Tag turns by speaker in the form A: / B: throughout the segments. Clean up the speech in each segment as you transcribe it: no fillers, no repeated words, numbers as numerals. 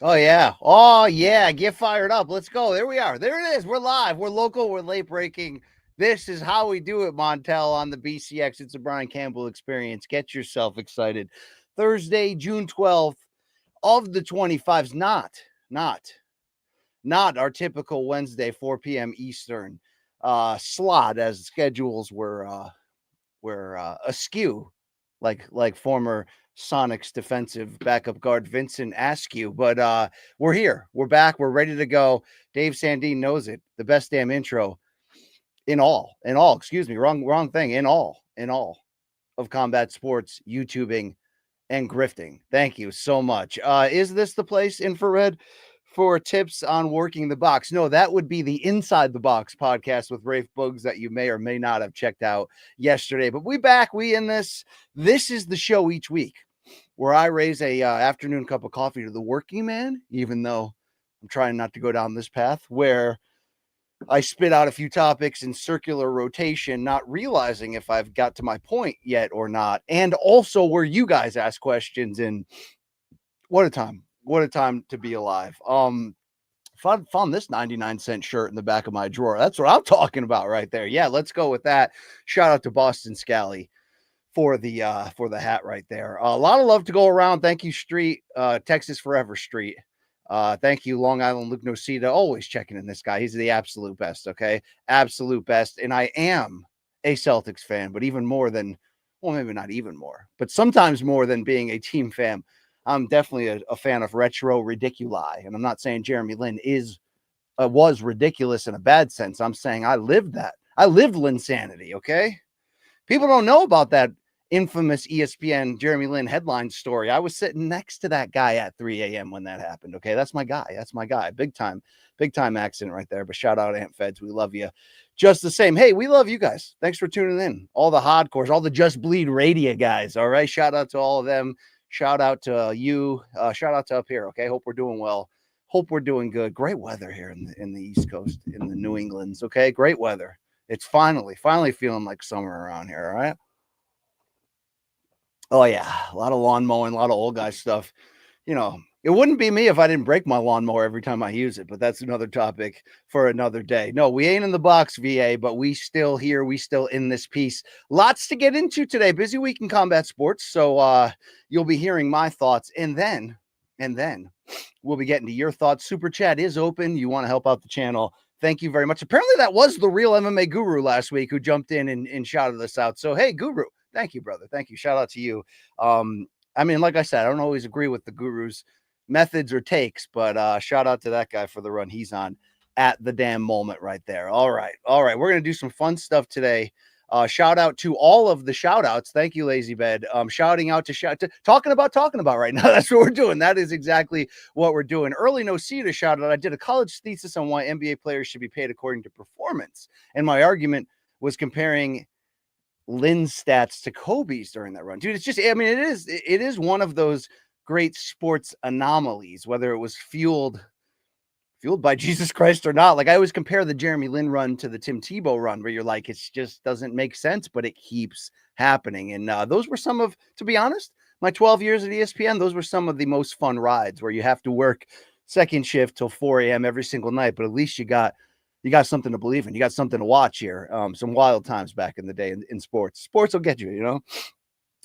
A: Oh, yeah. Oh, yeah. Get fired up. Let's go. There we are. There it is. We're live. We're local. We're late breaking. This is how we do it, Montel, on the BCX. It's a Brian Campbell experience. Get yourself excited. Thursday, June 12th of the 25s. Not our typical Wednesday, 4 p.m. Eastern slot, as schedules were askew, like former Sonics defensive backup guard Vincent Askew. But we're here. We're back. We're ready to go. Dave Sandine knows it. The best damn intro in all, excuse me, wrong thing, in all of combat sports, YouTubing, and grifting. Thank you so much. Is this the place, Infrared, for tips on working the box? No, that would be the Inside the Box podcast with Rafe Bugs that you may or may not have checked out yesterday. But we back. We in this. This is the show each week where I raise a afternoon cup of coffee to the working man, even though I'm trying not to go down this path where I spit out a few topics in circular rotation, not realizing if I've got to my point yet or not. And also where you guys ask questions, and what a time. What a time to be alive. Found this 99-cent shirt in the back of my drawer. That's what I'm talking about right there. Yeah, let's go with that. Shout out to Boston Scally for the hat right there. A lot of love to go around. Thank you, Street, Texas Forever Street. Thank you, Long Island Luke Nocita. Always checking in this guy. He's the absolute best, okay? Absolute best. And I am a Celtics fan, but even more than, well, maybe not even more, but sometimes more than being a team fan, I'm definitely a fan of retro ridiculi. And I'm not saying Jeremy Lin was ridiculous in a bad sense. I'm saying I lived that. I lived Linsanity, okay? People don't know about that infamous ESPN Jeremy Lin headline story. I was sitting next to that guy at 3 a.m. when that happened. Okay, that's my guy. That's my guy. Big time accident right there. But shout out Ant Feds. We love you just the same. Hey, we love you guys. Thanks for tuning in. All the hardcores, all the Just Bleed Radio guys. All right. Shout out to all of them. Shout out to you. Shout out to up here. Okay. Hope we're doing well. Hope we're doing good. Great weather here in the East Coast, in the New Englands. Okay. Great weather. It's finally feeling like summer around here. All right. Oh, yeah. A lot of lawn mowing, a lot of old guy stuff. You know, it wouldn't be me if I didn't break my lawnmower every time I use it, but that's another topic for another day. No, we ain't in the box, VA, but we still here. We still in this piece. Lots to get into today. Busy week in combat sports. So you'll be hearing my thoughts. And then we'll be getting to your thoughts. Super chat is open. You want to help out the channel. Thank you very much. Apparently that was the real MMA guru last week who jumped in and shouted us out. So, hey, guru. Thank you, brother. Thank you. Shout out to you. I mean, like I said, I don't always agree with the guru's methods or takes, but shout out to that guy for the run he's on at the damn moment right there. All right. We're going to do some fun stuff today. Shout out to all of the shout outs. Thank you, Lazy Bed. Shouting out to talking about right now. That's what we're doing. That is exactly what we're doing. Early Nocita shout out. I did a college thesis on why NBA players should be paid according to performance. And my argument was comparing Lynn's stats to Kobe's during that run. Dude, it's just, I mean, it is one of those great sports anomalies, whether it was fueled by Jesus Christ or not. Like, I always compare the Jeremy Lin run to the Tim Tebow run, where you're like, it just doesn't make sense, but it keeps happening. And those were some of, to be honest, my 12 years at ESPN, those were some of the most fun rides, where you have to work second shift till 4 a.m. every single night, but at least you got something to believe in. You got something to watch here. Some wild times back in the day in sports. Sports will get you, you know?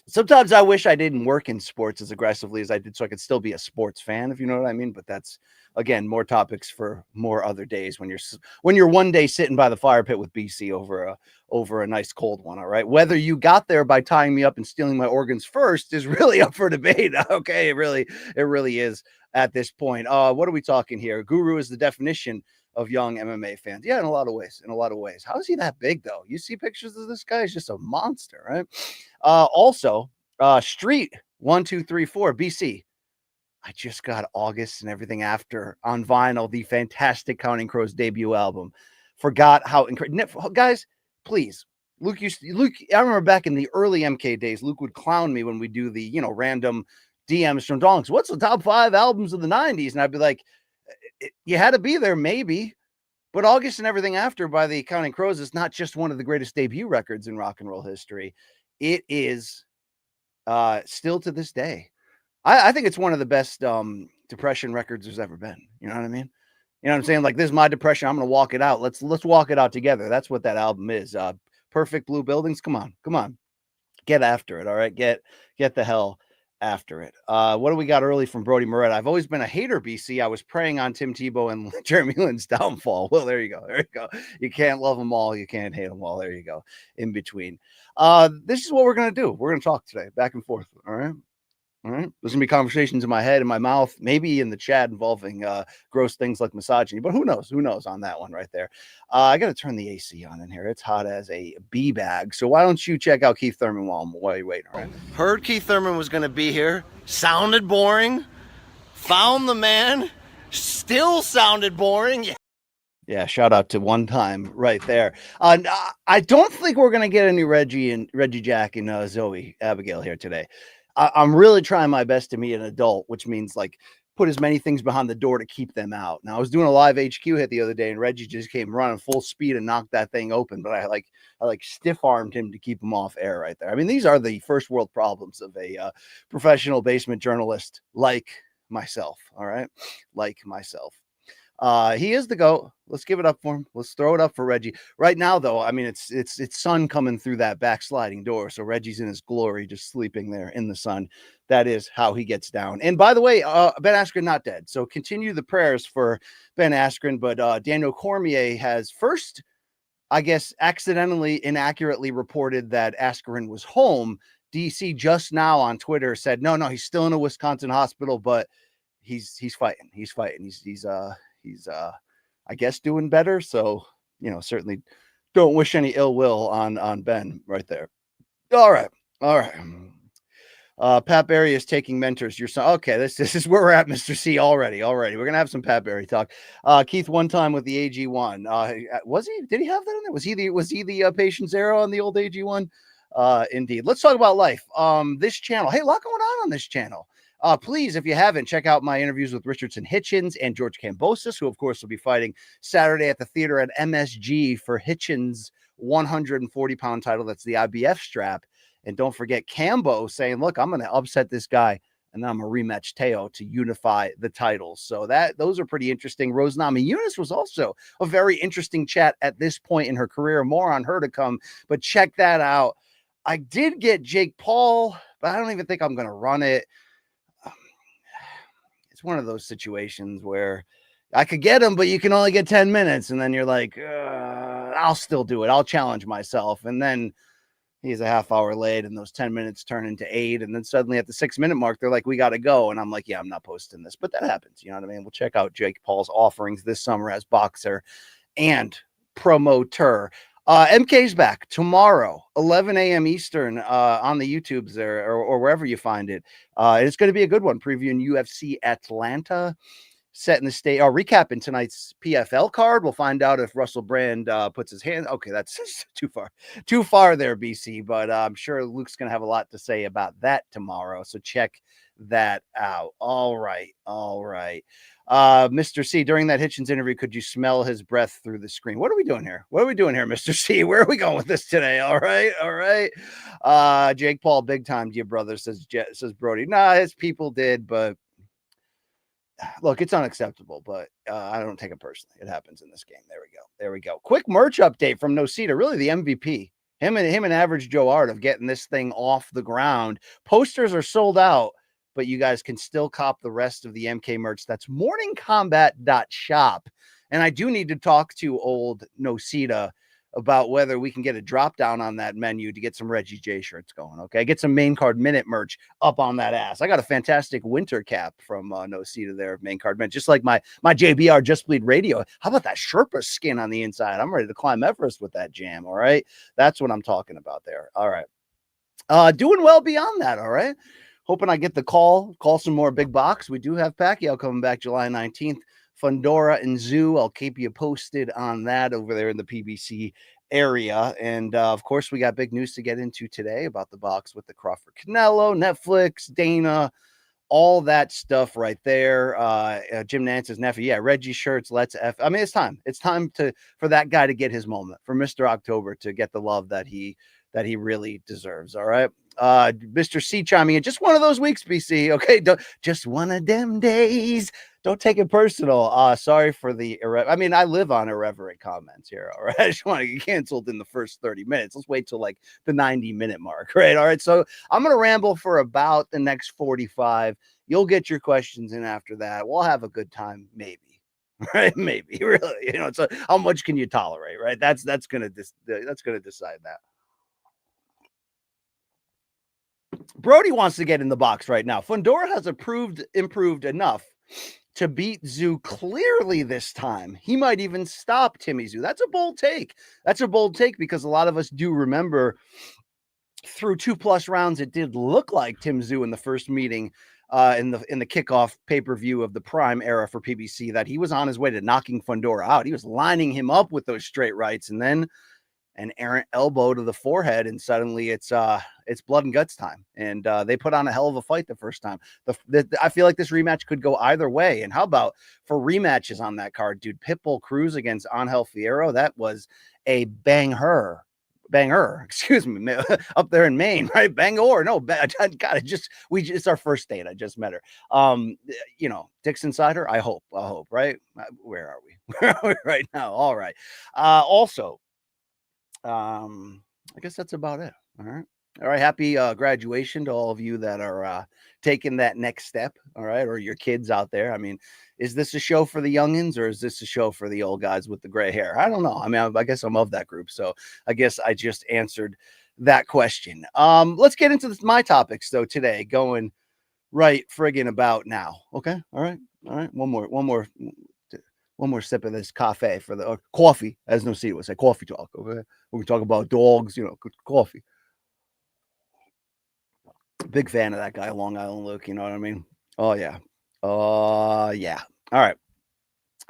A: Sometimes I wish I didn't work in sports as aggressively as I did so I could still be a sports fan, if you know what I mean. But that's, again, more topics for more other days when you're one day sitting by the fire pit with BC over a nice cold one, all right? Whether you got there by tying me up and stealing my organs first is really up for debate, okay? It really is at this point. What are we talking here? Guru is the definition of young MMA fans. Yeah, in a lot of ways. How is he that big, though? You see pictures of this guy? He's just a monster, right? Also, Street 1234 BC. I just got August and Everything After on vinyl, the fantastic Counting Crows debut album. Forgot how incredible. Guys, please. Luke, I remember back in the early MK days, Luke would clown me when we do the, random DMs from Donks. What's the top 5 albums of the 90s? And I'd be like, you had to be there, maybe. But August and Everything After by the Counting Crows is not just one of the greatest debut records in rock and roll history. It is still to this day. I think it's one of the best depression records there's ever been. You know what I mean? You know what I'm saying? Like, this is my depression. I'm going to walk it out. Let's walk it out together. That's what that album is. Perfect Blue Buildings. Come on. Get after it. All right. Get the hell after it. What do we got early from Brody Moret? I've always been a hater, BC. I was preying on Tim Tebow and Jeremy Lin's downfall. Well, there you go. You can't love them all. You can't hate them all. There you go. In between. This is what we're going to do. We're going to talk today, back and forth. All right. There's going to be conversations in my head, in my mouth, maybe in the chat involving gross things like misogyny, but who knows? Who knows on that one right there? I got to turn the AC on in here. It's hot as a bee bag. So why don't you check out Keith Thurman while you're waiting, all right? Heard Keith Thurman was going to be here. Sounded boring. Found the man. Still sounded boring. Yeah, shout out to One Time right there. I don't think we're going to get any Reggie Jack and Zoe Abigail here today. I'm really trying my best to meet an adult, which means like put as many things behind the door to keep them out. Now, I was doing a live HQ hit the other day, and Reggie just came running full speed and knocked that thing open. But I stiff armed him to keep him off air right there. I mean, these are the first world problems of a professional basement journalist like myself. All right, like myself. He is the GOAT. Let's give it up for him. Let's throw it up for Reggie. Right now, though, I mean, it's sun coming through that backsliding door. So Reggie's in his glory, just sleeping there in the sun. That is how he gets down. And by the way, Ben Askren not dead. So continue the prayers for Ben Askren. But Daniel Cormier has first, I guess, accidentally, inaccurately reported that Askren was home. DC just now on Twitter said, no, he's still in a Wisconsin hospital, but he's fighting. He's fighting. He's I guess doing better. So, certainly don't wish any ill will on Ben right there. All right. Pat Barry is taking mentors. Your son. Okay, this is where we're at, Mr. C. Already. We're gonna have some Pat Barry talk. Keith, one time with the AG1. Was he? Did he have that in there? Was he the patient zero on the old AG1? Indeed. Let's talk about life. This channel. Hey, a lot going on this channel. Please, if you haven't, check out my interviews with Richardson Hitchens and George Kambosos, who, of course, will be fighting Saturday at the theater at MSG for Hitchens' 140-pound title. That's the IBF strap. And don't forget Cambo saying, look, I'm going to upset this guy, and then I'm going to rematch Teo to unify the titles. So those are pretty interesting. Rose Namajunas was also a very interesting chat at this point in her career. More on her to come, but check that out. I did get Jake Paul, but I don't even think I'm going to run it. It's one of those situations where I could get him, but you can only get 10 minutes. And then you're like, I'll still do it. I'll challenge myself. And then he's a half hour late and those 10 minutes turn into 8. And then suddenly at the 6-minute mark, they're like, we got to go. And I'm like, yeah, I'm not posting this, but that happens. You know what I mean? We'll check out Jake Paul's offerings this summer as boxer and promoter. MK's back tomorrow, 11 a.m. Eastern on the YouTubes there or wherever you find it. It's going to be a good one, previewing UFC Atlanta, setting the stage, recapping tonight's PFL card. We'll find out if Russell Brand puts his hand. Okay, that's too far there, BC, but I'm sure Luke's going to have a lot to say about that tomorrow. So check that out. All right. Mr. C, during that Hitchens interview, could you smell his breath through the screen? What are we doing here? Mr. C? Where are we going with this today? All right. Jake Paul, big time to you, brother, says Brody. Nah, his people did, but look, it's unacceptable, but I don't take it personally. It happens in this game. There we go. Quick merch update from Nosita, really the MVP. Him and Average Joe Art of getting this thing off the ground. Posters are sold out, but you guys can still cop the rest of the MK merch. That's morningcombat.shop. And I do need to talk to old Nosita about whether we can get a drop down on that menu to get some Reggie J shirts going. Okay. Get some main card minute merch up on that ass. I got a fantastic winter cap from Nosita there, main card minute, just like my JBR Just Bleed radio. How about that Sherpa skin on the inside? I'm ready to climb Everest with that jam. All right. That's what I'm talking about there. All right. Doing well beyond that. All right. Hoping I get the call some more big box. We do have Pacquiao coming back July 19th. Fundora-Tszyu. I'll keep you posted on that over there in the PBC area. And of course, we got big news to get into today about the box with the Crawford Canelo, Netflix, Dana, all that stuff right there. Jim Nance's nephew. Yeah, Reggie shirts. Let's F. I mean, it's time. It's time for that guy to get his moment, for Mr. October to get the love that he really deserves. All right. Mr. C chiming in. Just one of those weeks, BC. Okay. Just one of them days. Don't take it personal. Sorry for the I mean, I live on irreverent comments here. All right. I just want to get canceled in the first 30 minutes. Let's wait till like the 90-minute mark. Right. All right. So I'm going to ramble for about the next 45. You'll get your questions in after that. We'll have a good time. Maybe. Right. Maybe. Really. So how much can you tolerate? Right. That's going to decide that. Brody wants to get in the box right now. Fundora has improved enough to beat Tszyu clearly this time. He might even stop Timmy Tszyu. That's a bold take. That's a bold take because a lot of us do remember through 2+ rounds, it did look like Tim Tszyu in the first meeting in the kickoff pay-per-view of the prime era for PBC that he was on his way to knocking Fundora out. He was lining him up with those straight rights, and then an errant elbow to the forehead, and suddenly it's blood and guts time. And they put on a hell of a fight the first time. I feel like this rematch could go either way. And how about for rematches on that card, dude? Pitbull Cruz against Angel Fierro. That was a banger, excuse me, up there in Maine, right? Bangor. No, God, it's our first date. I just met her. Dixon Cider. I hope, right? Where are we? Where are we right now? All right. Also, I guess that's about it. All right. Happy graduation to all of you that are taking that next step. All right. Or your kids out there. I mean, is this a show for the youngins or is this a show for the old guys with the gray hair? I don't know. I mean, I guess I'm of that group. So I guess I just answered that question. Let's get into my topics though today, going right friggin' about now. Okay. All right. One more sip of this coffee coffee, as no C would say, coffee talk. Okay, we can talk about dogs, coffee. Big fan of that guy, Long Island Luke. You know what I mean? Oh yeah, yeah. All right.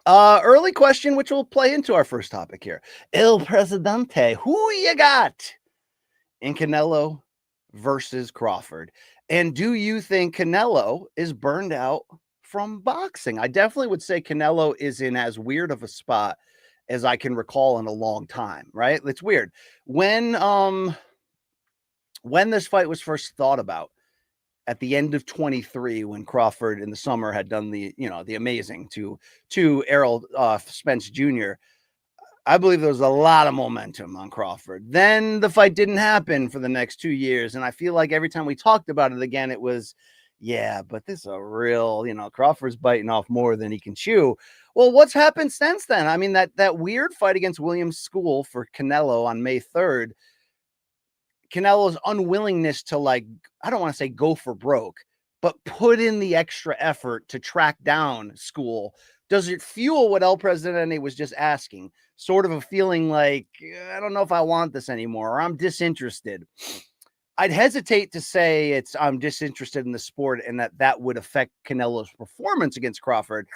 A: Early question, which will play into our first topic here. El Presidente, who you got in Canelo versus Crawford? And do you think Canelo is burned out from boxing? I definitely would say Canelo is in as weird of a spot as I can recall in a long time, right? It's weird. When this fight was first thought about at the end of 23, when Crawford in the summer had done the amazing to Errol Spence Jr., I believe there was a lot of momentum on Crawford. Then the fight didn't happen for the next 2 years. And I feel like every time we talked about it again, it was, yeah, but this is a real, Crawford's biting off more than he can chew. Well, what's happened since then? I mean, that weird fight against Williams School for Canelo on May 3rd, Canelo's unwillingness to, like, I don't want to say go for broke, but put in the extra effort to track down School. Does it fuel what El Presidente was just asking? Sort of a feeling like, I don't know if I want this anymore, or I'm disinterested. I'd hesitate to say I'm disinterested in the sport and that would affect Canelo's performance against Crawford.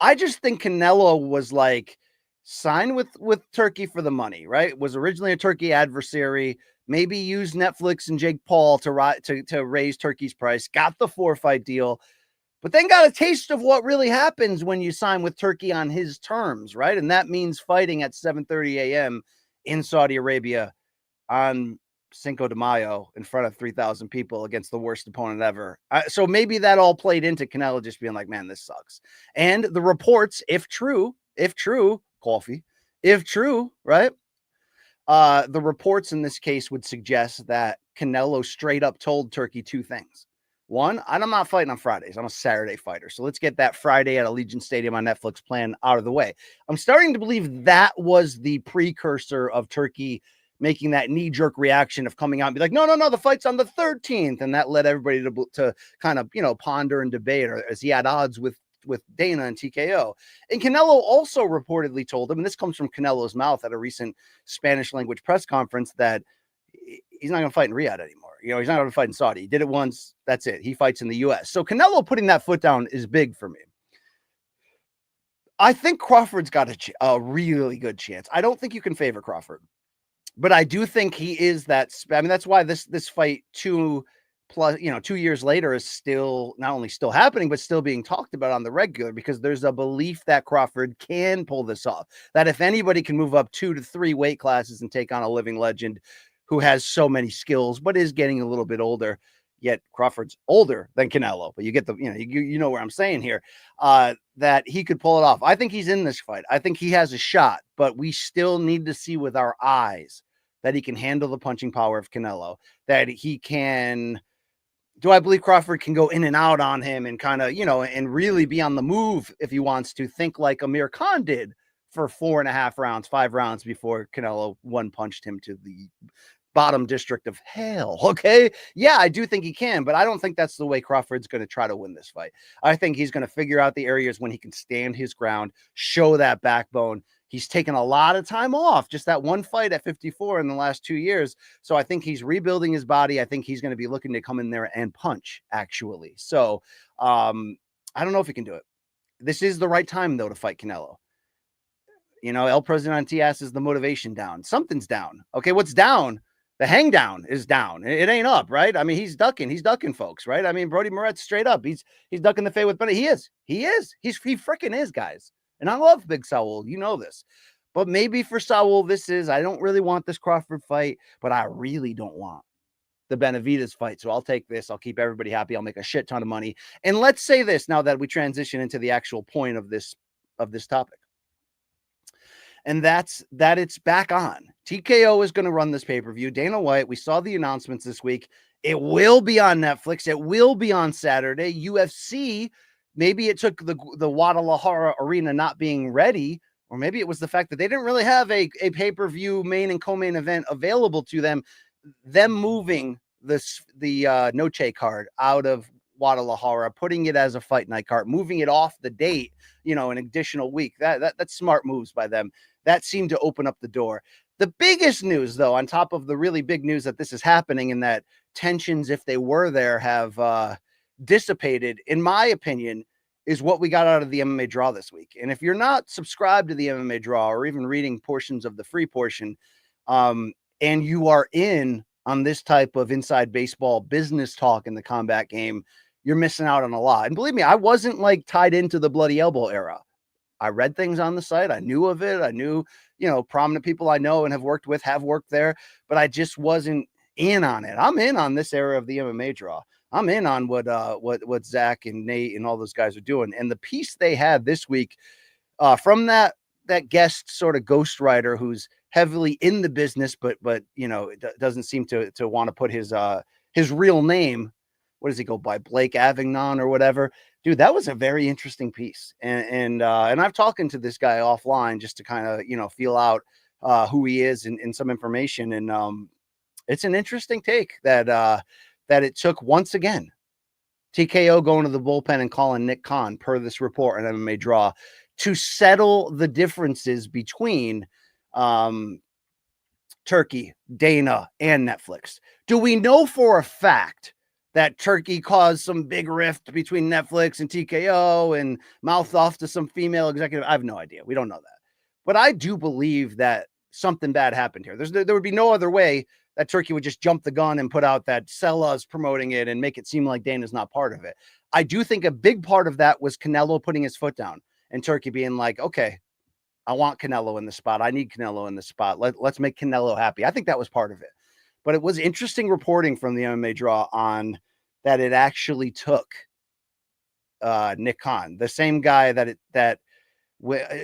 A: I just think Canelo was like signed with Turkey for the money, right? Was originally a Turkey adversary, maybe used Netflix and Jake Paul to raise Turkey's price, got the 4-fight deal, but then got a taste of what really happens when you sign with Turkey on his terms, right? And that means fighting at 7:30 a.m. in Saudi Arabia on Cinco de Mayo in front of 3,000 people against the worst opponent ever. So maybe that all played into Canelo just being like, man, this sucks. And the reports, if true, right? The reports in this case would suggest that Canelo straight up told Turkey two things. One, I'm not fighting on Fridays. I'm a Saturday fighter. So let's get that Friday at Allegiant Stadium on Netflix plan out of the way. I'm starting to believe that was the precursor of Turkey making that knee-jerk reaction of coming out and be like, no, the fight's on the 13th. And that led everybody to kind of, ponder and debate, or as he had odds with Dana and TKO. And Canelo also reportedly told him, and this comes from Canelo's mouth at a recent Spanish language press conference, that he's not going to fight in Riyadh anymore. He's not going to fight in Saudi. He did it once. That's it. He fights in the US. So Canelo putting that foot down is big for me. I think Crawford's got a really good chance. I don't think you can favor Crawford, but I do think he is that. I mean, that's why this fight to plus, 2 years later is still not only still happening, but still being talked about on the regular, because there's a belief that Crawford can pull this off. That if anybody can move up 2 to 3 weight classes and take on a living legend who has so many skills, but is getting a little bit older, yet Crawford's older than Canelo, but you get the, you know where I'm saying here, that he could pull it off. I think he's in this fight. I think he has a shot, but we still need to see with our eyes that he can handle the punching power of Canelo, that he can. Do I believe Crawford can go in and out on him and kind of, and really be on the move if he wants to, think like Amir Khan did for 4.5 rounds, 5 rounds before Canelo one punched him to the bottom district of hell. Okay. Yeah, I do think he can, but I don't think that's the way Crawford's going to try to win this fight. I think he's going to figure out the areas when he can stand his ground, show that backbone. He's taken a lot of time off, just that one fight at 54 in the last 2 years. So I think he's rebuilding his body. I think he's going to be looking to come in there and punch, actually. So I don't know if he can do it. This is the right time, though, to fight Canelo. El Presidente asks, is the motivation down? Something's down. Okay, what's down? The hang down is down. It ain't up, right? I mean, he's ducking folks, right? I mean, Brody Moretz straight up. He's ducking the fade with Bennett. He freaking is, guys. And I love Big Saul. You know this. But maybe for Saul, I don't really want this Crawford fight, but I really don't want the Benavidez fight. So I'll take this. I'll keep everybody happy. I'll make a shit ton of money. And let's say this now that we transition into the actual point of this topic. And that it's back on. TKO is going to run this pay-per-view. Dana White, we saw the announcements this week. It will be on Netflix. It will be on Saturday. UFC, maybe it took the Guadalajara arena not being ready, or maybe it was the fact that they didn't really have a pay-per-view main and co-main event available to them. Them moving the Noche card out of Guadalajara, putting it as a fight night card, moving it off the date, an additional week. That's smart moves by them. That seemed to open up the door. The biggest news, though, on top of the really big news that this is happening and that tensions, if they were there, have dissipated, in my opinion, is what we got out of the MMA draw this week. And if you're not subscribed to the MMA draw or even reading portions of the free portion, and you are in on this type of inside baseball business talk in the combat game, you're missing out on a lot. And believe me, I wasn't like tied into the bloody elbow era. I read things on the site. I knew of it. I knew, prominent people I know and have worked there, but I just wasn't in on it. I'm in on this era of the MMA draw. I'm in on what Zach and Nate and all those guys are doing. And the piece they had this week from that guest sort of ghostwriter who's heavily in the business, but doesn't seem to want to put his real name. What does he go by? Blake Avignon or whatever. Dude, that was a very interesting piece. And I've talked to this guy offline just to kind of, feel out who he is and some information. And it's an interesting take that it took, once again, TKO going to the bullpen and calling Nick Khan, per this report on MMA Draw, to settle the differences between Turkey, Dana, and Netflix. Do we know for a fact that Turkey caused some big rift between Netflix and TKO and mouthed off to some female executive? I have no idea. We don't know that. But I do believe that something bad happened here. There would be no other way that Turkey would just jump the gun and put out that Sella's promoting it and make it seem like Dana's not part of it. I do think a big part of that was Canelo putting his foot down and Turkey being like, okay, I want Canelo in the spot. I need Canelo in the spot. Let's make Canelo happy. I think that was part of it. But it was interesting reporting from the MMA Draw on that it actually took Nick Khan, the same guy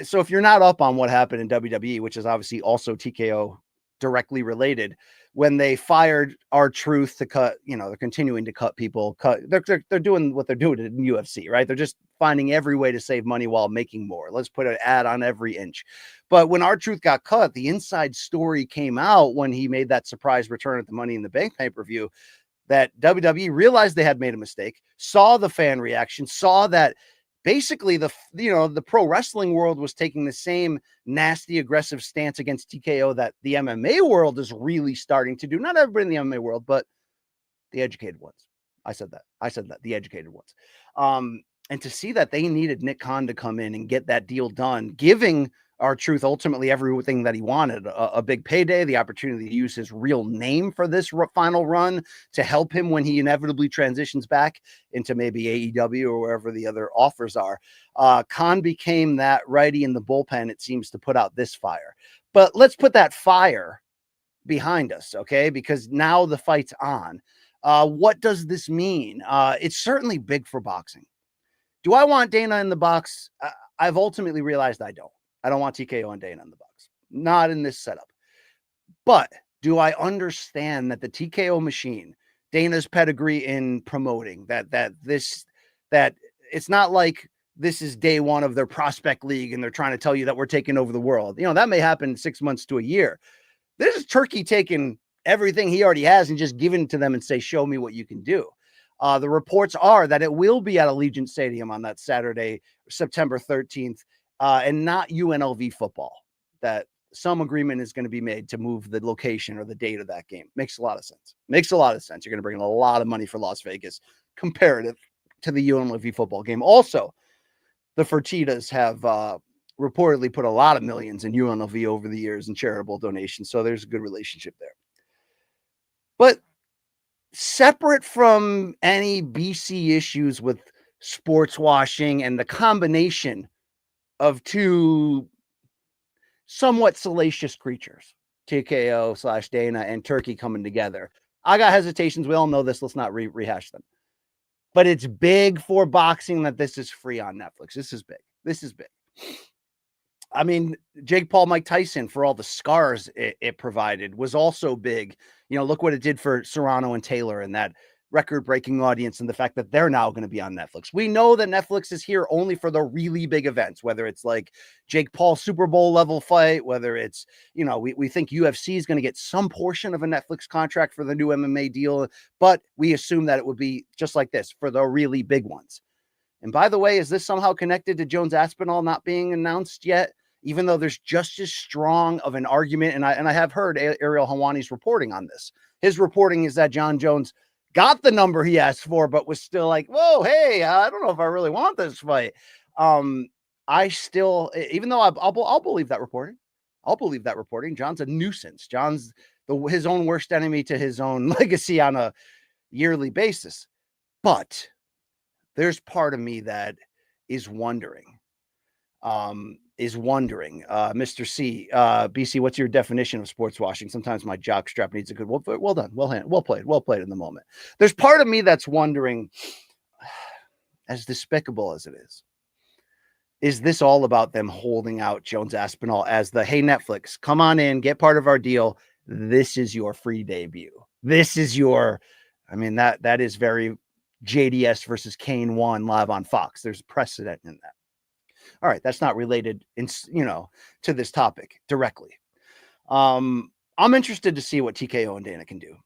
A: so if you're not up on what happened in WWE, which is obviously also TKO directly related, when they fired R-Truth to cut, they're continuing to cut people. They're doing what they're doing in UFC, right? They're just finding every way to save money while making more. Let's put an ad on every inch. But when R-Truth got cut, the inside story came out when he made that surprise return at the Money in the Bank pay-per-view, that WWE realized they had made a mistake, saw the fan reaction, saw that basically the pro wrestling world was taking the same nasty, aggressive stance against TKO that the MMA world is really starting to do. Not everybody in the MMA world, but the educated ones. I said that, the educated ones. And to see that they needed Nick Khan to come in and get that deal done, giving R-Truth ultimately everything that he wanted, a big payday, the opportunity to use his real name for this final run to help him when he inevitably transitions back into maybe AEW or wherever the other offers are. Khan became that righty in the bullpen, it seems, to put out this fire. But let's put that fire behind us, okay? Because now the fight's on. What does this mean? It's certainly big for boxing. Do I want Dana in the box? I've ultimately realized I don't. I don't want TKO and Dana in the box. Not in this setup. But do I understand that the TKO machine, Dana's pedigree in promoting, that it's not like this is day one of their prospect league and they're trying to tell you that we're taking over the world. You know, that may happen in 6 months to a year. This is Turkey taking everything he already has and just giving it to them and say, show me what you can do. The reports are that it will be at Allegiant Stadium on that Saturday, September 13th, and not UNLV football. That some agreement is going to be made to move the location or the date of that game. Makes a lot of sense. Makes a lot of sense. You're going to bring in a lot of money for Las Vegas comparative to the UNLV football game. Also, the Fertittas have reportedly put a lot of millions in UNLV over the years in charitable donations. So there's a good relationship there. But separate from any BC issues with sports washing and the combination of two somewhat salacious creatures, TKO / Dana and Turkey coming together, I got hesitations. We all know this. Let's not rehash them. But it's big for boxing that this is free on Netflix. This is big. This is big. I mean, Jake Paul, Mike Tyson, for all the scars it provided, was also big. You know, look what it did for Serrano and Taylor and that record-breaking audience, and the fact that they're now going to be on Netflix. We know that Netflix is here only for the really big events, whether it's like Jake Paul Super Bowl level fight, whether it's, you know, we think UFC is going to get some portion of a Netflix contract for the new MMA deal, but we assume that it would be just like this for the really big ones. And by the way, is this somehow connected to Jones Aspinall not being announced yet? Even though there's just as strong of an argument, and I have heard Ariel Helwani's reporting on this. His reporting is that John Jones got the number he asked for, but was still like, whoa, hey, I don't know if I really want this fight. I still, even though I'll believe that reporting. I'll believe that reporting. John's a nuisance. John's his own worst enemy to his own legacy on a yearly basis. But there's part of me that is wondering. Mr. C, BC, what's your definition of sports washing? Sometimes my jock strap needs a good, well done, well played in the moment. There's part of me that's wondering, as despicable as it is this all about them holding out Jones Aspinall as the, hey, Netflix, come on in, get part of our deal. This is your free debut. This is your, I mean, that is very JDS versus Kane 1 live on Fox. There's precedent in that. All right, that's not related, to this topic directly. I'm interested to see what TKO and Dana can do.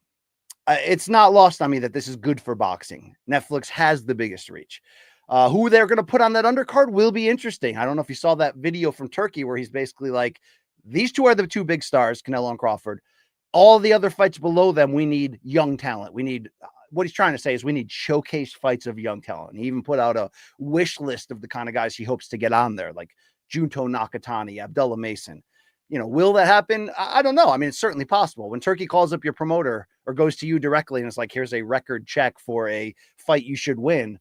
A: It's not lost on me that this is good for boxing. Netflix has the biggest reach. Who they're going to put on that undercard will be interesting. I don't know if you saw that video from Turkey where he's basically like, these two are the two big stars, Canelo and Crawford. All the other fights below them, we need young talent. We need... What he's trying to say is we need showcase fights of young talent. He even put out a wish list of the kind of guys he hopes to get on there, like Junto Nakatani, Abdullah Mason. Will that happen? I don't know. I mean, it's certainly possible. When Turkey calls up your promoter or goes to you directly and it's like, here's a record check for a fight you should win,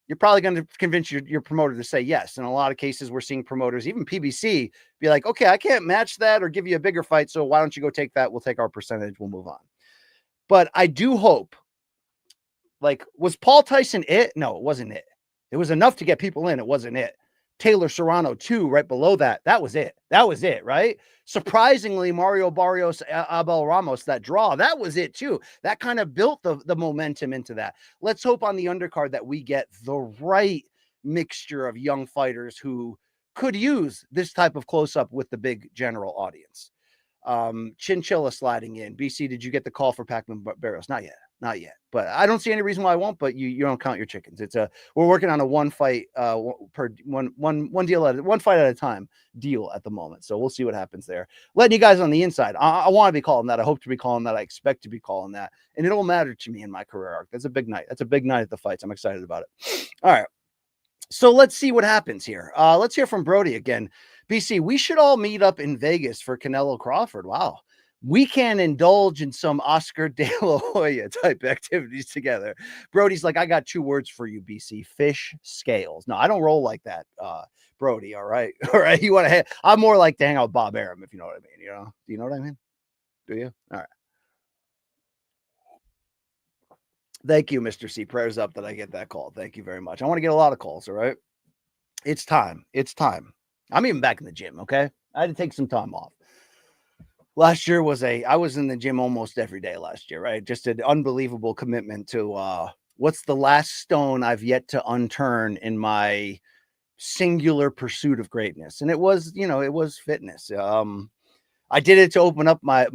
A: you're probably going to convince your promoter to say yes. In a lot of cases, we're seeing promoters, even PBC, be like, okay, I can't match that or give you a bigger fight, so why don't you go take that? We'll take our percentage. We'll move on. But I do hope, like, was Paul Tyson it? No, it wasn't it. It was enough to get people in. It wasn't it. Taylor Serrano, too, right below that. That was it. That was it, right? Surprisingly, Mario Barrios, Abel Ramos, that draw, that was it, too. That kind of built the momentum into that. Let's hope on the undercard that we get the right mixture of young fighters who could use this type of close-up with the big general audience. Chinchilla sliding in. BC, did you get the call for Pacman Barrios? Not yet, but I don't see any reason why I won't, but you don't count your chickens. We're working on a one fight one deal at one fight at a time deal at the moment. So we'll see what happens there. Letting you guys on the inside. I want to be calling that. I hope to be calling that. I expect to be calling that. And it'll matter to me in my career arc. That's a big night. That's a big night at the fights. I'm excited about it. All right. So let's see what happens here. Let's hear from Brody again. BC, we should all meet up in Vegas for Canelo Crawford. Wow. We can indulge in some Oscar De La Hoya type activities together. Brody's like, I got 2 words for you, BC: fish scales. No, I don't roll like that, Brody. All right. All right. You want to I'm more like to hang out with Bob Arum, if you know what I mean. You know, do you know what I mean? Do you? All right. Thank you, Mr. C. Prayers up that I get that call. Thank you very much. I want to get a lot of calls. All right. It's time. It's time. I'm even back in the gym. Okay. I had to take some time off. Last year I was in the gym almost every day last year, right? Just an unbelievable commitment to what's the last stone I've yet to unturn in my singular pursuit of greatness. And it was, it was fitness. I did it to open up my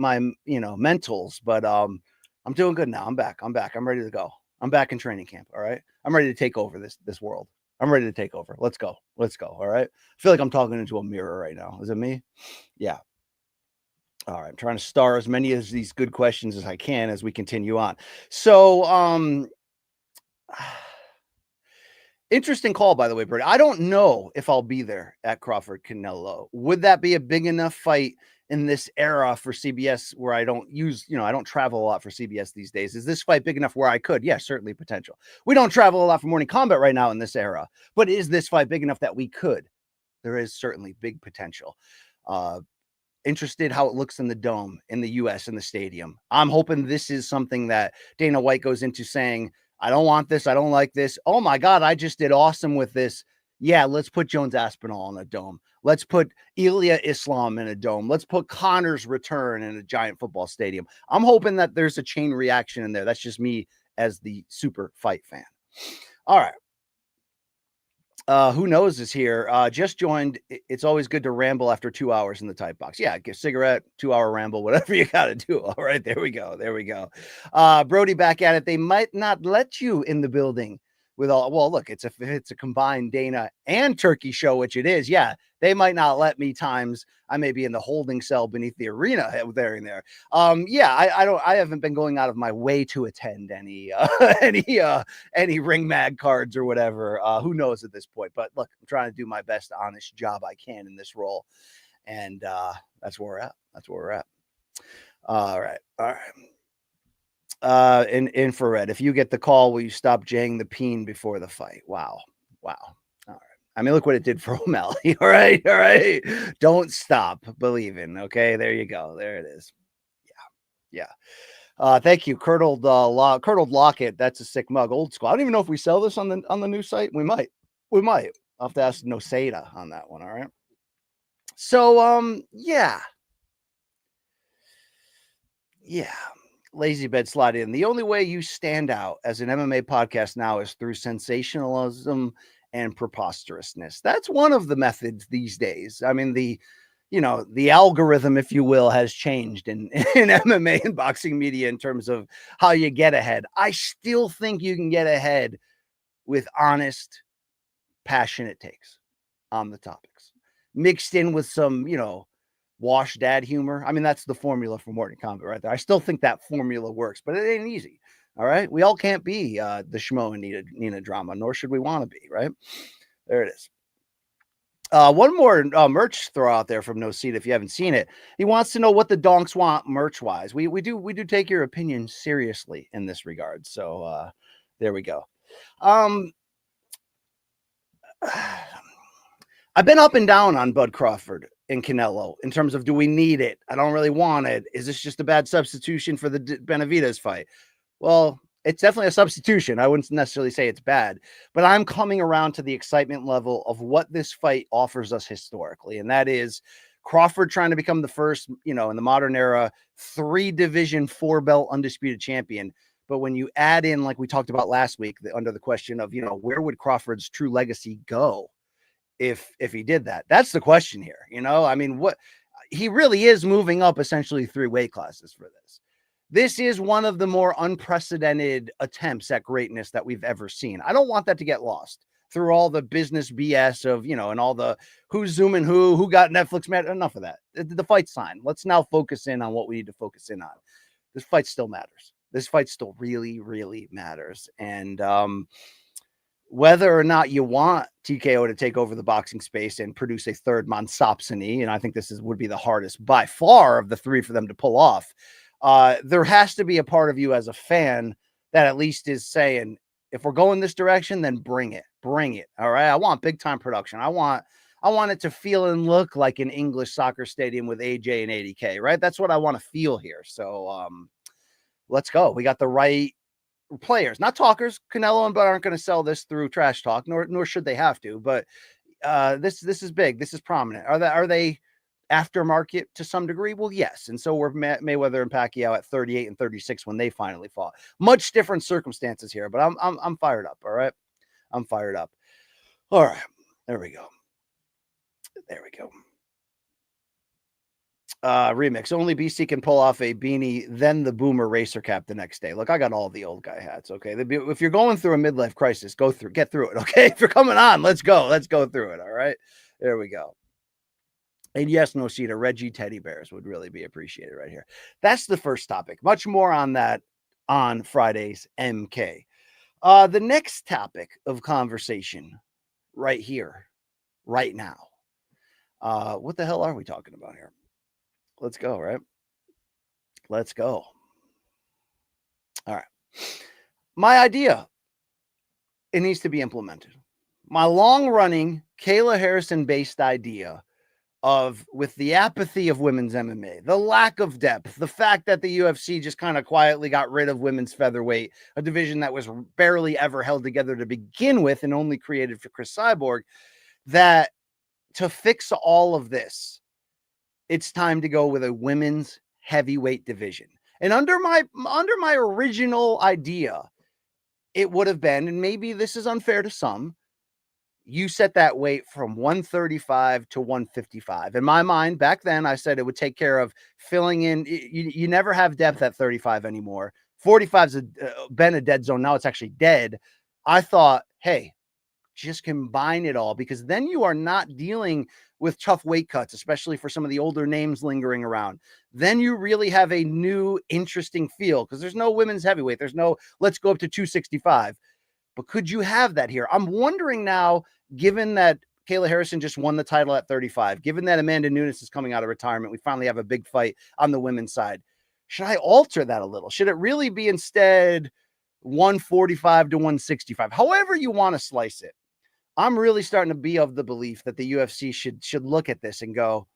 A: mentals, but I'm doing good now. I'm back. I'm ready to go. I'm back in training camp. All right. I'm ready to take over this world. I'm ready to take over. Let's go. Let's go. All right. I feel like I'm talking into a mirror right now. Is it me? Yeah. All right. I'm trying to star as many of these good questions as I can as we continue on. So, interesting call, by the way, Brady. I don't know if I'll be there at Crawford Canelo. Would that be a big enough fight in this era for CBS where I don't I don't travel a lot for CBS these days? Is this fight big enough where I could? Yeah, certainly potential. We don't travel a lot for Morning Kombat right now in this era, but is this fight big enough that we could? There is certainly big potential. Interested how it looks in the dome in the US in the stadium. I'm hoping this is something that Dana White goes into saying, I don't want this. I don't like this. Oh my God, I just did awesome with this. Yeah, let's put Jones Aspinall in a dome. Let's put Ilya Islam in a dome. Let's put Connor's return in a giant football stadium. I'm hoping that there's a chain reaction in there. That's just me as the super fight fan. All right. Who knows is here. Just joined. It's always good to ramble after 2 hours in the type box. Yeah, get a cigarette, 2-hour ramble, whatever you got to do. All right, there we go. There we go. Brody back at it. They might not let you in the building with all. Well, look, it's a combined Dana and Turkey show, which it is. Yeah, they might not let me times. I may be in the holding cell beneath the arena there and there. Yeah, I haven't been going out of my way to attend any ring mag cards or whatever. Who knows at this point? But look, I'm trying to do my best honest job I can in this role. And that's where we're at. That's where we're at. All right. All right. In infrared, if you get the call, will you stop jaying the peen before the fight? Wow. Wow. All right. I mean, look what it did for O'Malley. All right. All right. Don't stop believing. Okay. There you go. There it is. Yeah. Yeah. Thank you. Curdled Locket. That's a sick mug. Old school. I don't even know if we sell this on the new site. We might. I'll have to ask Noseda on that one. All right. So, yeah. Lazy bed slide in. The only way you stand out as an MMA podcast now is through sensationalism and preposterousness. That's one of the methods these days. I mean, the algorithm, if you will, has changed in MMA and boxing media in terms of how you get ahead. I still think you can get ahead with honest, passionate takes on the topics, mixed in with some, wash dad humor. I mean, that's the formula for Morning Kombat right there. I still think that formula works, but it ain't easy. All right. We all can't be the schmo and Nina drama, nor should we want to be, right? There it is. One more merch throw out there from No Seat if you haven't seen it. He wants to know what the donks want merch wise. We do take your opinion seriously in this regard. So there we go. I've been up and down on Bud Crawford and Canelo in terms of, do we need it? I don't really want it. Is this just a bad substitution for the Benavidez fight? Well, it's definitely a substitution. I wouldn't necessarily say it's bad, but I'm coming around to the excitement level of what this fight offers us historically. And that is Crawford trying to become the first, in the modern era, 3-division, 4-belt undisputed champion. But when you add in, like we talked about last week, under the question of, where would Crawford's true legacy go if he did that? That's the question here. I mean, what he really is moving up essentially 3 weight classes for this. This is one of the more unprecedented attempts at greatness that we've ever seen. I don't want that to get lost through all the business BS of, and all the who's zooming who got Netflix mad. Enough of that. The fight's signed. Let's now focus in on what we need to focus in on. This fight still matters. This fight still really, really matters. And whether or not you want TKO to take over the boxing space and produce a third Mansopsony, and I think this would be the hardest by far of the three for them to pull off. There has to be a part of you as a fan that at least is saying, if we're going this direction, then bring it. All right. I want big time production. I want it to feel and look like an English soccer stadium with AJ and 80K, right? That's what I want to feel here. So let's go. We got the right players, not talkers. Canelo and Bud aren't going to sell this through trash talk, nor should they have to. But this is big. This is prominent. Are they aftermarket to some degree? Well, yes. And so were Mayweather and Pacquiao at 38 and 36 when they finally fought. Much different circumstances here, but I'm fired up. All right, I'm fired up. All right, there we go. Remix. Only BC can pull off a beanie, then the boomer racer cap the next day. Look, I got all the old guy hats. Okay. If you're going through a midlife crisis, get through it. Okay. If you're coming on, let's go through it. All right. There we go. And yes, Noshita, Reggie teddy bears would really be appreciated right here. That's the first topic. Much more on that on Friday's MK. The next topic of conversation right here, right now. What the hell are we talking about here? Let's go, right? Let's go. All right. My idea, it needs to be implemented. My long-running Kayla Harrison-based idea of, with the apathy of women's MMA, the lack of depth, the fact that the UFC just kind of quietly got rid of women's featherweight, a division that was barely ever held together to begin with and only created for Chris Cyborg, that to fix all of this, it's time to go with a women's heavyweight division. And under my original idea, it would have been, and maybe this is unfair to some, you set that weight from 135 to 155. In my mind, back then, I said it would take care of filling in. You never have depth at 35 anymore. 45's been a dead zone. Now it's actually dead. I thought, hey, just combine it all, because then you are not dealing with tough weight cuts, especially for some of the older names lingering around. Then you really have a new, interesting feel, because there's no women's heavyweight. There's no, let's go up to 265. But could you have that here? I'm wondering now, given that Kayla Harrison just won the title at 35, given that Amanda Nunes is coming out of retirement, we finally have a big fight on the women's side. Should I alter that a little? Should it really be instead 145 to 165? However you want to slice it. I'm really starting to be of the belief that the UFC should look at this and go,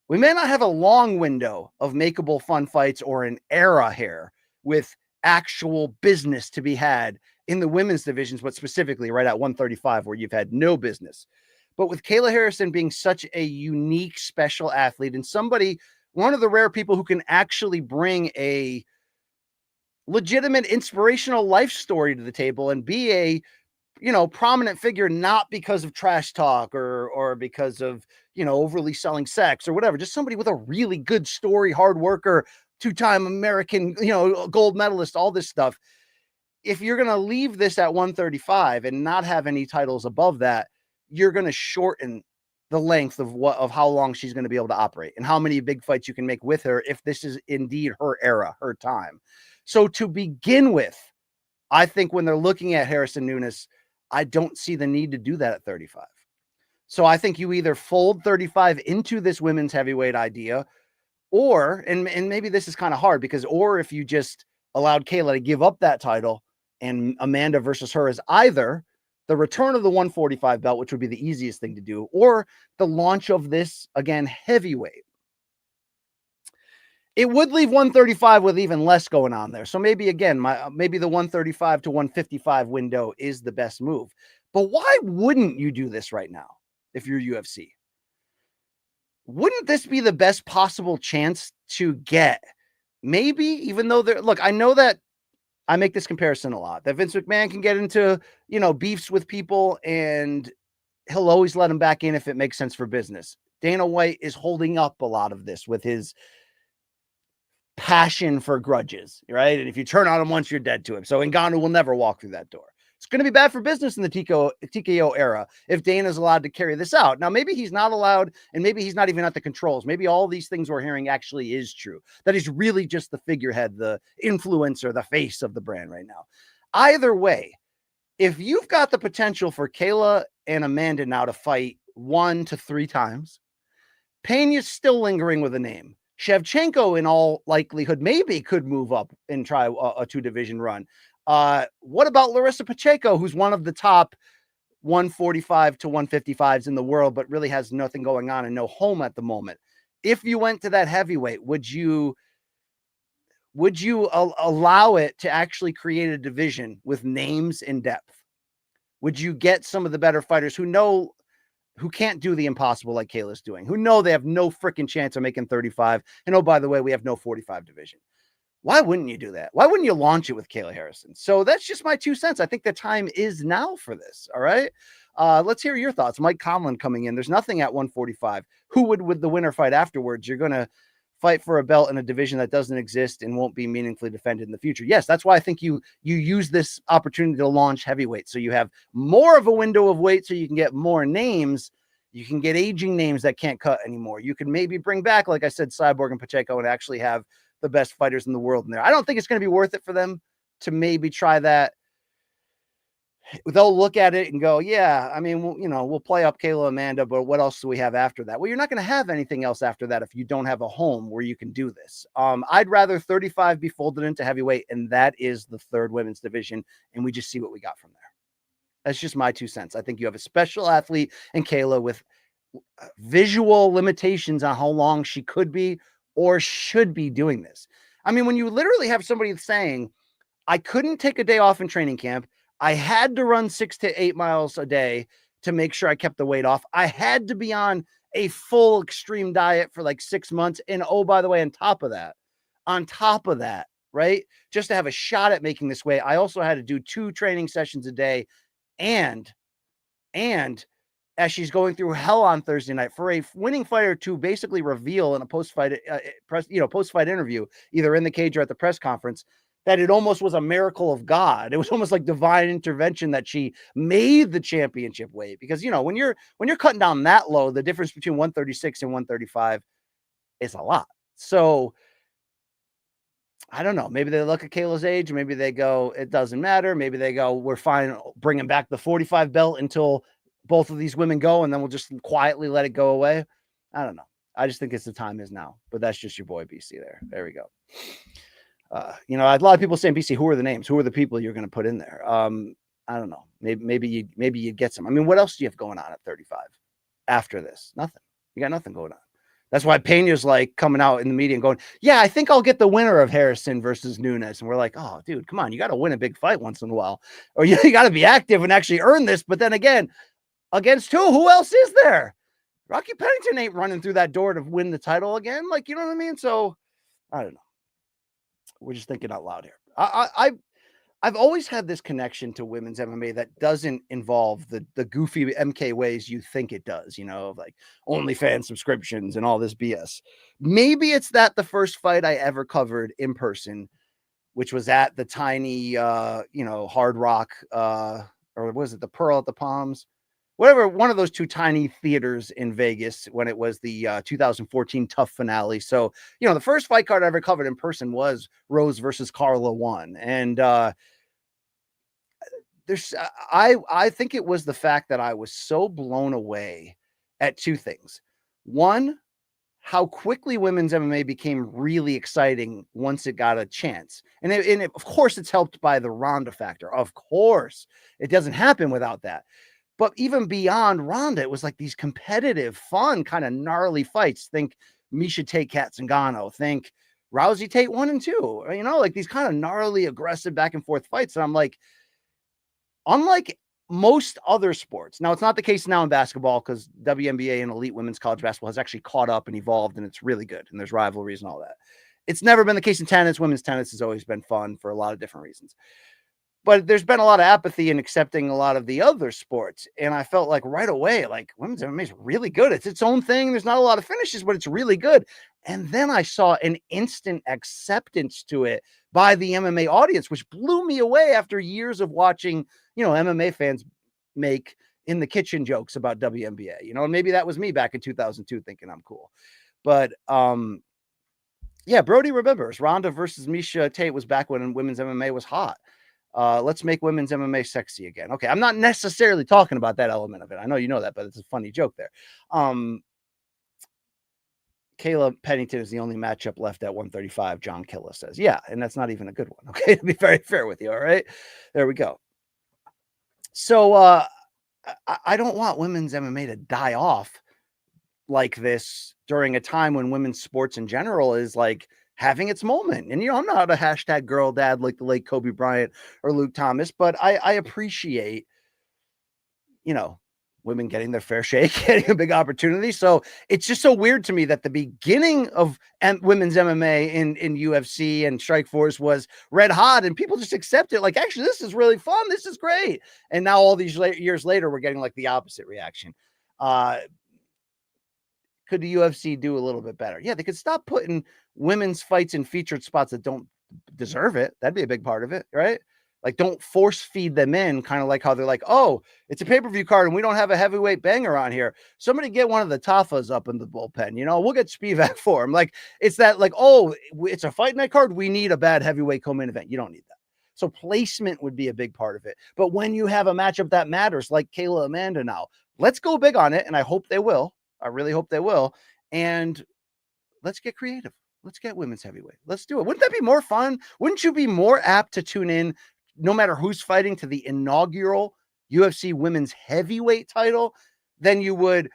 A: we may not have a long window of makeable fun fights or an era here with actual business to be had in the women's divisions, but specifically right at 135 where you've had no business. But with Kayla Harrison being such a unique, special athlete and somebody, one of the rare people who can actually bring a legitimate, inspirational life story to the table and be a, prominent figure, not because of trash talk or because of, overly selling sex or whatever, just somebody with a really good story, hard worker, two-time American, gold medalist, all this stuff. If you're going to leave this at 135 and not have any titles above that, you're going to shorten the length of how long she's going to be able to operate and how many big fights you can make with her if this is indeed her era, her time. So to begin with, I think when they're looking at Harrison Nunes, I don't see the need to do that at 35. So I think you either fold 35 into this women's heavyweight idea, or, and maybe this is kind of hard or if you just allowed Kayla to give up that title and Amanda versus her is either the return of the 145 belt, which would be the easiest thing to do, or the launch of this, again, heavyweight. It would leave 135 with even less going on there. So maybe, again, maybe the 135 to 155 window is the best move. But why wouldn't you do this right now if you're UFC? Wouldn't this be the best possible chance to get, maybe, even though look, I know that I make this comparison a lot, that Vince McMahon can get into, beefs with people and he'll always let them back in if it makes sense for business. Dana White is holding up a lot of this with his passion for grudges, right? And if you turn on him once, you're dead to him. So Ngannou will never walk through that door. It's going to be bad for business in the TKO era if Dana's allowed to carry this out. Now, maybe he's not allowed, and maybe he's not even at the controls. Maybe all these things we're hearing actually is true. That he's really just the figurehead, the influencer, the face of the brand right now. Either way, if you've got the potential for Kayla and Amanda now to fight 1 to 3 times, Pena's still lingering with a name. Shevchenko, in all likelihood, maybe could move up and try a 2-division run. What about Larissa Pacheco, who's one of the top 145 to 155s in the world, but really has nothing going on and no home at the moment? If you went to that heavyweight, would you allow it to actually create a division with names in depth? Would you get some of the better fighters who can't do the impossible like Kayla's doing, who know they have no freaking chance of making 35? And oh, by the way, we have no 45 division. Why wouldn't you do that? Why wouldn't you launch it with Kayla Harrison? So that's just my 2 cents. I think the time is now for this. All right. Let's hear your thoughts. Mike Conlon coming in. There's nothing at 145. Who would the winner fight afterwards? You're going to fight for a belt in a division that doesn't exist and won't be meaningfully defended in the future. Yes, that's why I think you use this opportunity to launch heavyweight. So you have more of a window of weight so you can get more names. You can get aging names that can't cut anymore. You can maybe bring back, like I said, Cyborg and Pacheco and actually have the best fighters in the world in there. I don't think it's going to be worth it for them to maybe try that. They'll look at it and go, yeah, I mean, we'll play up Kayla, Amanda, but what else do we have after that? Well, you're not going to have anything else after that if you don't have a home where you can do this. I'd rather 35 be folded into heavyweight, and that is the 3rd women's division, and we just see what we got from there. That's just my 2 cents. I think you have a special athlete in Kayla with visual limitations on how long she could be or should be doing this. I mean, when you literally have somebody saying, I couldn't take a day off in training camp, I had to run 6 to 8 miles a day to make sure I kept the weight off. I had to be on a full extreme diet for like 6 months. And oh, by the way, on top of that, right? Just to have a shot at making this weight, I also had to do 2 training sessions a day. And as she's going through hell on Thursday night for a winning fighter to basically reveal in a post-fight interview, either in the cage or at the press conference, that it almost was a miracle of God. It was almost like divine intervention that she made the championship weight. Because, when you're cutting down that low, the difference between 136 and 135 is a lot. So I don't know. Maybe they look at Kayla's age. Maybe they go, it doesn't matter. Maybe they go, we're fine bringing back the 45 belt until both of these women go, and then we'll just quietly let it go away. I don't know. I just think the time is now. But that's just your boy BC there. There we go. A lot of people saying, BC, who are the names? Who are the people you're going to put in there? I don't know. Maybe you'd get some. I mean, what else do you have going on at 35 after this? Nothing. You got nothing going on. That's why Pena's like coming out in the media and going, yeah, I think I'll get the winner of Harrison versus Nunes. And we're like, oh, dude, come on. You got to win a big fight once in a while. Or you got to be active and actually earn this. But then again, against who else is there? Rocky Pennington ain't running through that door to win the title again. Like, you know what I mean? So I don't know. We're just thinking out loud here. I've always had this connection to women's MMA that doesn't involve the goofy MK ways you think it does, like OnlyFans subscriptions and all this BS. Maybe it's that the first fight I ever covered in person, which was at the tiny, Hard Rock, or was it the Pearl at the Palms? Whatever, one of those 2 tiny theaters in Vegas when it was the 2014 Tough finale. So, the first fight card I ever covered in person was Rose versus Carla 1. And I think it was the fact that I was so blown away at 2 things. One, how quickly women's MMA became really exciting once it got a chance. And of course, it's helped by the Ronda factor. Of course, it doesn't happen without that. But even beyond Ronda, it was like these competitive, fun, kind of gnarly fights. Think Miesha Tate Katzengano. Think Rousey Tate 1 and 2. Like these kind of gnarly, aggressive back and forth fights. And I'm like, unlike most other sports, now it's not the case now in basketball because WNBA and elite women's college basketball has actually caught up and evolved, and it's really good. And there's rivalries and all that. It's never been the case in tennis. Women's tennis has always been fun for a lot of different reasons. But there's been a lot of apathy in accepting a lot of the other sports. And I felt like right away, like women's MMA is really good. It's its own thing. There's not a lot of finishes, but it's really good. And then I saw an instant acceptance to it by the MMA audience, which blew me away after years of watching, MMA fans make in the kitchen jokes about WNBA, and maybe that was me back in 2002 thinking I'm cool. But yeah, Brody remembers Ronda versus Miesha Tate was back when women's MMA was hot. Let's make women's MMA sexy again. Okay, I'm not necessarily talking about that element of it. I know you know that, but it's a funny joke there. Kayla Pennington is the only matchup left at 135, John Killa says. Yeah, and that's not even a good one. Okay, to be very fair with you. All right, there we go. So I don't want women's MMA to die off like this during a time when women's sports in general is like having its moment. And, I'm not a hashtag girl dad like the late Kobe Bryant or Luke Thomas, but I appreciate, women getting their fair shake, getting a big opportunity. So it's just so weird to me that the beginning of women's MMA in UFC and Strikeforce was red hot and people just accept it. Like, actually, this is really fun. This is great. And now all these years later, we're getting like the opposite reaction. Could the UFC do a little bit better? Yeah, they could stop putting women's fights in featured spots that don't deserve it. That'd be a big part of it, right? Like, don't force feed them in, kind of like how they're like, oh, it's a pay-per-view card and we don't have a heavyweight banger on here. Somebody get one of the Tafas up in the bullpen, we'll get Spivak for him. Like, it's that like, oh, it's a fight night card. We need a bad heavyweight co-main event. You don't need that. So placement would be a big part of it. But when you have a matchup that matters, like Kayla Amanda now, let's go big on it. And I hope they will. I really hope they will. And let's get creative. Let's get women's heavyweight. Let's do it. Wouldn't that be more fun? Wouldn't you be more apt to tune in, no matter who's fighting, to the inaugural UFC women's heavyweight title than you would,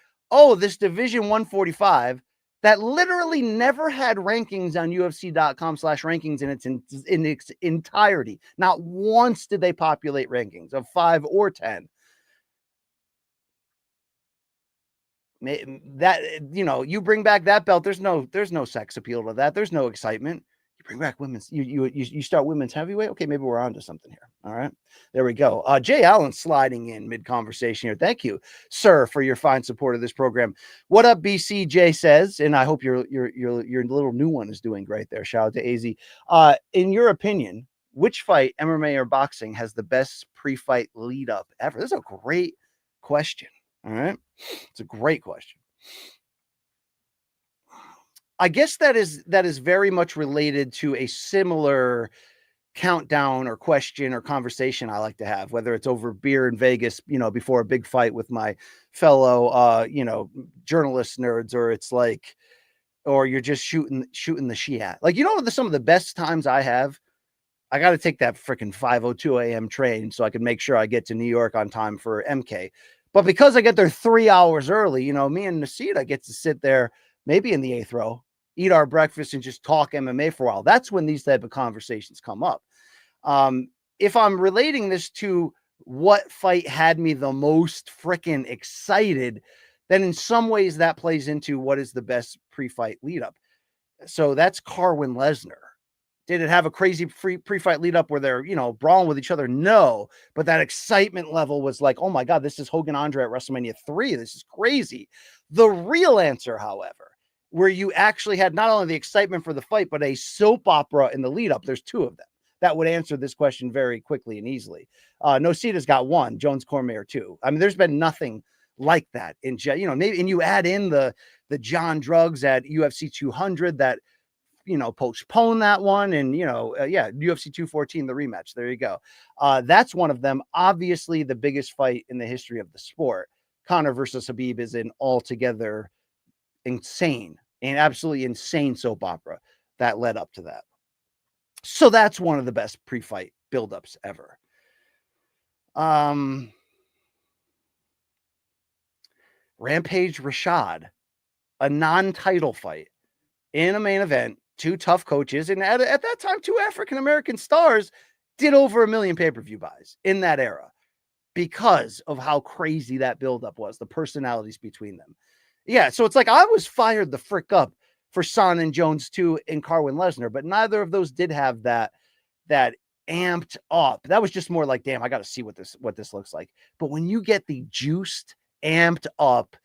A: this division 145 that literally never had rankings on UFC.com/rankings in its entirety. Not once did they populate rankings of 5 or 10. That, you bring back that belt, there's no sex appeal to that. There's no excitement. You bring back women's, you start women's heavyweight. Okay, maybe we're on to something here. All right, there we go. Jay Allen sliding in mid conversation here. Thank you, sir, for your fine support of this program. What up, BCJ says, and I hope your little new one is doing great there. Shout out to AZ. In your opinion, which fight, MMA or boxing, has the best pre-fight lead up ever? This is a great question. All right. It's a great question. I guess that is very much related to a similar countdown or question or conversation I like to have, whether it's over beer in Vegas, before a big fight with my fellow, journalist nerds, or it's like, or you're just shooting the shit at. Like, some of the best times I have, I got to take that freaking 5:02 a.m. train so I can make sure I get to New York on time for MK. But because I get there 3 hours early, me and Nasida get to sit there maybe in the 8th row, eat our breakfast, and just talk MMA for a while. That's when these type of conversations come up. If I'm relating this to what fight had me the most freaking excited, then in some ways that plays into what is the best pre-fight lead up. So that's Carwin Lesnar. Did it have a crazy pre-fight lead up where they're, brawling with each other? No, but that excitement level was like, oh my God, this is Hogan Andre at WrestleMania 3. This is crazy. The real answer, however, where you actually had not only the excitement for the fight, but a soap opera in the lead up, there's 2 of them that would answer this question very quickly and easily. Nocita's got 1, Jones Cormier 2. I mean, there's been nothing like that in, maybe, and you add in the John Drugs at UFC 200 that, postpone that one. And, UFC 214, the rematch. There you go. That's one of them. Obviously, the biggest fight in the history of the sport. Conor versus Khabib is an altogether insane and absolutely insane soap opera that led up to that. So that's one of the best pre-fight buildups ever. Rampage Rashad, a non-title fight in a main event. 2 tough coaches, and at that time, 2 African-American stars did over 1 million pay-per-view buys in that era because of how crazy that buildup was, the personalities between them. Yeah, so it's like I was fired the frick up for Son and Jones 2 and Carwin Lesnar, but neither of those did have that amped up. That was just more like, damn, I got to see what this looks like. But when you get the juiced, amped up,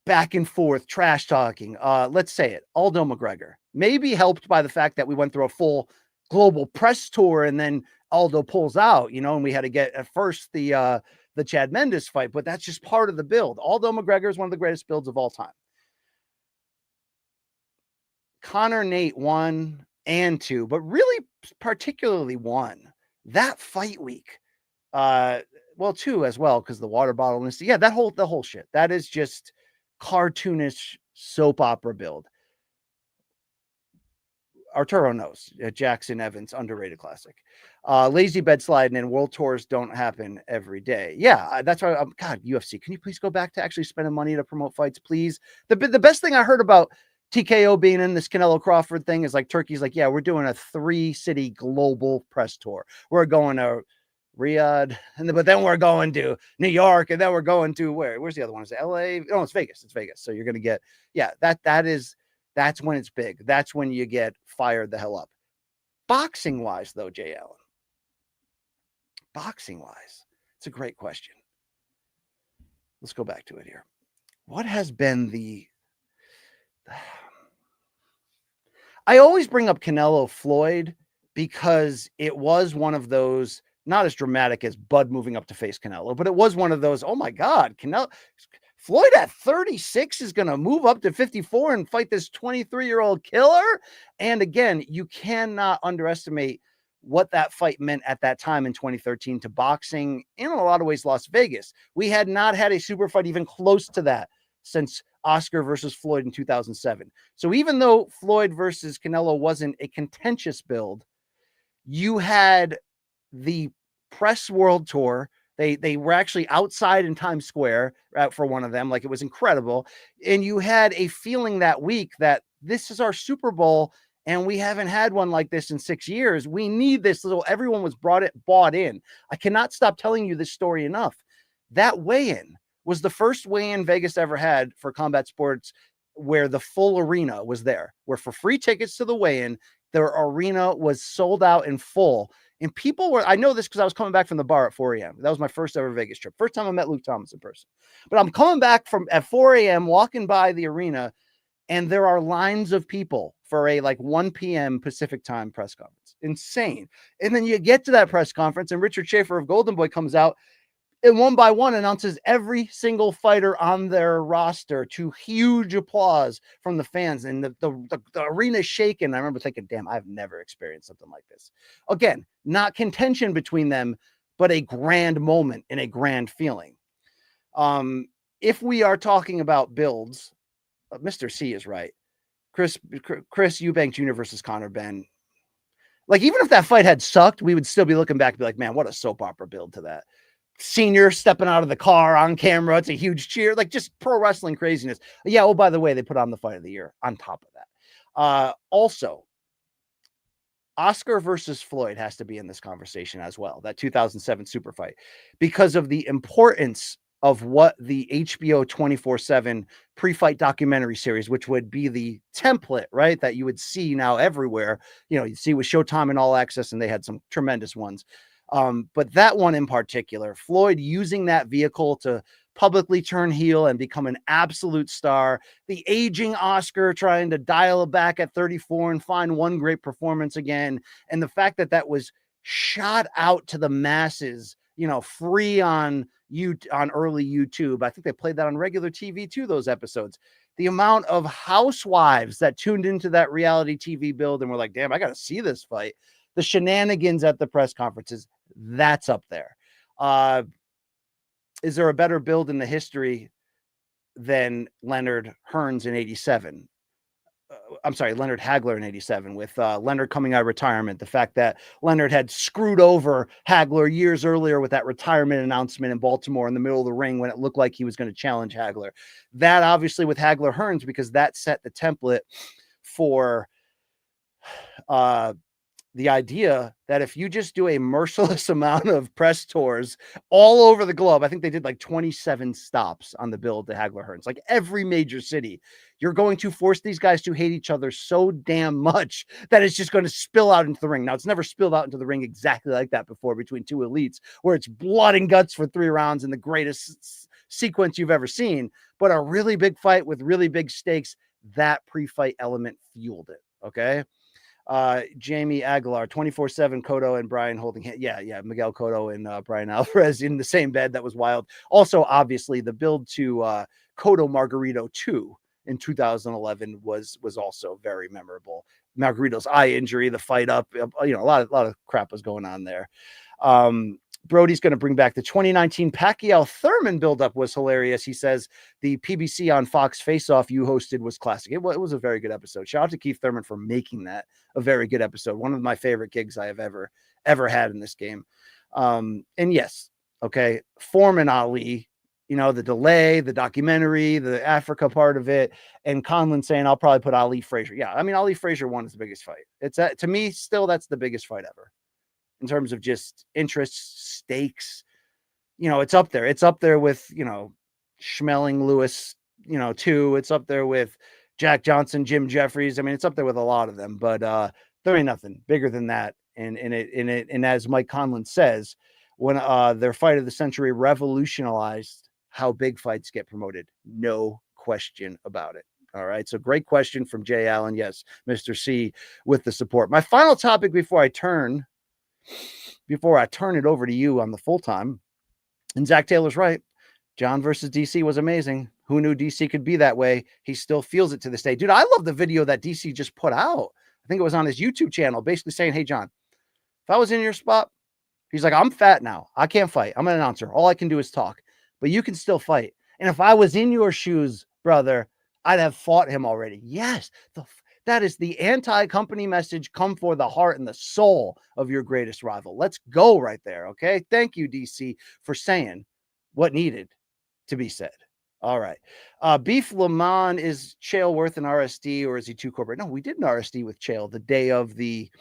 A: back and forth trash talking, let's say it, Aldo McGregor, maybe helped by the fact that we went through a full global press tour and then Aldo pulls out, and we had to get at first the Chad Mendes fight, but that's just part of the build. Aldo McGregor is one of the greatest builds of all time. Conor Nate 1 and 2, but really particularly 1 that fight week, well, 2 as well, because the water bottle and yeah, the whole shit. That is just cartoonish soap opera build. Arturo knows. Jackson Evans, underrated classic. Lazy bed sliding and world tours don't happen every day. Yeah, that's why. God, UFC, can you please go back to actually spending money to promote fights, please? The best thing I heard about TKO being in this Canelo Crawford thing is like Turkey's like, yeah, we're doing a 3-city global press tour. We're going to Riyadh, but then we're going to New York, and then we're going to where's the other one? Is it LA? Oh, it's Vegas. It's Vegas. So you're gonna get, yeah, that's when it's big. That's when you get fired the hell up. Boxing wise, though, Jay Allen. Boxing wise, it's a great question. Let's go back to it here. What has been I always bring up Canelo Floyd because it was one of those, not as dramatic as Bud moving up to face Canelo, but it was one of those, oh my God, Floyd at 36 is going to move up to 54 and fight this 23-year-old killer. And again, you cannot underestimate what that fight meant at that time in 2013 to boxing, in a lot of ways, Las Vegas. We had not had a super fight even close to that since Oscar versus Floyd in 2007. So even though Floyd versus Canelo wasn't a contentious build, you had the press world tour. They were actually outside in Times Square for one of them. Like, it was incredible. And you had a feeling that week that this is our Super Bowl and we haven't had one like this in 6 years. We need this everyone was bought in. I cannot stop telling you this story enough. That weigh-in was the first weigh-in Vegas ever had for combat sports where the full arena was there, where for free tickets to the weigh-in, their arena was sold out in full. And people were, I know this because I was coming back from the bar at 4 a.m. That was my first ever Vegas trip. First time I met Luke Thomas in person. But I'm coming back at 4 a.m., walking by the arena, and there are lines of people for a 1 p.m. Pacific time press conference. Insane. And then you get to that press conference, and Richard Schaefer of Golden Boy comes out and one by one announces every single fighter on their roster to huge applause from the fans. And the arena shaking. I remember thinking, damn, I've never experienced something like this. Again, not contention between them, but a grand moment and a grand feeling. If we are talking about builds, Mr. C is right. Chris Eubank Jr. versus Conor Benn. Like, even if that fight had sucked, we would still be looking back and be like, man, what a soap opera build to that. Senior stepping out of the car on camera. It's a huge cheer, like just pro wrestling craziness. Yeah. Oh, by the way, they put on the fight of the year on top of that. Also, Oscar versus Floyd has to be in this conversation as well. That 2007 super fight, because of the importance of what the HBO 24/7 pre-fight documentary series, which would be the template, right, that you would see now everywhere. You know, you see with Showtime and All Access, and they had some tremendous ones. But that one in particular, Floyd using that vehicle to publicly turn heel and become an absolute star, the aging Oscar trying to dial it back at 34 and find one great performance again. And the fact that that was shot out to the masses, you know, free on early YouTube. I think they played that on regular TV too, those episodes. The amount of housewives that tuned into that reality TV build and were like, damn, I got to see this fight. The shenanigans at the press conferences, that's up there. Is there a better build in the history than Leonard Hearns in 87? I'm sorry, Leonard Hagler in 87, with Leonard coming out of retirement. The fact that Leonard had screwed over Hagler years earlier with that retirement announcement in Baltimore in the middle of the ring when it looked like he was going to challenge Hagler. That obviously with Hagler Hearns, because that set the template for the idea that if you just do a merciless amount of press tours all over the globe, I think they did like 27 stops on the build to Hagler Hearns, like every major city, you're going to force these guys to hate each other so damn much that it's just going to spill out into the ring. Now, it's never spilled out into the ring exactly like that before between two elites, where it's blood and guts for 3 rounds in the greatest sequence you've ever seen, but a really big fight with really big stakes, that pre-fight element fueled it. Okay. Jamie Aguilar, 24/7 Cotto and Brian holding hand. Yeah. Miguel Cotto and Brian Alvarez in the same bed. That was wild. Also, obviously, the build to Cotto Margarito 2 in 2011 was also very memorable. Margarito's eye injury, the fight up, a lot of crap was going on there. Brody's going to bring back the 2019 Pacquiao Thurman buildup was hilarious. He says the PBC on Fox Face Off you hosted was classic. It was a very good episode. Shout out to Keith Thurman for making that a very good episode. One of my favorite gigs I have ever had in this game. And yes, okay, Foreman Ali, the delay, the documentary, the Africa part of it, and Conlon saying I'll probably put Ali Frazier. Yeah, I mean Ali Frazier won is the biggest fight. It's to me still that's the biggest fight ever. In terms of just interests, stakes, it's up there. It's up there with, Schmeling Lewis, 2. It's up there with Jack Johnson, Jim Jeffries. I mean, it's up there with a lot of them, but there ain't nothing bigger than that. And as Mike Conlon says, when their fight of the century revolutionized how big fights get promoted, no question about it. All right. So great question from Jay Allen. Yes, Mr. C with the support. My final topic before I turn it over to you on the full time. And Zach Taylor's right. John versus DC was amazing. Who knew DC could be that way? He still feels it to this day. Dude, I love the video that DC just put out. I think it was on his YouTube channel, basically saying, hey, John, if I was in your spot, he's like, I'm fat now. I can't fight. I'm an announcer. All I can do is talk, but you can still fight. And if I was in your shoes, brother, I'd have fought him already. Yes. That is the anti-company message. Come for the heart and the soul of your greatest rival. Let's go right there. Okay. Thank you, DC, for saying what needed to be said. All right. Beef Lamont, is Chael worth an RSD or is he too corporate? No, we did an RSD with Chael the day of the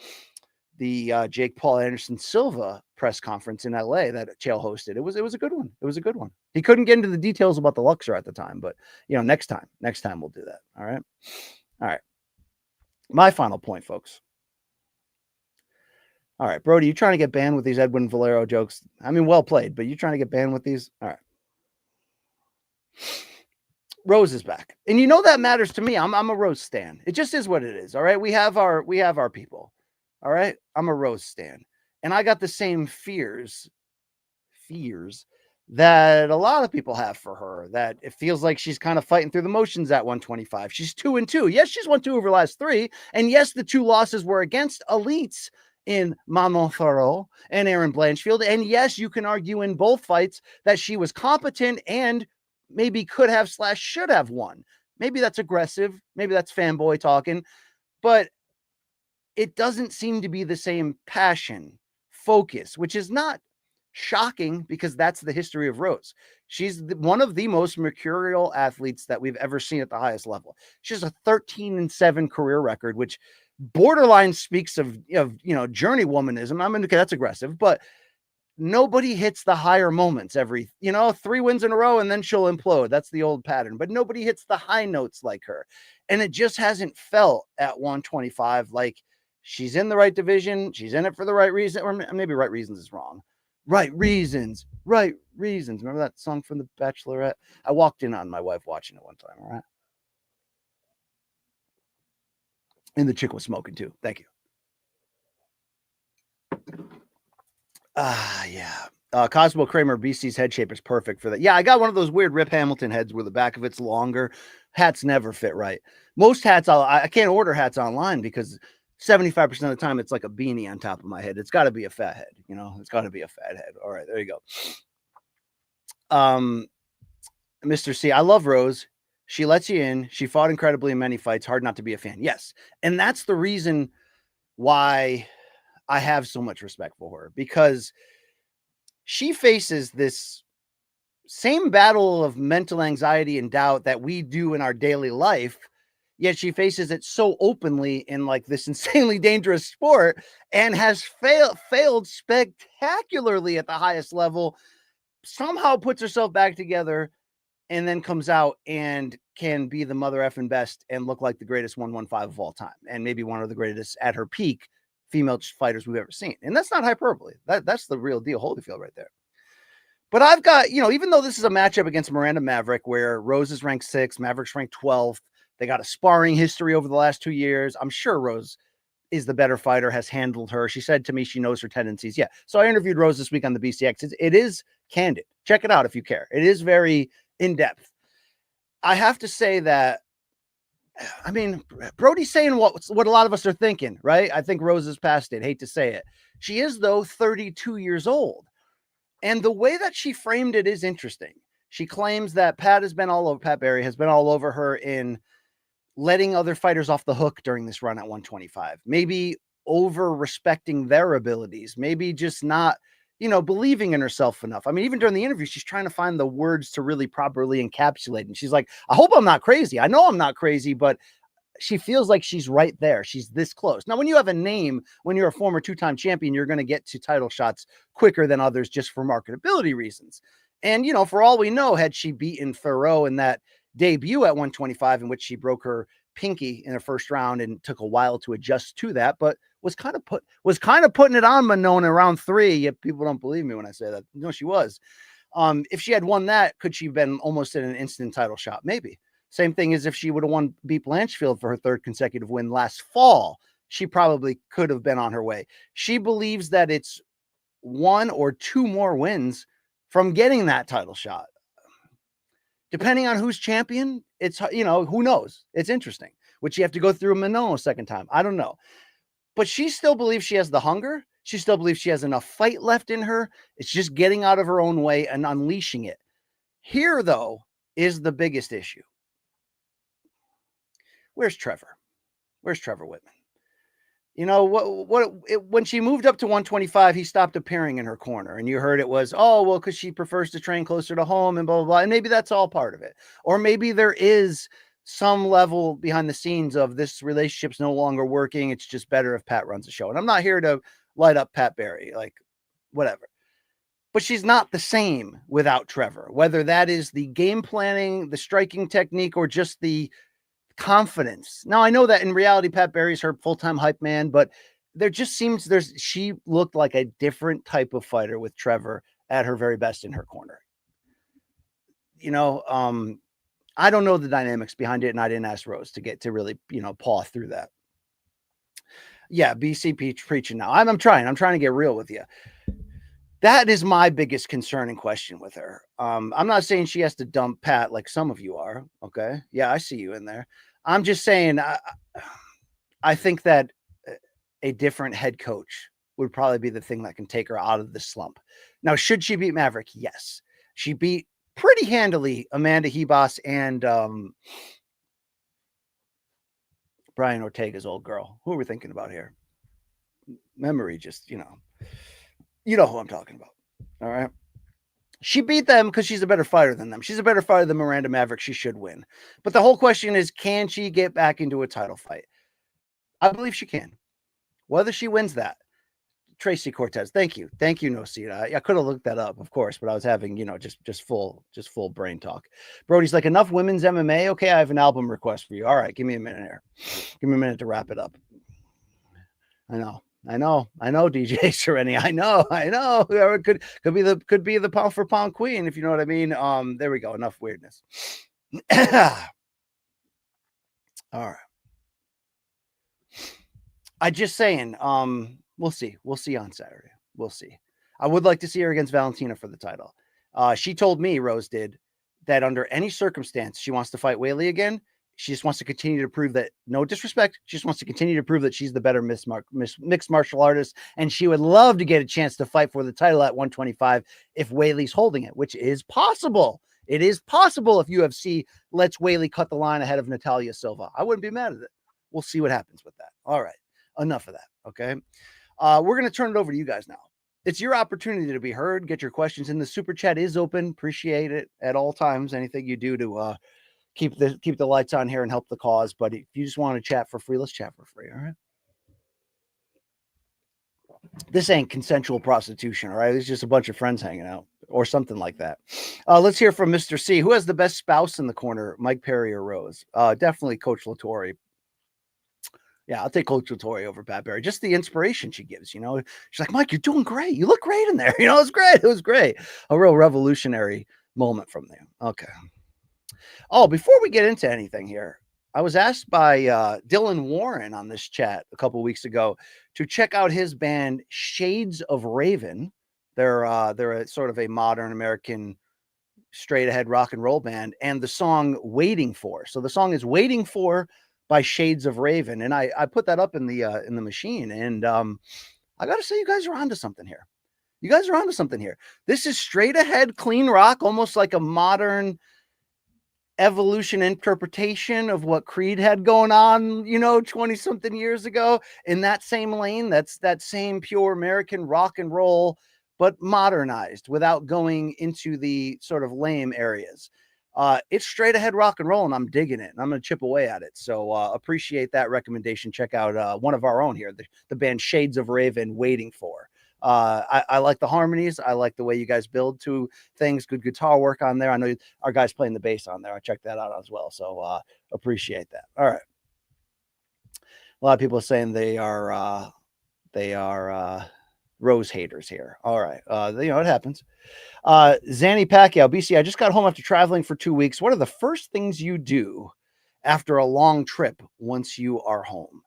A: Jake Paul Anderson Silva press conference in LA that Chael hosted. It was a good one. It was a good one. He couldn't get into the details about the Luxor at the time, but next time we'll do that. All right. All right. My final point, folks. All right, Brody, you trying to get banned with these Edwin Valero jokes? I mean, well played, but you trying to get banned with these? All right. Rose is back. And that matters to me. I'm a Rose stan. It just is what it is. All right. We have our people. All right. I'm a Rose stan. And I got the same fears that a lot of people have for her, that it feels like she's kind of fighting through the motions at 125. She's 2-2. Yes, she's won 2 of her last 3. And yes, the 2 losses were against elites in Manon Farreau and Aaron Blanchfield. And yes, you can argue in both fights that she was competent and maybe could have / should have won. Maybe that's aggressive. Maybe that's fanboy talking, but it doesn't seem to be the same passion, focus, which is not shocking because that's the history of Rose. She's one of the most mercurial athletes that we've ever seen at the highest level. She has a 13-7 career record, which borderline speaks of journey womanism. I mean, okay, that's aggressive, but nobody hits the higher moments every 3 wins in a row and then she'll implode. That's the old pattern, but nobody hits the high notes like her. And it just hasn't felt at 125 like she's in the right division. She's in it for the right reason, or maybe right reasons is wrong. Right reasons. Remember that song from The Bachelorette? I walked in on my wife watching it one time. All right. And the chick was smoking too. Thank you. Yeah. Cosmo Kramer, BC's head shape is perfect for that. Yeah, I got one of those weird Rip Hamilton heads where the back of it's longer. Hats never fit right. Most hats, I can't order hats online because 75% of the time it's like a beanie on top of my head. It's got to be a fat head. It's got to be a fat head. All right, there you go. Mr. C, I love Rose. She lets you in. She fought incredibly in many fights. Hard not to be a fan. Yes. And that's the reason why I have so much respect for her, because she faces this same battle of mental anxiety and doubt that we do in our daily life. Yet she faces it so openly in like this insanely dangerous sport and has failed spectacularly at the highest level, somehow puts herself back together and then comes out and can be the mother effing best and look like the greatest 115 of all time. And maybe one of the greatest at her peak female fighters we've ever seen. And that's not hyperbole. That's the real deal. Holyfield right there. But I've got, even though this is a matchup against Miranda Maverick, where Rose is ranked 6th, Maverick's ranked 12th, they got a sparring history over the last 2 years. I'm sure Rose is the better fighter, has handled her. She said to me she knows her tendencies. Yeah. So I interviewed Rose this week on the BCX. It is candid. Check it out if you care. It is very in-depth. I have to say that I mean, Brody's saying what a lot of us are thinking, right? I think Rose is past it. Hate to say it. She is, though, 32 years old. And the way that she framed it is interesting. She claims that Pat Barry has been all over her in letting other fighters off the hook during this run at 125. Maybe over respecting their abilities. Maybe just not, believing in herself enough. I mean, even during the interview, she's trying to find the words to really properly encapsulate. And she's like, I hope I'm not crazy. I know I'm not crazy, but she feels like she's right there. She's this close. Now, when you have a name, when you're a former two-time champion, you're going to get to title shots quicker than others just for marketability reasons. And, for all we know, had she beaten Thoreau in that debut at 125, in which she broke her pinky in the first round and took a while to adjust to that, but was kind of putting it on Manon around 3. Yet people don't believe me when I say that. No, she was. If she had won that, could she have been almost in an instant title shot? Maybe. Same thing as if she would have beat Blanchfield for her 3rd consecutive win last fall. She probably could have been on her way. She believes that it's 1 or 2 more wins from getting that title shot. Depending on who's champion, it's, who knows? It's interesting. Would she have to go through Manon a second time? I don't know. But she still believes she has the hunger. She still believes she has enough fight left in her. It's just getting out of her own way and unleashing it. Here, though, is the biggest issue. Where's Trevor? Where's Trevor Whitman? When she moved up to 125, he stopped appearing in her corner. And you heard it was, because she prefers to train closer to home and blah, blah, blah. And maybe that's all part of it. Or maybe there is some level behind the scenes of this relationship's no longer working. It's just better if Pat runs the show. And I'm not here to light up Pat Barry, like whatever. But she's not the same without Trevor, whether that is the game planning, the striking technique, or just the confidence. Now, I know that in reality, Pat Barry's her full-time hype man, but there just seems she looked like a different type of fighter with Trevor at her very best in her corner. I don't know the dynamics behind it, and I didn't ask Rose to really, paw through that. Yeah, BCP preaching now. I'm trying to get real with you. That is my biggest concern and question with her. I'm not saying she has to dump Pat like some of you are. Okay. Yeah, I see you in there. I'm just saying, I think that a different head coach would probably be the thing that can take her out of the slump. Now, should she beat Maverick? Yes. She beat pretty handily Amanda Hebos and Brian Ortega's old girl. Who are we thinking about here? Memory just, you know who I'm talking about. All right. She beat them because she's a better fighter than them. She's a better fighter than Miranda Maverick. She should win. But the whole question is, can she get back into a title fight? I believe she can. Whether she wins that. Tracy Cortez. Thank you. Thank you, Nosita. I could have looked that up, of course, but I was having, just full brain talk. Brody's like, enough women's MMA. Okay, I have an album request for you. All right, give me a minute here. Give me a minute to wrap it up. I know, DJ Sereni. I know. It could be the pound for pound queen, if you know what I mean. There we go. Enough weirdness. All right. I just saying, we'll see. We'll see on Saturday. We'll see. I would like to see her against Valentina for the title. She told me, Rose did, that under any circumstance she wants to fight Weili again. She just wants to continue to prove that, no disrespect, she just wants to continue to prove that she's the better mixed martial artist, and she would love to get a chance to fight for the title at 125 if Weili's holding it, which is possible. It is possible if UFC lets Weili cut the line ahead of Natalia Silva. I wouldn't be mad at it. We'll see what happens with that. All right. Enough of that. Okay. We're going to turn it over to you guys now. It's your opportunity to be heard. Get your questions in. The super chat is open. Appreciate it at all times. Anything you do to keep the lights on here and help the cause. But if you just want to chat for free, let's chat for free. All right. This ain't consensual prostitution. All right. It's just a bunch of friends hanging out or something like that. Let's hear from Mr. C. Who has the best spouse in the corner, Mike Perry or Rose? Definitely Coach Latore. Yeah, I'll take Coach Latore over Pat Barry. Just the inspiration she gives, She's like, Mike, you're doing great. You look great in there. It's great. It was great. A real revolutionary moment from them. Okay. Oh, before we get into anything here, I was asked by Dylan Warren on this chat a couple weeks ago to check out his band Shades of Raven. They're a sort of a modern American straight ahead rock and roll band, and the song Waiting For. So the song is Waiting For by Shades of Raven. And I put that up in the machine. And I got to say, you guys are onto something here. You guys are onto something here. This is straight ahead, clean rock, almost like a modern evolution interpretation of what Creed had going on, 20 something years ago in that same lane. That's that same pure American rock and roll, but modernized without going into the sort of lame areas. It's straight ahead rock and roll, and I'm digging it, and I'm going to chip away at it. So appreciate that recommendation. Check out one of our own here, the band Shades of Raven, Waiting For. I like the harmonies. I like the way you guys build to things. Good guitar work on there. I know our guys playing the bass on there. I checked that out as well. So appreciate that. All right. A lot of people are saying they are Rose haters here. All right. It happens. Zanny Pacquiao, BC, I just got home after traveling for 2 weeks. What are the first things you do after a long trip once you are home?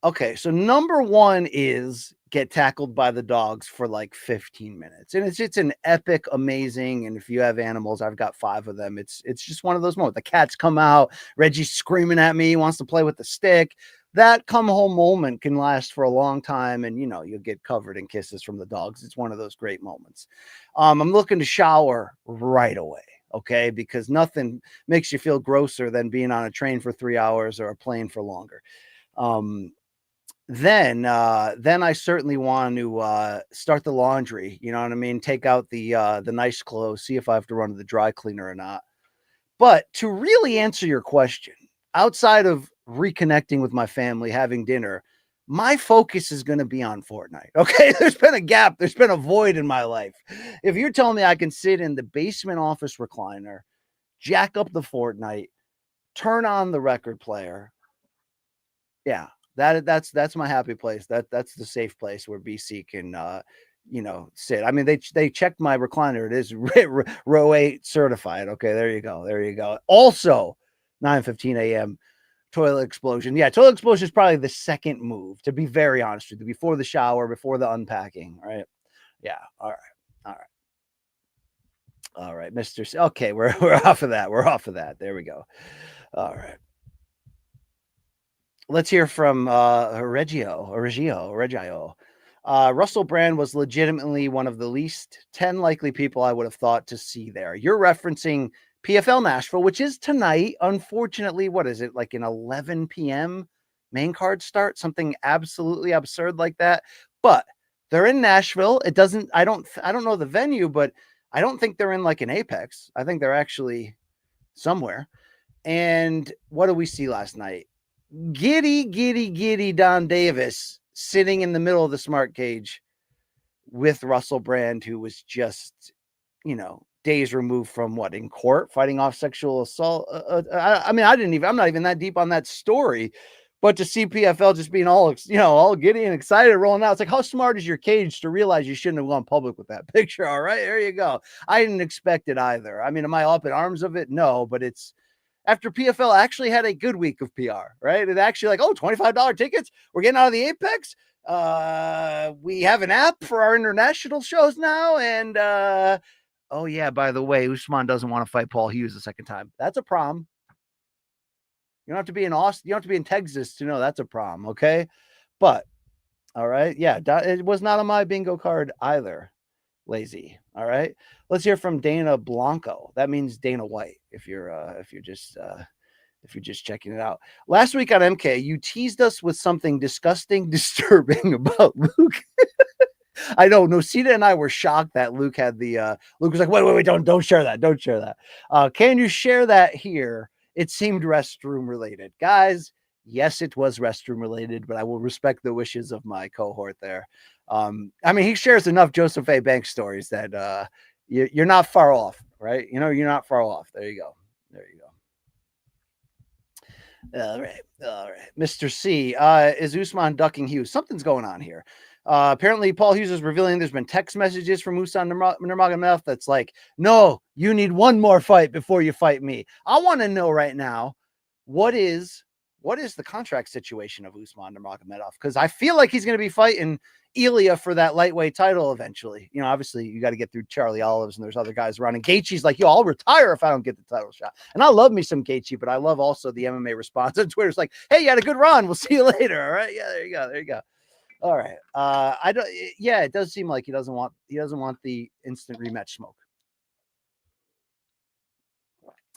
A: Okay, so number one is get tackled by the dogs for like 15 minutes. And it's an epic, amazing. And if you have animals, I've got 5 of them. It's just one of those moments. The cats come out, Reggie's screaming at me, wants to play with the stick. That come home moment can last for a long time. And, you'll get covered in kisses from the dogs. It's one of those great moments. I'm looking to shower right away. Okay, because nothing makes you feel grosser than being on a train for 3 hours or a plane for longer. Then I certainly want to start the laundry. You know what I mean? Take out the nice clothes, see if I have to run to the dry cleaner or not. But to really answer your question, outside of reconnecting with my family, having dinner, my focus is going to be on Fortnite. Okay, there's been a gap. There's been a void in my life. If you're telling me I can sit in the basement office recliner, jack up the Fortnite, turn on the record player, yeah. That's my happy place. That's the safe place where BC can sit. I mean, they checked my recliner. It is row 8 certified. Okay, there you go. Also, 9:15 a.m. toilet explosion. Yeah, toilet explosion is probably the second move, to be very honest with you, before the shower, before the unpacking. Right? Yeah. All right, Mr. C. Okay, we're off of that. We're off of that. There we go. All right. Let's hear from Reggio. Russell Brand was legitimately one of the least 10 likely people I would have thought to see there. You're referencing PFL Nashville, which is tonight. Unfortunately, what is it, like an 11 p.m. main card start? Something absolutely absurd like that. But they're in Nashville. I don't know the venue, but I don't think they're in like an Apex. I think they're actually somewhere. And what did we see last night? Giddy Don Davis sitting in the middle of the smart cage with Russell Brand, who was just, days removed from in court, fighting off sexual assault. I'm not even that deep on that story, but to see PFL just being all giddy and excited rolling out. It's like, how smart is your cage to realize you shouldn't have gone public with that picture? All right, there you go. I didn't expect it either. I mean, am I up in arms of it? No, but it's, after PFL actually had a good week of PR, right? It actually $25 tickets. We're getting out of the Apex. We have an app for our international shows now. And, oh yeah, by the way, Usman doesn't want to fight Paul Hughes a second time. That's a problem. You don't have to be in Austin. You don't have to be in Texas to know that's a problem. Okay. But all right. Yeah. It was not on my bingo card either. Lazy. All right. Let's hear from Dana Blanco. That means Dana White. If you're just checking it out. Last week on MK, you teased us with something disgusting, disturbing about Luke. I know Nosita and I were shocked that Luke had the Luke was like, wait, don't share that. Don't share that. Can you share that here? It seemed restroom related. Guys, yes, it was restroom related, but I will respect the wishes of my cohort there. He shares enough Joseph A. Banks stories that you're not far off, right? You're not far off. There you go. All right. Mr. C, is Usman ducking Hughes? Something's going on here. Apparently, Paul Hughes is revealing there's been text messages from Usman Nurmagomedov that's like, no, you need one more fight before you fight me. I want to know right now, what is what is the contract situation of Usman Nurmagomedov? Because I feel like he's going to be fighting Ilya for that lightweight title eventually. You know, obviously you got to get through Charlie Olives and there's other guys around. And Gaethje's like, yo, I'll retire if I don't get the title shot. And I love me some Gaethje, but I love also the MMA response on Twitter. It's like, hey, you had a good run. We'll see you later. All right. Yeah, there you go. There you go. All right. I don't. Yeah, it does seem like he doesn't want the instant rematch smoke.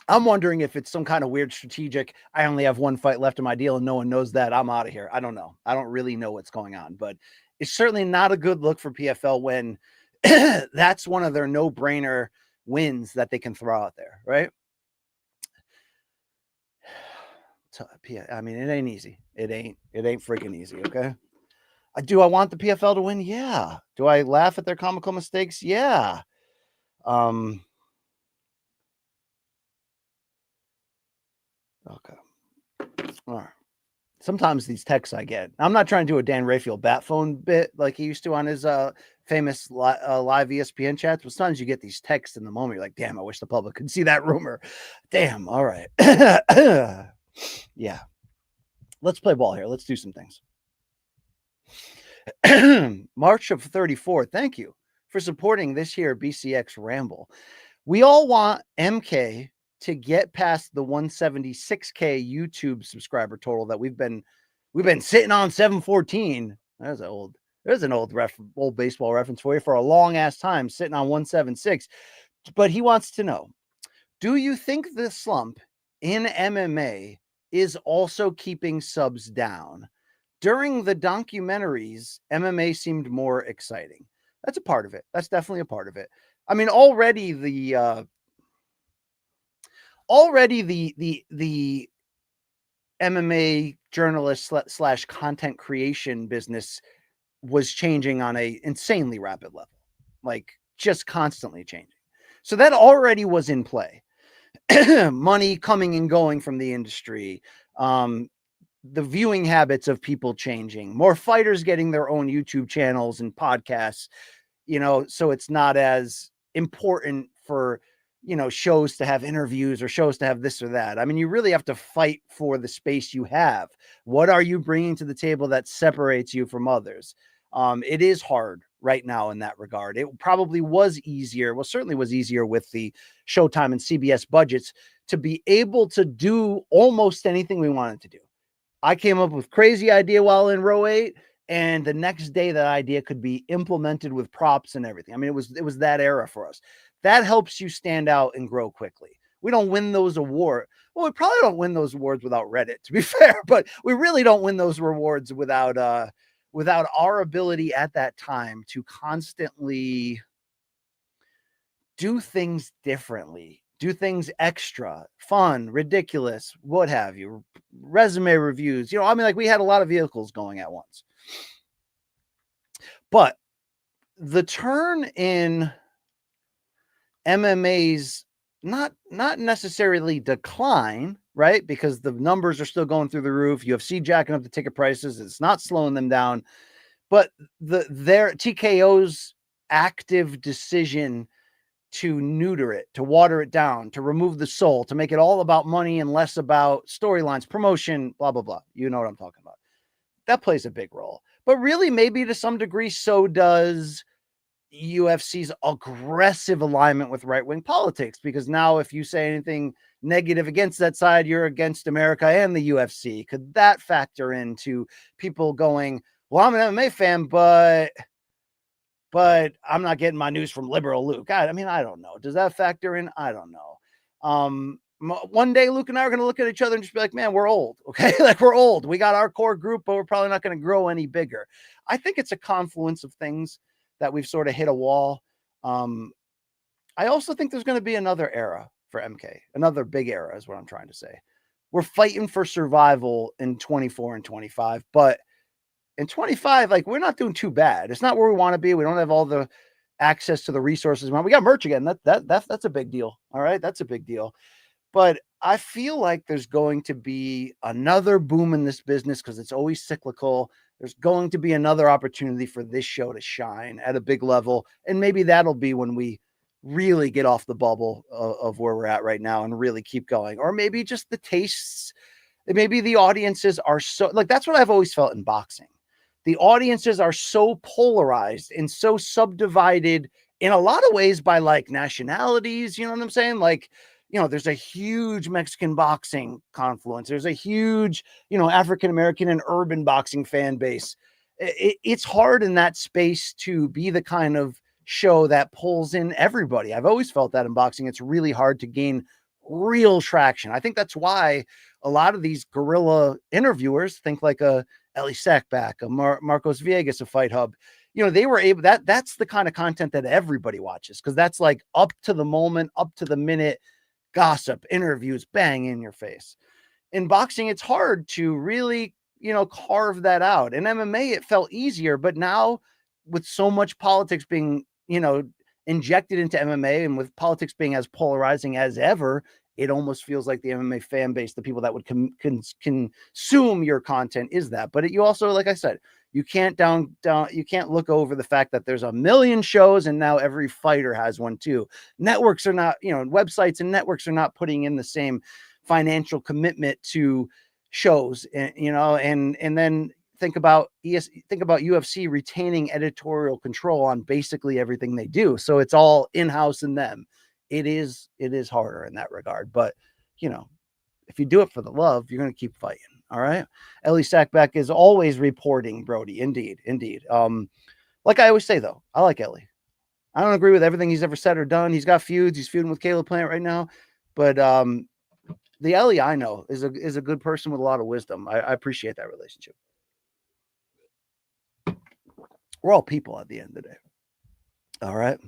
A: I'm wondering if it's some kind of weird strategic, I only have one fight left in my deal and no one knows that, I'm out of here. I don't know. I don't really know what's going on, but it's certainly not a good look for PFL when that's one of their no-brainer wins that they can throw out there, right? I mean, it ain't easy. It ain't freaking easy, okay? Do I want the PFL to win? Yeah. Do I laugh at their comical mistakes? Yeah. Okay. All right. Sometimes these texts I get, I'm not trying to do a Dan Rayfield bat phone bit like he used to on his famous live ESPN chats, but sometimes you get these texts in the moment. You're like, damn, I wish the public could see that rumor. Damn. All right. Yeah. Let's play ball here. Let's do some things. March of 34. Thank you for supporting this here BCX Ramble. We all want MK to get past the 176K YouTube subscriber total that we've been sitting on 714. There's an old baseball reference for you for a long ass time, sitting on 176. But he wants to know, do you think the slump in MMA is also keeping subs down? During the documentaries, MMA seemed more exciting. That's a part of it. That's definitely a part of it. I mean, already the MMA journalist / content creation business was changing on a insanely rapid level, like just constantly changing. So that already was in play. Money coming and going from the industry, the viewing habits of people changing, more fighters getting their own YouTube channels and podcasts, you know, so it's not as important for, you know, shows to have interviews or shows to have this or that. I mean, you really have to fight for the space you have. What are you bringing to the table that separates you from others? It is hard right now in that regard. It probably was easier. Well, certainly was easier with the Showtime and CBS budgets to be able to do almost anything we wanted to do. I came up with crazy idea while in row 8, and the next day that idea could be implemented with props and everything. I mean, it was that era for us. That helps you stand out and grow quickly. We don't win those awards. Well, we probably don't win those awards without Reddit, to be fair, but we really don't win those rewards without our ability at that time to constantly do things differently. Do things extra, fun, ridiculous, what have you, resume reviews. You know, I mean, like we had a lot of vehicles going at once. But the turn in MMA's not necessarily decline, right? Because the numbers are still going through the roof. UFC jacking up the ticket prices. It's not slowing them down. But their TKO's active decision to neuter it, to water it down, to remove the soul, to make it all about money and less about storylines, promotion, blah, blah, blah. You know what I'm talking about. That plays a big role. But really, maybe to some degree, so does UFC's aggressive alignment with right-wing politics, because now if you say anything negative against that side, you're against America and the UFC. Could that factor into people going, well, I'm an MMA fan, but I'm not getting my news from liberal Luke. I mean, I don't know. Does that factor in? I don't know. One day Luke and I are going to look at each other and just be like, man, we're old. Okay. Like we're old. We got our core group, but we're probably not going to grow any bigger. I think it's a confluence of things that we've sort of hit a wall. I also think there's going to be another era for MK, another big era is what I'm trying to say. We're fighting for survival in 24 and 25, but in 25, like we're not doing too bad. It's not where we want to be. We don't have all the access to the resources. We got merch again. That's a big deal. All right. That's a big deal. But I feel like there's going to be another boom in this business because it's always cyclical. There's going to be another opportunity for this show to shine at a big level. And maybe that'll be when we really get off the bubble of where we're at right now and really keep going. Or maybe just the tastes Maybe the audiences are so, like, that's what I've always felt in boxing. The audiences are so polarized and so subdivided in a lot of ways by like nationalities. You know what I'm saying? Like, there's a huge Mexican boxing confluence. There's a huge, African American and urban boxing fan base. It's hard in that space to be the kind of show that pulls in everybody. I've always felt that in boxing, it's really hard to gain real traction. I think that's why a lot of these guerrilla interviewers, think like a Ellie Sackback, a Marcos Viegas, a Fight Hub, they were able, that's the kind of content that everybody watches, because that's like up to the moment, up to the minute gossip, interviews, bang in your face. In boxing, it's hard to really, carve that out. In MMA, it felt easier, but now with so much politics being, injected into MMA, and with politics being as polarizing as ever, it almost feels like the MMA fan base, the people that would consume your content, is that. But you also, like I said, you can't you can't look over the fact that there's a million shows and now every fighter has one too. Networks are not, websites and networks are not putting in the same financial commitment to shows, and then think about UFC retaining editorial control on basically everything they do. So it's all in-house in them. It is harder in that regard, but if you do it for the love, you're going to keep fighting. All right. Ellie Sackback is always reporting, Brody. Indeed. Like I always say, though, I like Ellie. I don't agree with everything he's ever said or done. He's got feuds. He's feuding with Caleb Plant right now, but the Ellie I know is a good person with a lot of wisdom. I appreciate that relationship. We're all people at the end of the day. All right.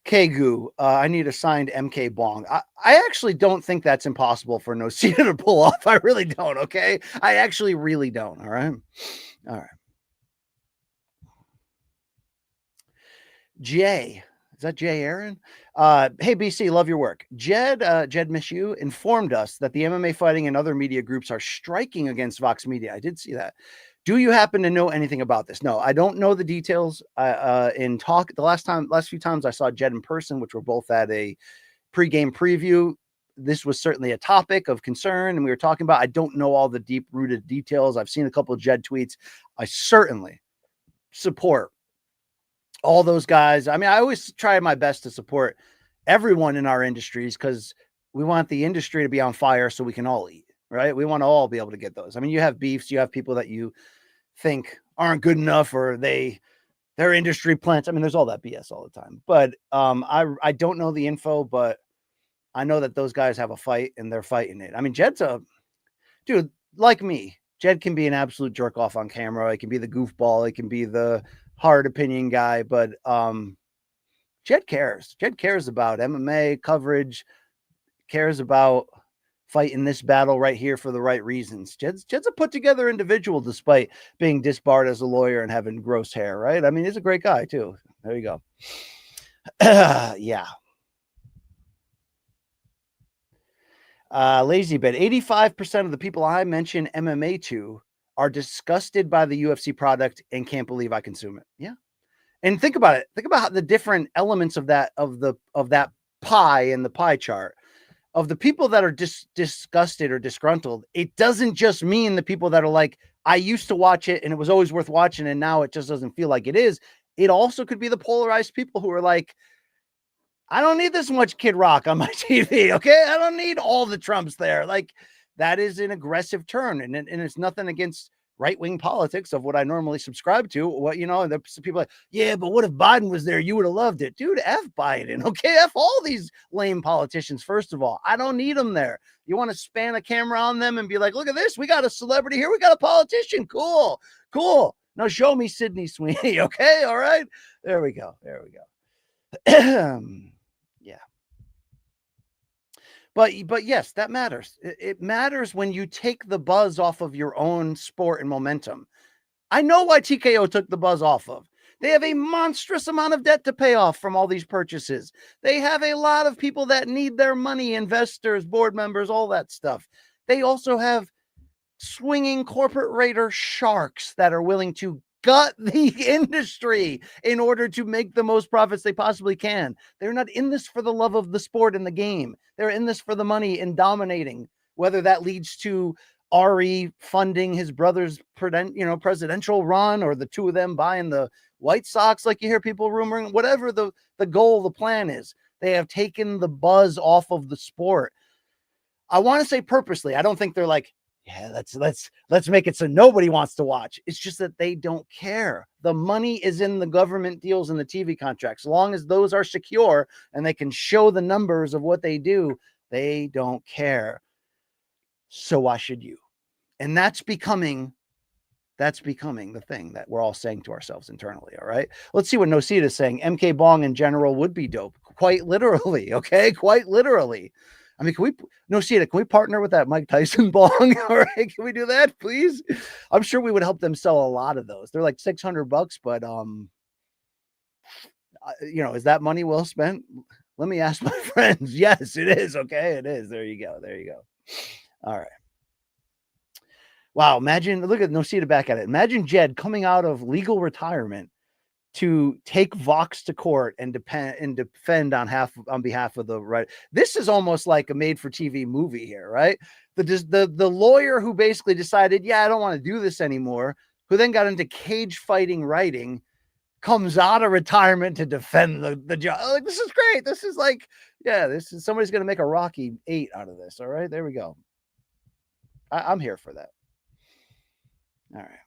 A: Kegu, I need a signed MK Bong. I actually don't think that's impossible for Nocita to pull off. I really don't. Okay. I actually really don't. All right. All right. Jay. Is that Jay Aaron? Hey, BC, love your work. Jed Mishu informed us that the MMA Fighting and other media groups are striking against Vox Media. I did see that. Do you happen to know anything about this? No, I don't know the details. The last few times I saw Jed in person, which were both at a pregame preview, this was certainly a topic of concern, and we were talking about. I don't know all the deep-rooted details. I've seen a couple of Jed tweets. I certainly support all those guys. I mean, I always try my best to support everyone in our industries, because we want the industry to be on fire so we can all eat, right? We want to all be able to get those. I mean, you have beefs, you have people that you think aren't good enough, or they're industry plants. I mean, there's all that BS all the time. But I don't know the info, but I know that those guys have a fight and they're fighting it. I mean, Jed's a dude like me. Jed can be an absolute jerk off on camera. It can be the goofball. It can be the hard opinion guy, but Jed cares. Jed cares about MMA coverage, cares about fighting this battle right here for the right reasons. Jed's a put together individual, despite being disbarred as a lawyer and having gross hair, right? I mean, he's a great guy too. There you go. Yeah. Lazy Bed. 85% of the people I mention MMA to are disgusted by the UFC product and can't believe I consume it. Yeah. And think about it. Think about the different elements of that pie in the pie chart. Of the people that are disgusted or disgruntled, it doesn't just mean the people that are like, I used to watch it and it was always worth watching, and now it just doesn't feel like it is. It also could be the polarized people who are like, I don't need this much Kid Rock on my TV. Okay. I don't need all the Trumps there. Like, that is an aggressive turn. And it's nothing against right-wing politics of what I normally subscribe to. What, the people like, yeah, but what if Biden was there? You would have loved it. Dude, F Biden. Okay. F all these lame politicians. First of all, I don't need them there. You want to span a camera on them and be like, look at this. We got a celebrity here. We got a politician. Cool. Now show me Sidney Sweeney. Okay. All right. There we go. Yeah. But yes, that matters. It matters when you take the buzz off of your own sport and momentum. I know why TKO took the buzz off of. They have a monstrous amount of debt to pay off from all these purchases. They have a lot of people that need their money, investors, board members, all that stuff. They also have swinging corporate raider sharks that are willing to gut the industry in order to make the most profits they possibly can. They're not in this for the love of the sport and the game. They're in this for the money and dominating, whether that leads to Ari funding his brother's presidential run, or the two of them buying the White Sox, like you hear people rumoring, whatever the goal, the plan is. They have taken the buzz off of the sport. I want to say purposely. I don't think they're like, yeah, let's make it so nobody wants to watch. It's just that they don't care. The money is in the government deals and the TV contracts. As long as those are secure and they can show the numbers of what they do, they don't care. So why should you? And that's becoming the thing that we're all saying to ourselves internally. All right. Let's see what Nosita is saying. MK Bong in general would be dope. Quite literally. Okay. Quite literally. I mean, Nosita, can we partner with that Mike Tyson bong? All right. Can we do that, please? I'm sure we would help them sell a lot of those. They're like $600, but is that money well spent? Let me ask my friends. Yes, it is. Okay. It is. There you go. There you go. All right. Wow, imagine, look at Nosita back at it. Imagine Jed coming out of legal retirement to take Vox to court and defend on behalf of the right. This is almost like a made-for-TV movie here, right? The lawyer who basically decided, yeah, I don't want to do this anymore, who then got into cage fighting writing, comes out of retirement to defend the job. Like, this is great. This is like, yeah, this is somebody's going to make a Rocky 8 out of this. All right, there we go. I'm here for that. All right.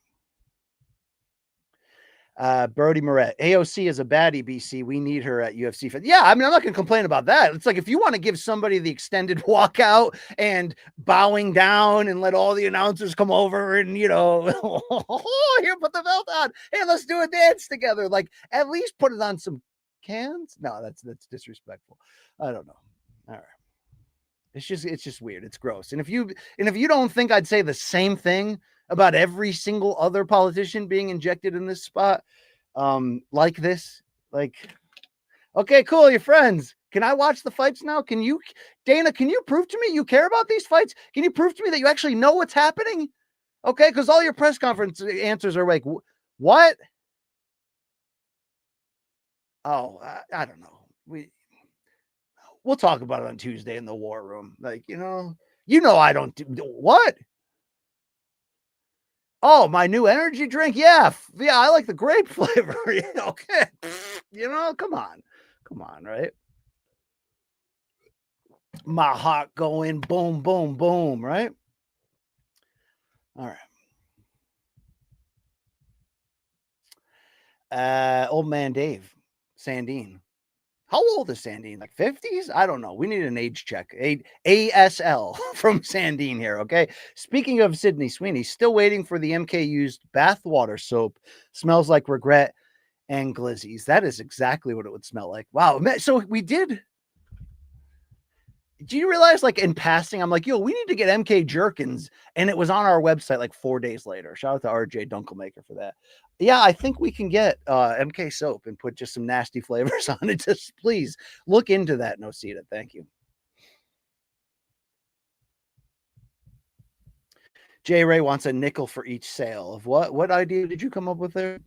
A: Brody Moret. AOC is a baddie, BC. We need her at UFC. Yeah, I mean, I'm not going to complain about that. It's like if you want to give somebody the extended walkout and bowing down and let all the announcers come over and, here, put the belt on. Hey, let's do a dance together. Like, at least put it on some cans. No, that's disrespectful. I don't know. All right. It's just weird. It's gross. And if you don't think I'd say the same thing about every single other politician being injected in this spot, like this, like, okay, cool, you're friends. Can I watch the fights now? Dana, can you prove to me you care about these fights? Can you prove to me that you actually know what's happening? Okay, because all your press conference answers are like, what? Oh, I don't know. We'll talk about it on Tuesday in the war room. Like, I don't do what? Oh, my new energy drink. Yeah. I like the grape flavor. Okay. Come on. Right. My heart going boom, boom, boom. Right. All right. Old man Dave Sandine. How old is Sandine? Like 50s? I don't know. We need an age check. ASL from Sandine here, okay? Speaking of Sidney Sweeney, still waiting for the MK used bathwater soap. Smells like regret and glizzies. That is exactly what it would smell like. Wow. So we did. Do you realize, like, in passing, I'm like, yo, we need to get MK Jerkins. And it was on our website like 4 days later. Shout out to RJ Dunkelmaker for that. Yeah, I think we can get MK soap and put just some nasty flavors on it. Just please look into that, Nosita. Thank you. J Ray wants a nickel for each sale. Of what idea did you come up with there?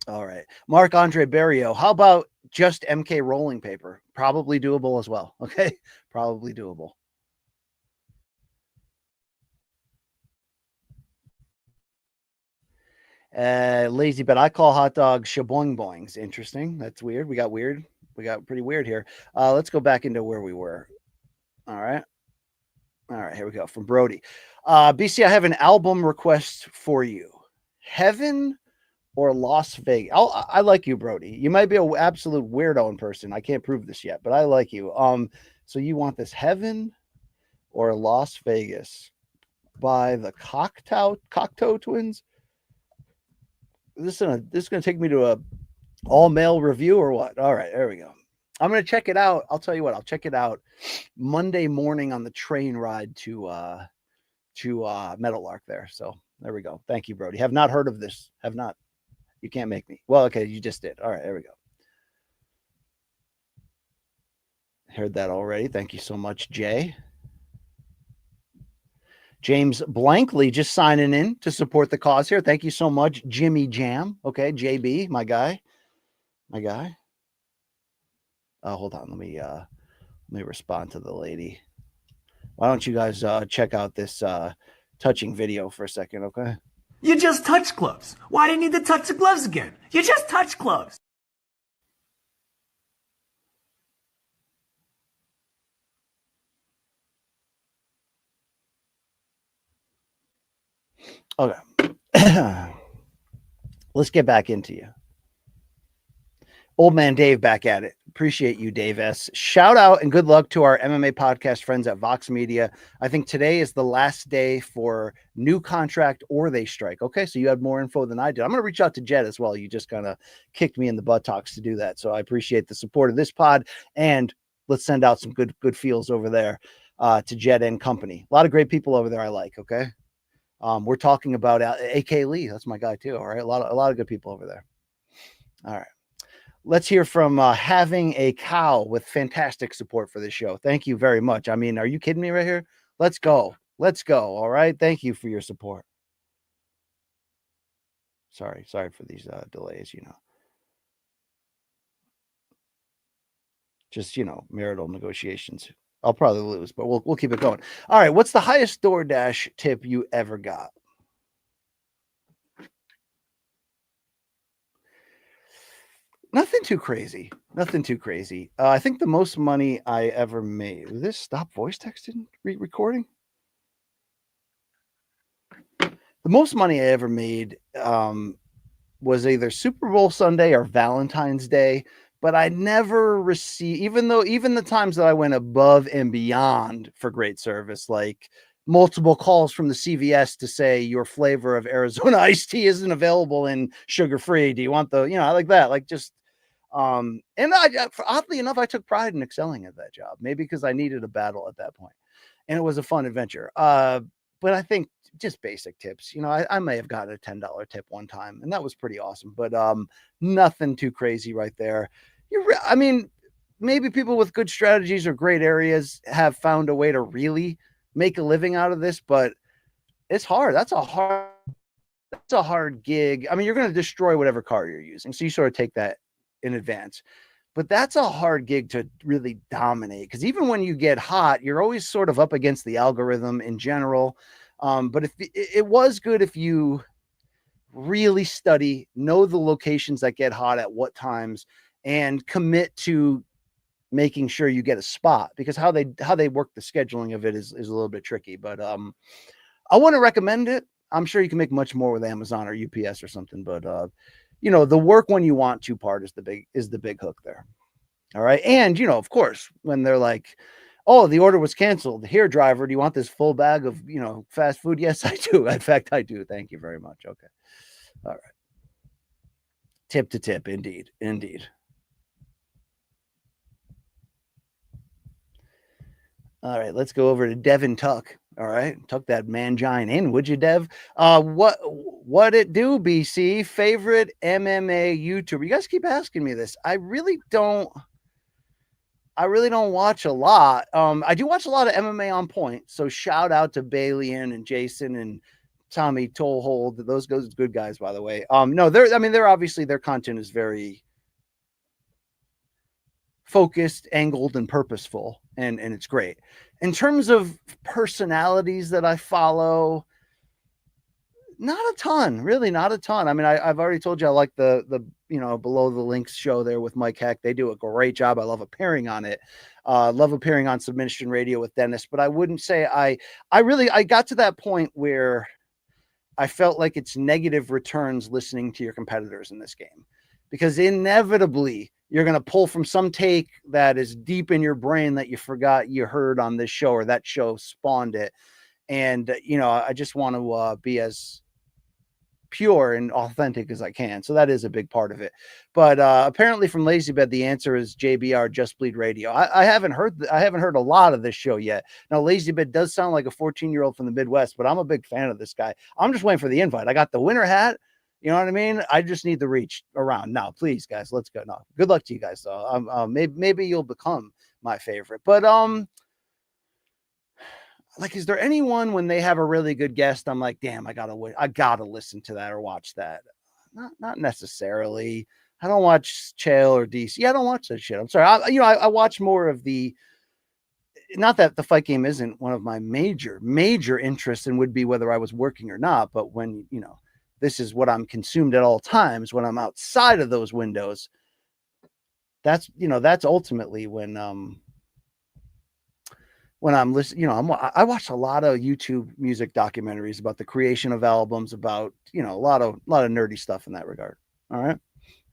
A: All right. Mark Andre Barrio. How about just MK rolling paper? Probably doable as well. Okay. Probably doable. Lazy, but I call hot dogs shaboing boings. Interesting. That's weird. We got pretty weird here. Let's go back into where we were. All right. Here we go. From Brody. BC, I have an album request for you. Heaven or Las Vegas. I like you, Brody. You might be an absolute weirdo in person. I can't prove this yet, but I like you. So you want this Heaven or Las Vegas by the Cocteau Twins? This is gonna take me to a all male review or what? All right, there we go. I'm gonna check it out. I'll tell you what. I'll check it out Monday morning on the train ride to Meadowlark there. So there we go. Thank you, Brody. Have not heard of this. Have not. You can't make me. Well, okay, you just did. All right, there we go. Heard that already. Thank you so much, Jay. James Blankley just signing in to support the cause here. Thank you so much, Jimmy Jam. Okay, JB, my guy. Hold on. Let me respond to the lady. Why don't you guys check out this touching video for a second, okay?
B: You just touch gloves. Why do you need to touch the gloves again? You just touch gloves.
A: Okay. Let's get back into you. Old man Dave back at it. Appreciate you, Dave S. Shout out and good luck to our MMA podcast friends at Vox Media. I think today is the last day for new contract or they strike. Okay, so you had more info than I did. I'm going to reach out to Jed as well. You just kind of kicked me in the buttocks to do that. So I appreciate the support of this pod, and let's send out some good feels over there to Jed and company. A lot of great people over there I like, okay? We're talking about AK Lee. That's my guy too, all right? A lot of good people over there. All right. Let's hear from Having a Cow with fantastic support for this show. Thank you very much. I mean, are you kidding me right here? Let's go. Let's go. All right. Thank you for your support. Sorry for these delays, Just, marital negotiations. I'll probably lose, but we'll keep it going. All right. What's the highest DoorDash tip you ever got? Nothing too crazy. I think the most money I ever made. Did this stop voice texting recording? The most money I ever made was either Super Bowl Sunday or Valentine's Day, but I never received, even the times that I went above and beyond for great service, like multiple calls from the CVS to say your flavor of Arizona iced tea isn't available and sugar-free. Do you want the, I like that, like just. And oddly enough, I took pride in excelling at that job, maybe because I needed a battle at that point, and it was a fun adventure. But I think just basic tips, I may have gotten a $10 tip one time, and that was pretty awesome, but nothing too crazy right there. I mean, maybe people with good strategies or great areas have found a way to really make a living out of this, but it's hard. That's a hard gig. I mean, you're going to destroy whatever car you're using, so you sort of take that in advance, but that's a hard gig to really dominate, because even when you get hot, you're always sort of up against the algorithm in general. But if it was good, if you really study, know the locations that get hot at what times, and commit to making sure you get a spot, because how they work the scheduling of it is a little bit tricky, but I want to recommend it. I'm sure you can make much more with Amazon or UPS or something, but the work when you want to part is the big hook there. All right. And, of course, when they're like, oh, the order was canceled. Here, driver, do you want this full bag of, fast food? Yes, I do. In fact, I do. Thank you very much. Okay. All right. Tip to tip. Indeed. All right. Let's go over to Devin Tuck. All right. Tuck that mangine in, would you, Dev? What it do, BC? Favorite MMA YouTuber? You guys keep asking me this. I really don't watch a lot. I do watch a lot of MMA On Point. So shout out to Balian and Jason and Tommy Toehold. Those good guys, by the way. No, they're obviously, their content is very focused, angled, and purposeful, and it's great. In terms of personalities that I follow, not a ton, really not a ton. I mean, I've already told you I like the Below the Links show there with Mike Heck. They do a great job. I love appearing on it. Love appearing on Submission Radio with Dennis, but I wouldn't say I got to that point where I felt like it's negative returns listening to your competitors in this game, because inevitably you're going to pull from some take that is deep in your brain that you forgot you heard on this show, or that show spawned it. And, I just want to be as pure and authentic as I can. So that is a big part of it. But apparently from Lazy Bed, the answer is JBR, Just Bleed Radio. I haven't heard a lot of this show yet. Now, Lazy Bed does sound like a 14-year-old from the Midwest, but I'm a big fan of this guy. I'm just waiting for the invite. I got the winter hat. You know what I mean? I just need the reach around. Now, please, guys, let's go. No, good luck to you guys, though. Maybe you'll become my favorite. But like, is there anyone when they have a really good guest, I'm like, damn, I gotta listen to that or watch that? Not necessarily. I don't watch Chael or DC. I don't watch that shit. I'm sorry. I watch more of the not that the fight game isn't one of my major interests and would be whether I was working or not, but when, you know, this is what I'm consumed at all times, when I'm outside of those windows, that's, you know, that's ultimately when I'm listening, you know, I watched a lot of YouTube music documentaries about the creation of albums, about, you know, a lot of nerdy stuff in that regard. All right,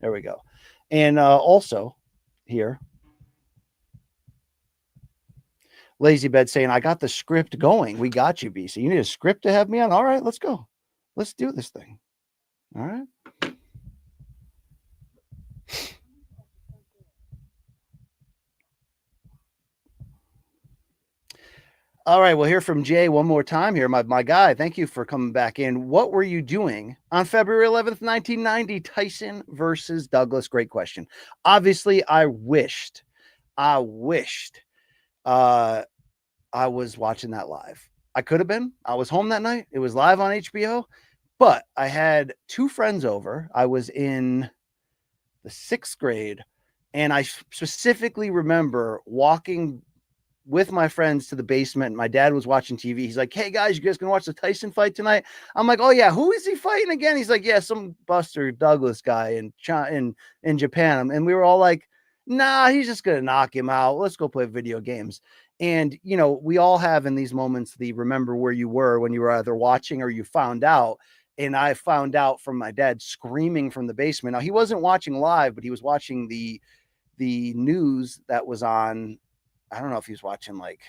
A: there we go. And also here, Lazy Bed saying, I got the script going. We got you, BC. You need a script to have me on? All right, let's go. Let's do this thing. All right. All right, we'll hear from Jay one more time here. My guy, thank you for coming back in. What were you doing on February 11th, 1990, Tyson versus Douglas? Great question. Obviously, I wished I was watching that live. I could have been. I was home that night. It was live on HBO, but I had two friends over. I was in the 6th grade, and I specifically remember walking with my friends to the basement. My dad was watching TV. He's like, hey guys, you guys gonna watch the Tyson fight tonight? I'm like, oh yeah, who is he fighting again? He's like, yeah, some Buster Douglas guy in Japan. And we were all like, nah, he's just gonna knock him out. Let's go play video games. And you know, we all have in these moments the remember where you were when you were either watching or you found out. And I found out from my dad screaming from the basement. Now he wasn't watching live, but he was watching the news that was on. I don't know if he was watching like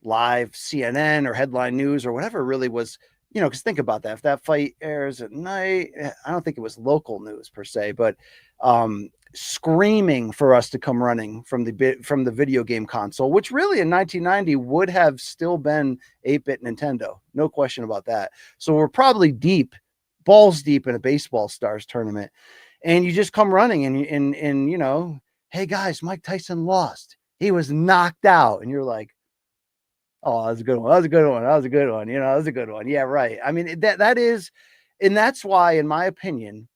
A: live CNN or headline news or whatever it really was, you know, because think about that. If that fight airs at night, I don't think it was local news per se, but screaming for us to come running from the video game console, which really in 1990 would have still been 8-bit Nintendo. No question about that. So we're probably balls deep in a baseball stars tournament. And you just come running and you know, hey guys, Mike Tyson lost. He was knocked out. And you're like, oh, that was a good one. That was a good one. That was a good one. You know, that was a good one. Yeah, right. I mean, that is, and that's why, in my opinion,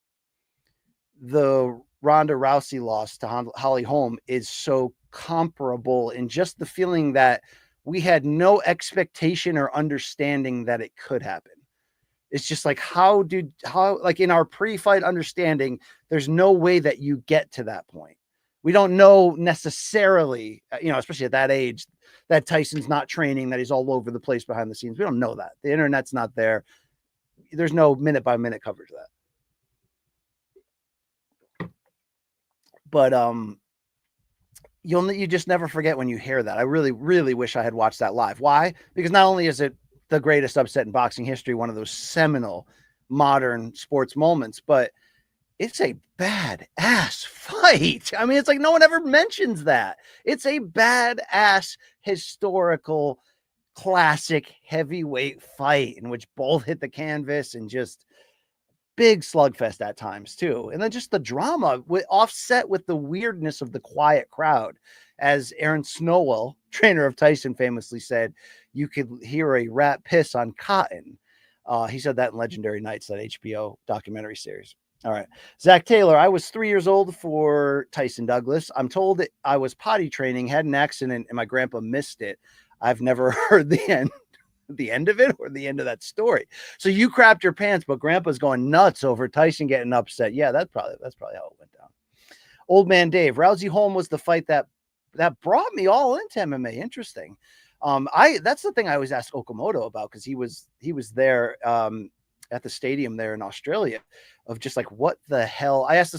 A: the Ronda Rousey loss to Holly Holm is so comparable in just the feeling that we had no expectation or understanding that it could happen. It's just like, how like in our pre-fight understanding, there's no way that you get to that point. We don't know necessarily, you know, especially at that age, that Tyson's not training, that he's all over the place behind the scenes. We don't know that. The internet's not there. There's no minute by minute coverage of that. But you just never forget when you hear that. I really, really wish I had watched that live. Why? Because not only is it the greatest upset in boxing history, one of those seminal modern sports moments, but it's a badass fight. I mean, it's like no one ever mentions that. It's a badass historical classic heavyweight fight in which both hit the canvas and just big slugfest at times too. And then just the drama offset with the weirdness of the quiet crowd. As Aaron Snowell, trainer of Tyson, famously said, you could hear a rat piss on cotton. He said that in Legendary Nights, that HBO documentary series. All right. Zach Taylor, I was 3 years old for Tyson Douglas. I'm told that I was potty training, had an accident, and my grandpa missed it. I've never heard the end of it or the end of that story. So you crapped your pants, but grandpa's going nuts over Tyson getting upset. Yeah, that's probably how it went down. Old Man Dave, Rousey Holm was the fight that brought me all into MMA. Interesting. That's the thing I always ask Okamoto about, because he was there at the stadium there in Australia, of just like, what the hell? I asked the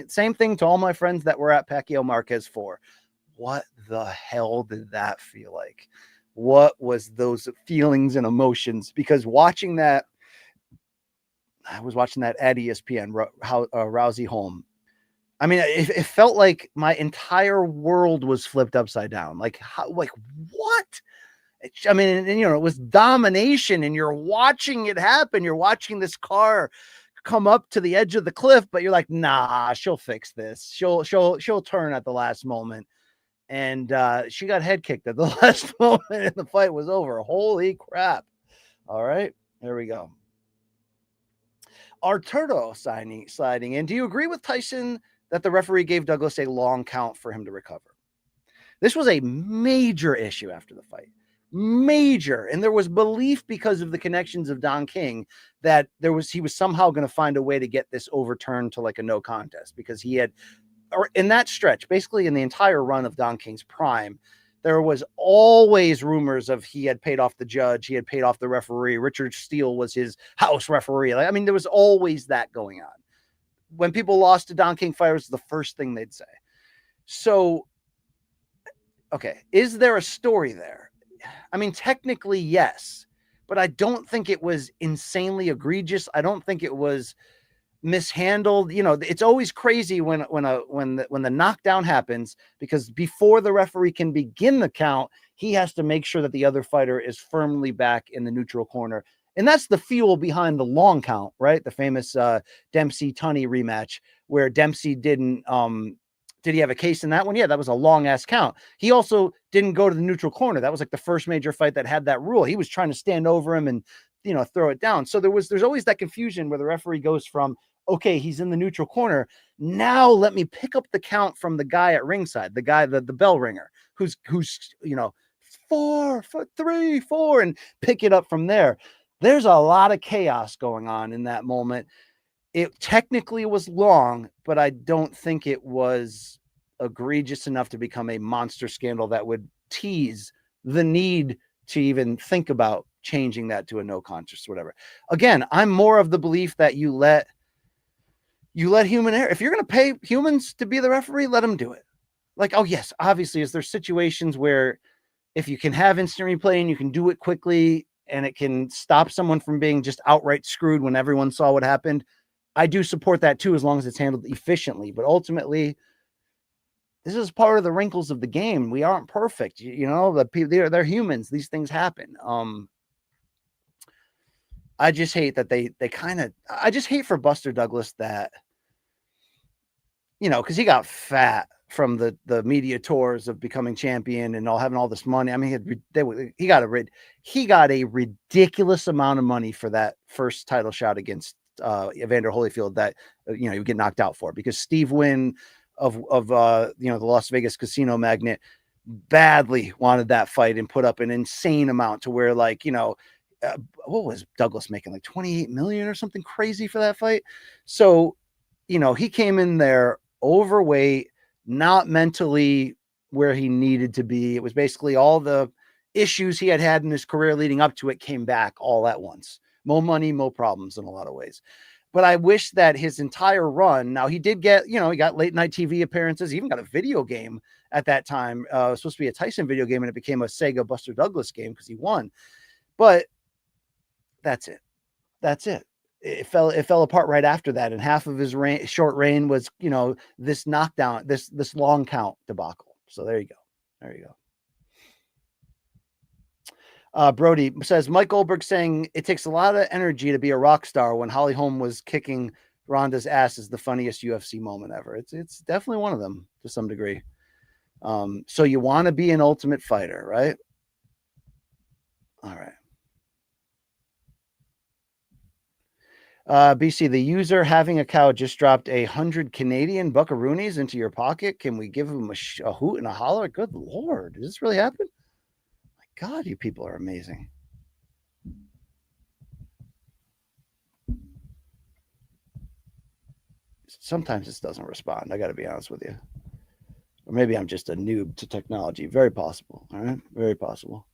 A: same thing to all my friends that were at Pacquiao Marquez 4. What the hell did that feel like? What was those feelings and emotions? Because watching that, I was watching that at ESPN, Rousey Holm. I mean, it felt like my entire world was flipped upside down. Like, what? I mean, and, you know, it was domination, and you're watching it happen. You're watching this car come up to the edge of the cliff, but you're like, nah, she'll fix this. She'll turn at the last moment. And she got head kicked at the last moment, and the fight was over. Holy crap. All right, there we go. Arturo sliding in. Do you agree with Tyson that the referee gave Douglas a long count for him to recover? This was a major issue after the fight. Major. And there was belief because of the connections of Don King that he was somehow going to find a way to get this overturned to like a no contest, because he had, or in that stretch, basically in the entire run of Don King's prime, there was always rumors of he had paid off the judge, he had paid off the referee. Richard Steele was his house referee. I mean, there was always that going on. When people lost to Don King fighters, the first thing they'd say. So, okay, is there a story there? I mean, technically, yes, but I don't think it was insanely egregious. I don't think it was mishandled. You know, it's always crazy when the knockdown happens, because before the referee can begin the count, he has to make sure that the other fighter is firmly back in the neutral corner. And that's the fuel behind the long count, right? The famous Dempsey-Tunney rematch where Dempsey didn't, did he have a case in that one? Yeah, that was a long ass count. He also didn't go to the neutral corner. That was like the first major fight that had that rule. He was trying to stand over him and, you know, throw it down. So there's always that confusion where the referee goes from, okay, he's in the neutral corner. Now let me pick up the count from the guy at ringside, the guy, the bell ringer, who's, you know, 4, 3, 4, and pick it up from there. There's a lot of chaos going on in that moment. It technically was long, but I don't think it was egregious enough to become a monster scandal that would tease the need to even think about changing that to a no contest, whatever. Again, I'm more of the belief that you let human error. If you're going to pay humans to be the referee, let them do it. Like, oh yes, obviously, is there situations where if you can have instant replay and you can do it quickly and it can stop someone from being just outright screwed when everyone saw what happened, I do support that too, as long as it's handled efficiently. But ultimately, this is part of the wrinkles of the game. We aren't perfect, you know. The people, they're humans. These things happen. I just hate that they kind of. I just hate for Buster Douglas that, you know, because he got fat from the media tours of becoming champion and having all this money. I mean, he got a ridiculous amount of money for that first title shot against Evander Holyfield that, you know, you get knocked out for, because Steve Wynn of you know, the Las Vegas casino magnate badly wanted that fight and put up an insane amount to where, like, you know, what was Douglas making, like 28 million or something crazy for that fight? So, you know, he came in there overweight, not mentally where he needed to be. It was basically all the issues he had in his career leading up to it came back all at once. More money, more problems in a lot of ways. But I wish that his entire run, now he did get, you know, he got late night TV appearances. He even got a video game at that time. It was supposed to be a Tyson video game, and it became a Sega Buster Douglas game because he won. But that's it. That's it. It fell apart right after that. And half of his short reign was, you know, this knockdown, this long count debacle. So there you go. There you go. Brody says, Mike Goldberg saying it takes a lot of energy to be a rock star when Holly Holm was kicking Ronda's ass is the funniest UFC moment ever. It's definitely one of them to some degree. So you want to be an Ultimate Fighter, right? All right. BC, the user having a cow just dropped 100 Canadian buckaroonies into your pocket. Can we give him a hoot and a holler? Good Lord. Does this really happen? My God, you people are amazing. Sometimes this doesn't respond. I got to be honest with you. Or maybe I'm just a noob to technology. Very possible. All right. Very possible.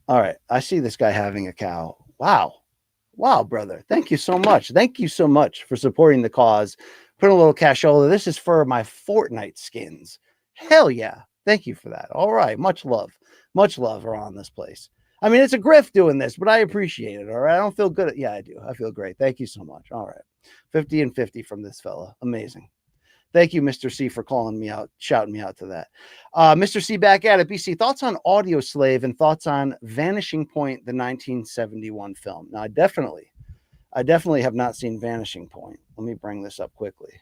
A: All right. I see this guy having a cow. Wow. Wow, brother. Thank you so much. Thank you so much for supporting the cause. Put a little cashola. This is for my Fortnite skins. Hell yeah. Thank you for that. All right. Much love. Much love around this place. I mean, it's a grift doing this, but I appreciate it. All right. I don't feel good. Yeah, I do. I feel great. Thank you so much. All right. 50 and 50 from this fella. Amazing. Thank you, Mr. C, for calling me out, shouting me out to that. Mr. C back at it. BC, thoughts on Audioslave and thoughts on Vanishing Point, the 1971 film. Now, I definitely have not seen Vanishing Point. Let me bring this up quickly.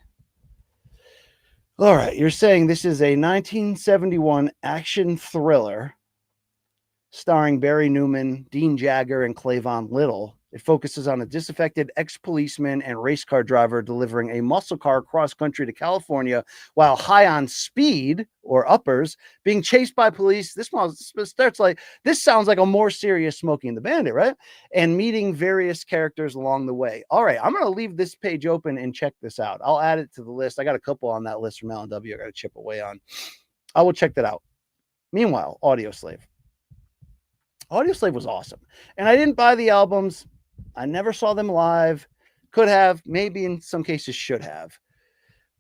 A: All right. You're saying this is a 1971 action thriller starring Barry Newman, Dean Jagger, and Clavon Little. It focuses on a disaffected ex-policeman and race car driver delivering a muscle car cross country to California while high on speed or uppers, being chased by police. This sounds like a more serious Smokey and the Bandit, right? And meeting various characters along the way. All right, I'm going to leave this page open and check this out. I'll add it to the list. I got a couple on that list from L&W I got to chip away on. I will check that out. Meanwhile, Audioslave. Audioslave was awesome. And I didn't buy the albums. I never saw them live. Could have, maybe in some cases should have.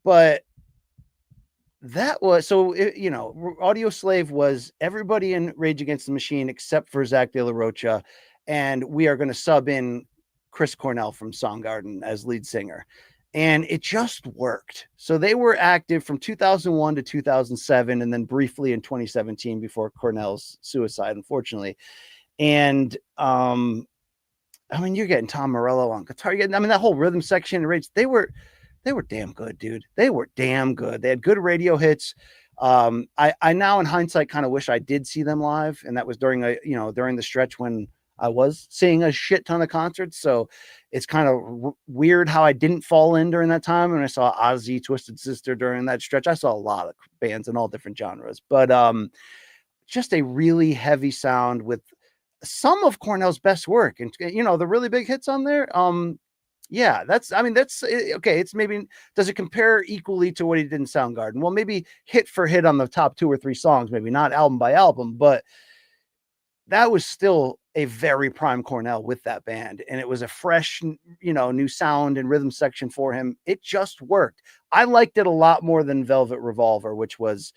A: But that was, so, Audioslave was everybody in Rage Against the Machine except for Zach De La Rocha. And we are going to sub in Chris Cornell from Soundgarden as lead singer. And it just worked. So they were active from 2001 to 2007, and then briefly in 2017 before Cornell's suicide, unfortunately. And you're getting Tom Morello on guitar. That whole rhythm section and Rage, they were damn good, dude. They were damn good. They had good radio hits. I now in hindsight kind of wish I did see them live, and that was during the stretch when I was seeing a shit ton of concerts. So it's kind of weird how I didn't fall in during that time. And I saw Ozzy, Twisted Sister during that stretch. I saw a lot of bands in all different genres, but just a really heavy sound with some of Cornell's best work. And, the really big hits on there. Yeah, that's okay. It's maybe, does it compare equally to what he did in Soundgarden? Well, maybe hit for hit on the top 2 or 3 songs, maybe not album by album, but that was still a very prime Cornell with that band. And it was a fresh, new sound and rhythm section for him. It just worked. I liked it a lot more than Velvet Revolver, which was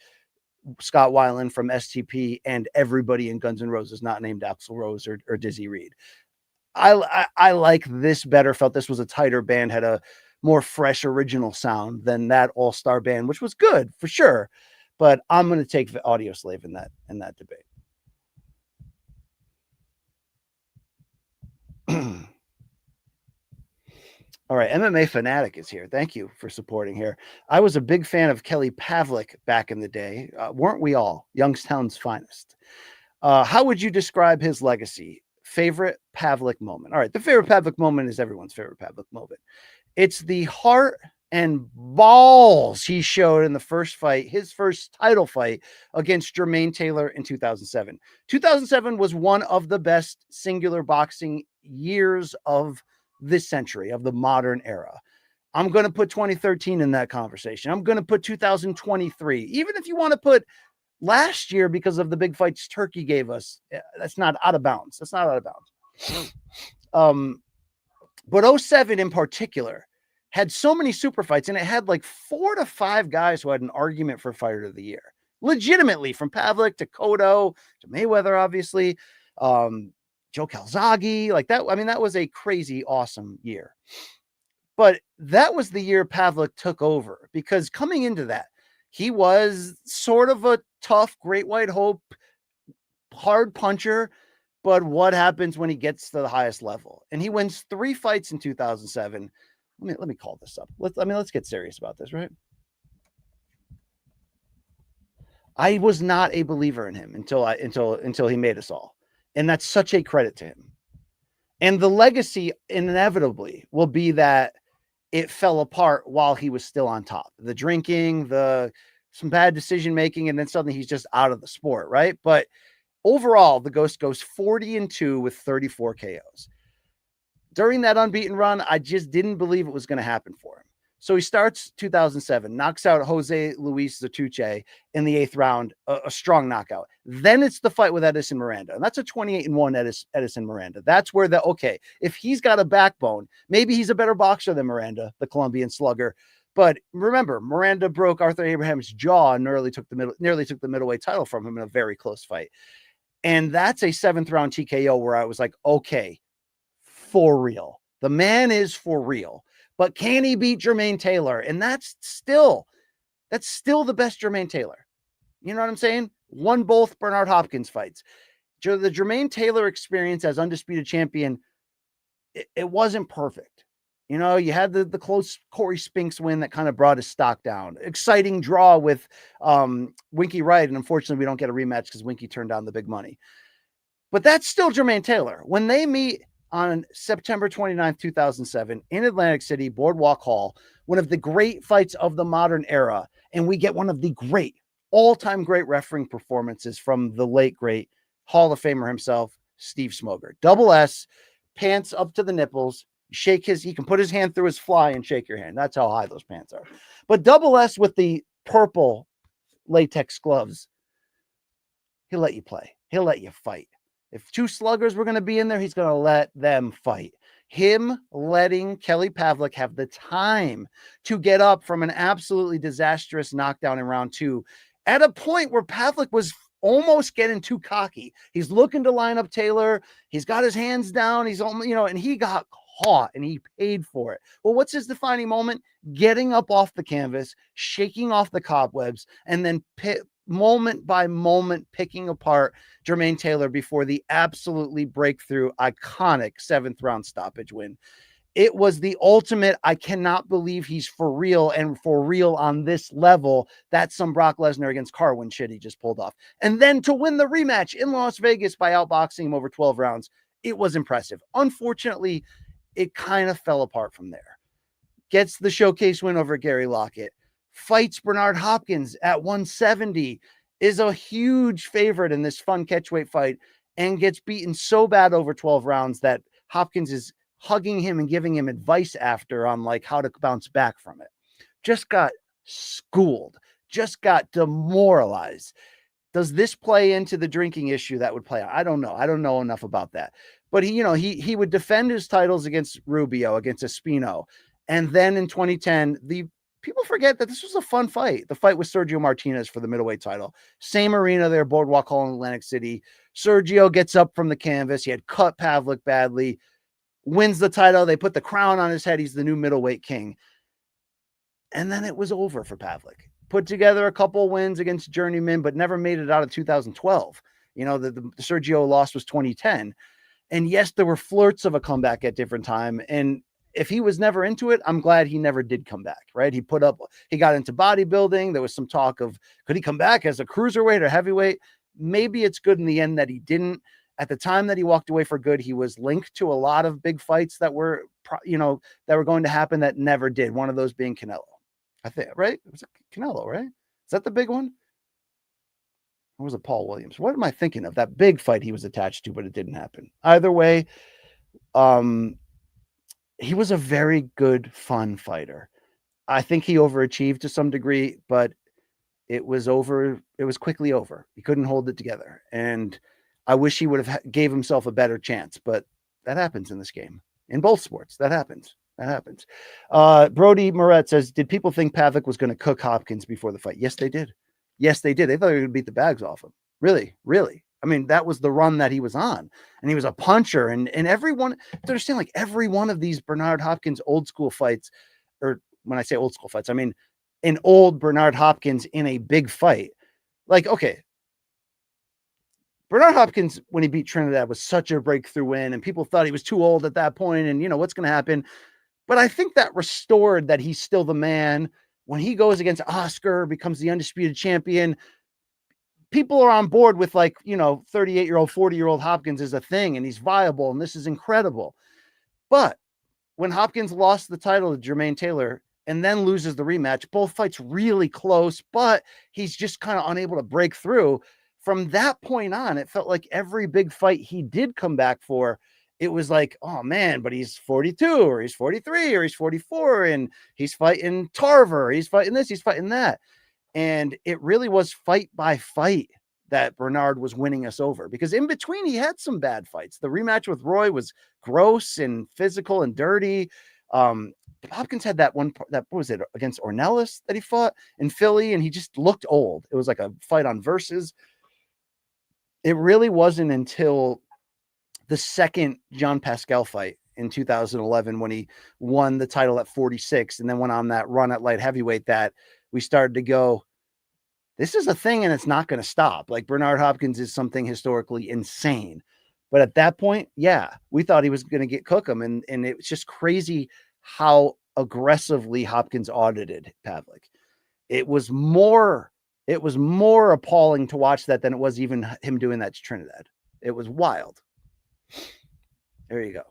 A: Scott Weiland from STP and everybody in Guns N' Roses, not named Axl Rose or Dizzy Reed. I like this better, felt this was a tighter band, had a more fresh original sound than that all-star band, which was good for sure. But I'm going to take the Audioslave in that debate. All right, MMA Fanatic is here. Thank you for supporting here. I was a big fan of Kelly Pavlik back in the day. Weren't we all? Youngstown's finest. How would you describe his legacy? Favorite Pavlik moment? All right, the favorite Pavlik moment is everyone's favorite Pavlik moment. It's the heart and balls he showed in the first fight, his first title fight against Jermaine Taylor in 2007. 2007 was one of the best singular boxing years of this century, of the modern era. I'm going to put 2013 in that conversation. I'm going to put 2023. Even if you want to put last year because of the big fights Turkey gave us, that's not out of bounds. That's not out of bounds. But 07 in particular had so many super fights, and it had like 4 to 5 guys who had an argument for fighter of the year. Legitimately, from Pavlik to Cotto to Mayweather, obviously. Joe Calzaghe, like that. I mean, that was a crazy, awesome year. But that was the year Pavlik took over, because coming into that, he was sort of a tough, great white hope, hard puncher. But what happens when he gets to the highest level? And he wins 3 fights in 2007. Let me call this up. Let's get serious about this, right? I was not a believer in him until he made us all. And that's such a credit to him. And the legacy inevitably will be that it fell apart while he was still on top. The drinking, some bad decision making, and then suddenly he's just out of the sport, right? But overall, the Ghost goes 40-2 with 34 KOs. During that unbeaten run, I just didn't believe it was going to happen for him. So he starts 2007, knocks out Jose Luis Zatuche in the 8th round, a strong knockout. Then it's the fight with Edison Miranda, and that's a 28-1 Edison Miranda. That's where if he's got a backbone, maybe he's a better boxer than Miranda, the Colombian slugger. But remember, Miranda broke Arthur Abraham's jaw and nearly took the middleweight title from him in a very close fight. And that's a 7th round TKO where I was like, okay, for real. The man is for real. But can he beat Jermaine Taylor? And that's still the best Jermaine Taylor. You know what I'm saying? Won both Bernard Hopkins fights. The Jermaine Taylor experience as undisputed champion, it wasn't perfect. You know, you had the close Corey Spinks win that kind of brought his stock down. Exciting draw with Winky Wright. And unfortunately, we don't get a rematch because Winky turned down the big money. But that's still Jermaine Taylor. When they meet, on September 29th, 2007 in Atlantic City, Boardwalk Hall, one of the great fights of the modern era. And we get one of the great, all-time great refereeing performances from the late, great Hall of Famer himself, Steve Smoger. Double S, pants up to the nipples, he can put his hand through his fly and shake your hand. That's how high those pants are. But Double S with the purple latex gloves, he'll let you play. He'll let you fight. If two sluggers were going to be in there, he's going to let them fight. Him letting Kelly Pavlik have the time to get up from an absolutely disastrous knockdown in round 2 at a point where Pavlik was almost getting too cocky. He's looking to line up Taylor. He's got his hands down. He's almost, and he got caught and he paid for it. Well, what's his defining moment? Getting up off the canvas, shaking off the cobwebs, and then moment by moment picking apart Jermaine Taylor before the absolutely breakthrough, iconic 7th round stoppage win. It was the ultimate, I cannot believe he's for real, and for real on this level. That's some Brock Lesnar against Carwin shit he just pulled off. And then to win the rematch in Las Vegas by outboxing him over 12 rounds, it was impressive. Unfortunately, it kind of fell apart from there. Gets the showcase win over Gary Lockett. Fights Bernard Hopkins at 170, is a huge favorite in this fun catchweight fight, and gets beaten so bad over 12 rounds that Hopkins is hugging him and giving him advice after on like how to bounce back from it. Just got schooled, just got demoralized. Does this play into the drinking issue that would play? I don't know. I don't know enough about that. But he would defend his titles against Rubio, against Espino. And then in 2010, people forget that this was a fun fight. The fight with Sergio Martinez for the middleweight title. Same arena there, Boardwalk Hall in Atlantic City. Sergio gets up from the canvas. He had cut Pavlik badly, wins the title. They put the crown on his head. He's the new middleweight king. And then it was over for Pavlik. Put together a couple wins against journeyman, but never made it out of 2012. The Sergio loss was 2010. And yes, there were flirts of a comeback at different time. And if he was never into it, I'm glad he never did come back, right? He got into bodybuilding. There was some talk of, could he come back as a cruiserweight or heavyweight? Maybe it's good in the end that he didn't. At the time that he walked away for good, he was linked to a lot of big fights that were, that were going to happen that never did. One of those being Canelo, I think, right? It was Canelo, right? Is that the big one? Or was it Paul Williams? What am I thinking of? That big fight he was attached to, but it didn't happen. Either way, he was a very good, fun fighter. I think he overachieved to some degree, but it was over. It was quickly over. He couldn't hold it together. And I wish he would have gave himself a better chance, but that happens in this game. In both sports, that happens. That happens. Brody Moret says, did people think Pavlik was going to cook Hopkins before the fight? Yes, they did. Yes, they did. They thought they were going to beat the bags off him. Really, really. I mean, that was the run that he was on, and he was a puncher. And everyone, to understand, like every one of these Bernard Hopkins old school fights, or when I say old school fights, I mean an old Bernard Hopkins in a big fight. Like, okay, Bernard Hopkins, when he beat Trinidad, was such a breakthrough win, and people thought he was too old at that point, and what's going to happen. But I think that restored that he's still the man. When he goes against Oscar, becomes the undisputed champion, people are on board with 38-year-old, 40-year-old Hopkins is a thing, and he's viable, and this is incredible. But when Hopkins lost the title to Jermaine Taylor and then loses the rematch, both fights really close, but he's just kind of unable to break through. From that point on, it felt like every big fight he did come back for, it was like, oh man, but he's 42 or he's 43 or he's 44 and he's fighting Tarver, he's fighting this, he's fighting that. And it really was fight by fight that Bernard was winning us over, because in between he had some bad fights. The rematch with Roy was gross and physical and dirty. Hopkins had that one, what was it, against Ornelas that he fought in Philly, and he just looked old. It was like a fight on Versus. It really wasn't until the second Jean Pascal fight in 2011 when he won the title at 46 and then went on that run at light heavyweight that we started to go, this is a thing and it's not going to stop. Like, Bernard Hopkins is something historically insane. But at that point, yeah, we thought he was going to cook him. And it was just crazy how aggressively Hopkins audited Pavlik. It was more appalling to watch that than it was even him doing that to Trinidad. It was wild. There you go.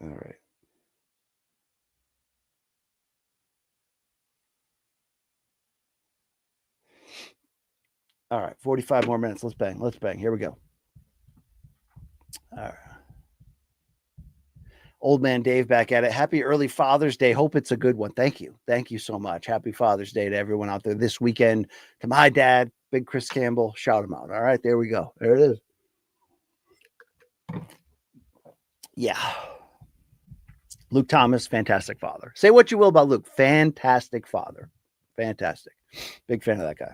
A: All right. All right, 45 more minutes. Let's bang. Let's bang. Here we go. All right. Old man Dave back at it. Happy early Father's Day. Hope it's a good one. Thank you. Thank you so much. Happy Father's Day to everyone out there this weekend. To my dad, Big Chris Campbell. Shout him out. All right, there we go. There it is. Yeah. Luke Thomas, fantastic father. Say what you will about Luke. Fantastic father. Fantastic. Big fan of that guy.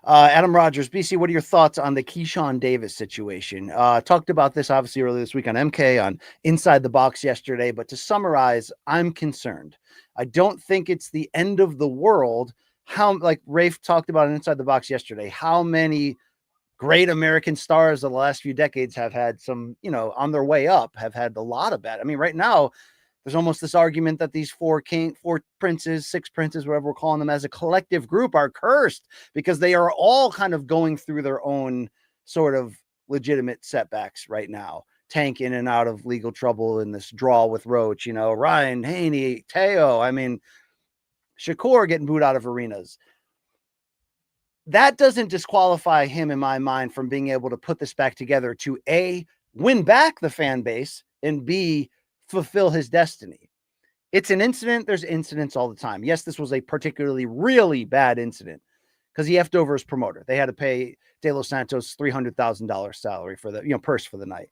A: Adam Rogers, BC, what are your thoughts on the Keyshawn Davis situation? Talked about this obviously earlier this week on MK, on Inside the Box yesterday, but to summarize, I'm concerned. I don't think it's the end of the world. How, like Rafe talked about Inside the Box yesterday, how many great American stars of the last few decades have had some, you know, on their way up, have had a lot of bad. I mean, right now, there's almost this argument that these four princes, six princes, whatever we're calling them as a collective group, are cursed because they are all kind of going through their own sort of legitimate setbacks right now. Tank in and out of legal trouble in this draw with Roach, you know, Ryan, Haney, Teo. I mean, Shakur getting booed out of arenas. That doesn't disqualify him in my mind from being able to put this back together to A, win back the fan base, and B, fulfill his destiny. It's an incident. There's incidents all the time. Yes, this was a particularly really bad incident because he effed over his promoter. They had to pay De Los Santos $300,000 salary for the, you know, purse for the night.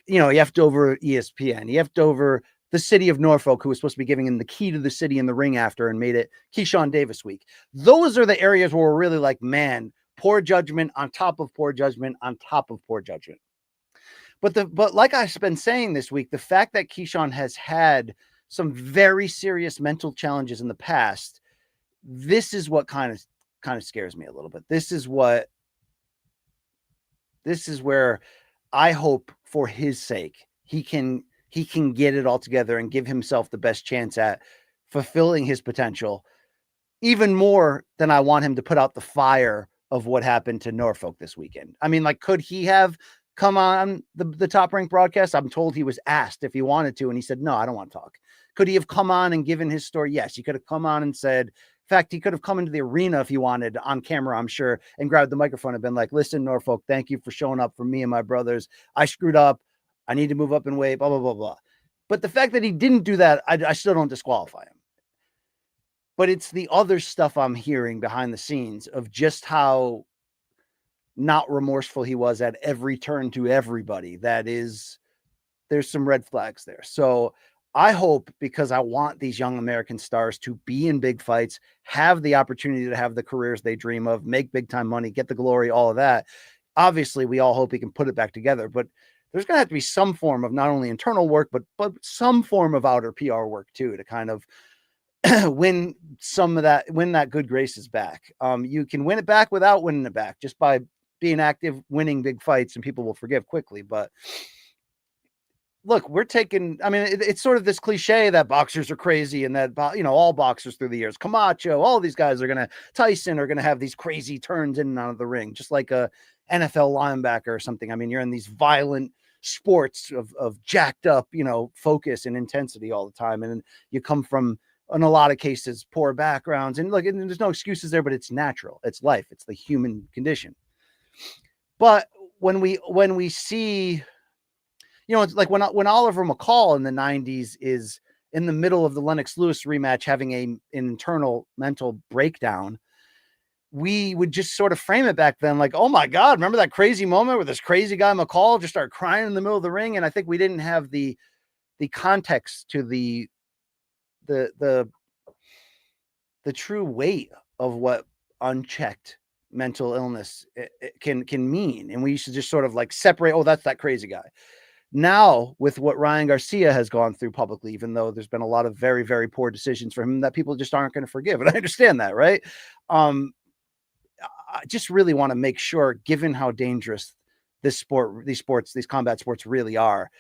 A: You know, he effed over ESPN. He effed over the city of Norfolk, who was supposed to be giving him the key to the city in the ring after, and made it Keyshawn Davis week. Those are the areas where we're really like, man, poor judgment on top of poor judgment on top of poor judgment. But like I've been saying this week, the fact that Keyshawn has had some very serious mental challenges in the past, this is what kind of scares me a little bit. This is where I hope for his sake he can get it all together and give himself the best chance at fulfilling his potential, even more than I want him to put out the fire of what happened to Norfolk this weekend. I mean, like, could he have come on the Top Rank broadcast? I'm told he was asked if he wanted to, and he said, no, I don't want to talk. Could he have come on and given his story? Yes, he could have come on and said, in fact, he could have come into the arena if he wanted on camera, I'm sure, and grabbed the microphone and been like, listen, Norfolk, thank you for showing up for me and my brothers. I screwed up. I need to move up in weight, blah, blah, blah, blah. But the fact that he didn't do that, I still don't disqualify him. But it's the other stuff I'm hearing behind the scenes of just how not remorseful he was at every turn to everybody. There's some red flags there. So I hope, because I want these young American stars to be in big fights, have the opportunity to have the careers they dream of, make big time money, get the glory, all of that. Obviously, we all hope he can put it back together, but there's going to have to be some form of not only internal work, but some form of outer PR work too, to kind of win that good graces back. You can win it back without winning it back, just by being active, winning big fights, and people will forgive quickly. But look, it's sort of this cliche that boxers are crazy and that, you know, all boxers through the years, Camacho, all these guys Tyson are going to have these crazy turns in and out of the ring, just like a NFL linebacker or something. I mean, you're in these violent sports of jacked up, you know, focus and intensity all the time. And you come from, in a lot of cases, poor backgrounds, and look, and there's no excuses there, but it's natural. It's life. It's the human condition. But when we see, you know, it's like when Oliver McCall in the 90s is in the middle of the Lennox Lewis rematch having an internal mental breakdown, we would just sort of frame it back then like, oh my God, remember that crazy moment where this crazy guy McCall just started crying in the middle of the ring? And I think we didn't have the context to the true weight of what unchecked mental illness can mean. And we used to just sort of like separate, oh, that's that crazy guy. Now, with what Ryan Garcia has gone through publicly, even though there's been a lot of very, very poor decisions for him that people just aren't going to forgive. And I understand that, right? I just really want to make sure, given how dangerous these combat sports really are,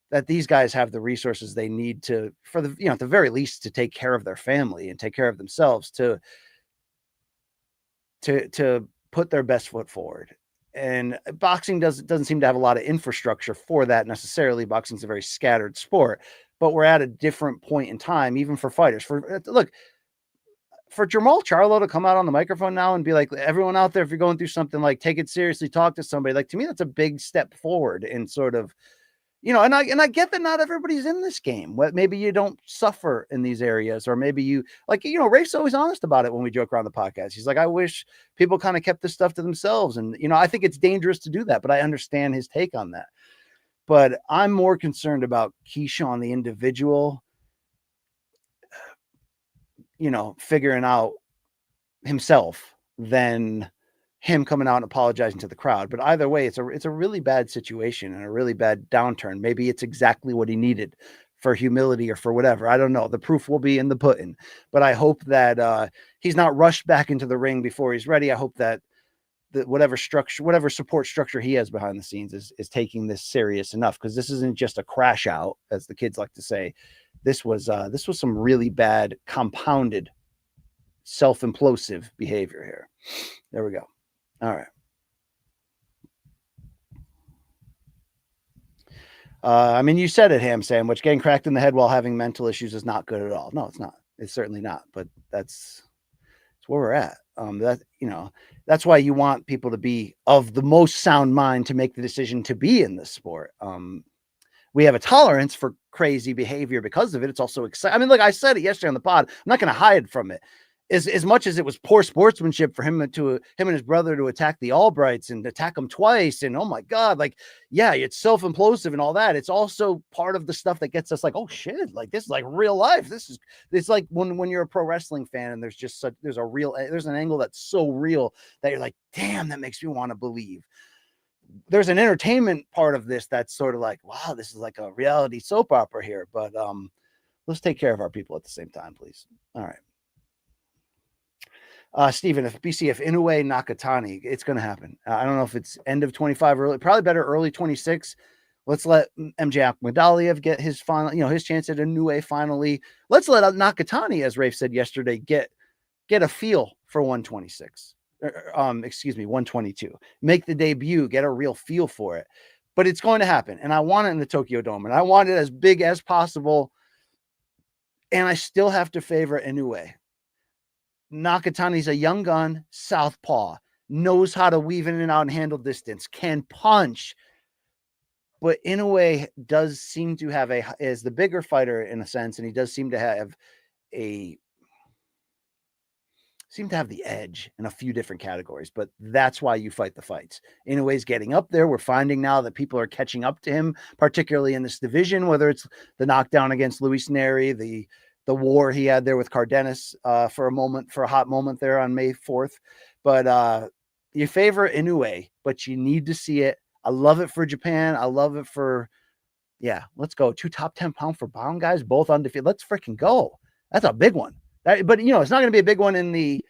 A: that these guys have the resources they need to, for the, you know, at the very least, to take care of their family and take care of themselves, to put their best foot forward. And boxing doesn't seem to have a lot of infrastructure for that necessarily. Boxing's a very scattered sport, but we're at a different point in time, even for fighters. For Jamal Charlo to come out on the microphone now and be like, everyone out there, if you're going through something, like, take it seriously, talk to somebody. Like, to me, that's a big step forward in sort of, and I get that not everybody's in this game. Maybe you don't suffer in these areas, or maybe you, like, Rafe's always honest about it when we joke around the podcast. He's like, I wish people kind of kept this stuff to themselves. And, I think it's dangerous to do that, but I understand his take on that. But I'm more concerned about Keyshawn, the individual, figuring out himself than him coming out and apologizing to the crowd. But either way, it's a really bad situation and a really bad downturn. Maybe it's exactly what he needed for humility or for whatever. I don't know. The proof will be in the pudding. But I hope that he's not rushed back into the ring before he's ready. I hope that whatever support structure he has behind the scenes is taking this serious enough, because this isn't just a crash out, as the kids like to say. This was some really bad, compounded, self-implosive behavior here. There we go. All right. I mean, you said it, Ham Sandwich. Getting cracked in the head while having mental issues is not good at all. No, it's not. It's certainly not. But that's where we're at. That's why you want people to be of the most sound mind to make the decision to be in this sport. We have a tolerance for crazy behavior because of it. It's also exciting. I mean, look, I said it yesterday on the pod. I'm not going to hide from it. As much as it was poor sportsmanship for him and his brother to attack the Albrights and attack them twice, and oh my God, like, yeah, it's self-implosive and all that. It's also part of the stuff that gets us like, oh shit, like, this is like real life. It's like when you're a pro wrestling fan and there's an angle that's so real that you're like, damn, that makes me want to believe. There's an entertainment part of this that's sort of like, wow, this is like a reality soap opera here. But let's take care of our people at the same time, please. All right. Steven, if Inoue, Nakatani, it's going to happen. I don't know if it's end of 25 early, probably better early 26. Let's let MJ Akhmadaliev get his final, his chance at Inoue finally. Let's let Nakatani, as Rafe said yesterday, get a feel for 126. 122. Make the debut, get a real feel for it. But it's going to happen, and I want it in the Tokyo Dome, and I want it as big as possible. And I still have to favor Inoue. Nakatani's a young gun, southpaw, knows how to weave in and out and handle distance, can punch. But Inoue does seem to have is the bigger fighter in a sense, and he does seem to have the edge in a few different categories. But that's why you fight the fights. Inoue's getting up there. We're finding now that people are catching up to him, particularly in this division, whether it's the knockdown against Luis Neri, the war he had there with Cardenas for a hot moment there on May 4th. But you favor Inoue, but you need to see it. I love it for Japan. I love it for, let's go. 2 top 10 pound for pound guys, both undefeated. Let's freaking go. That's a big one. But it's not going to be a big one in the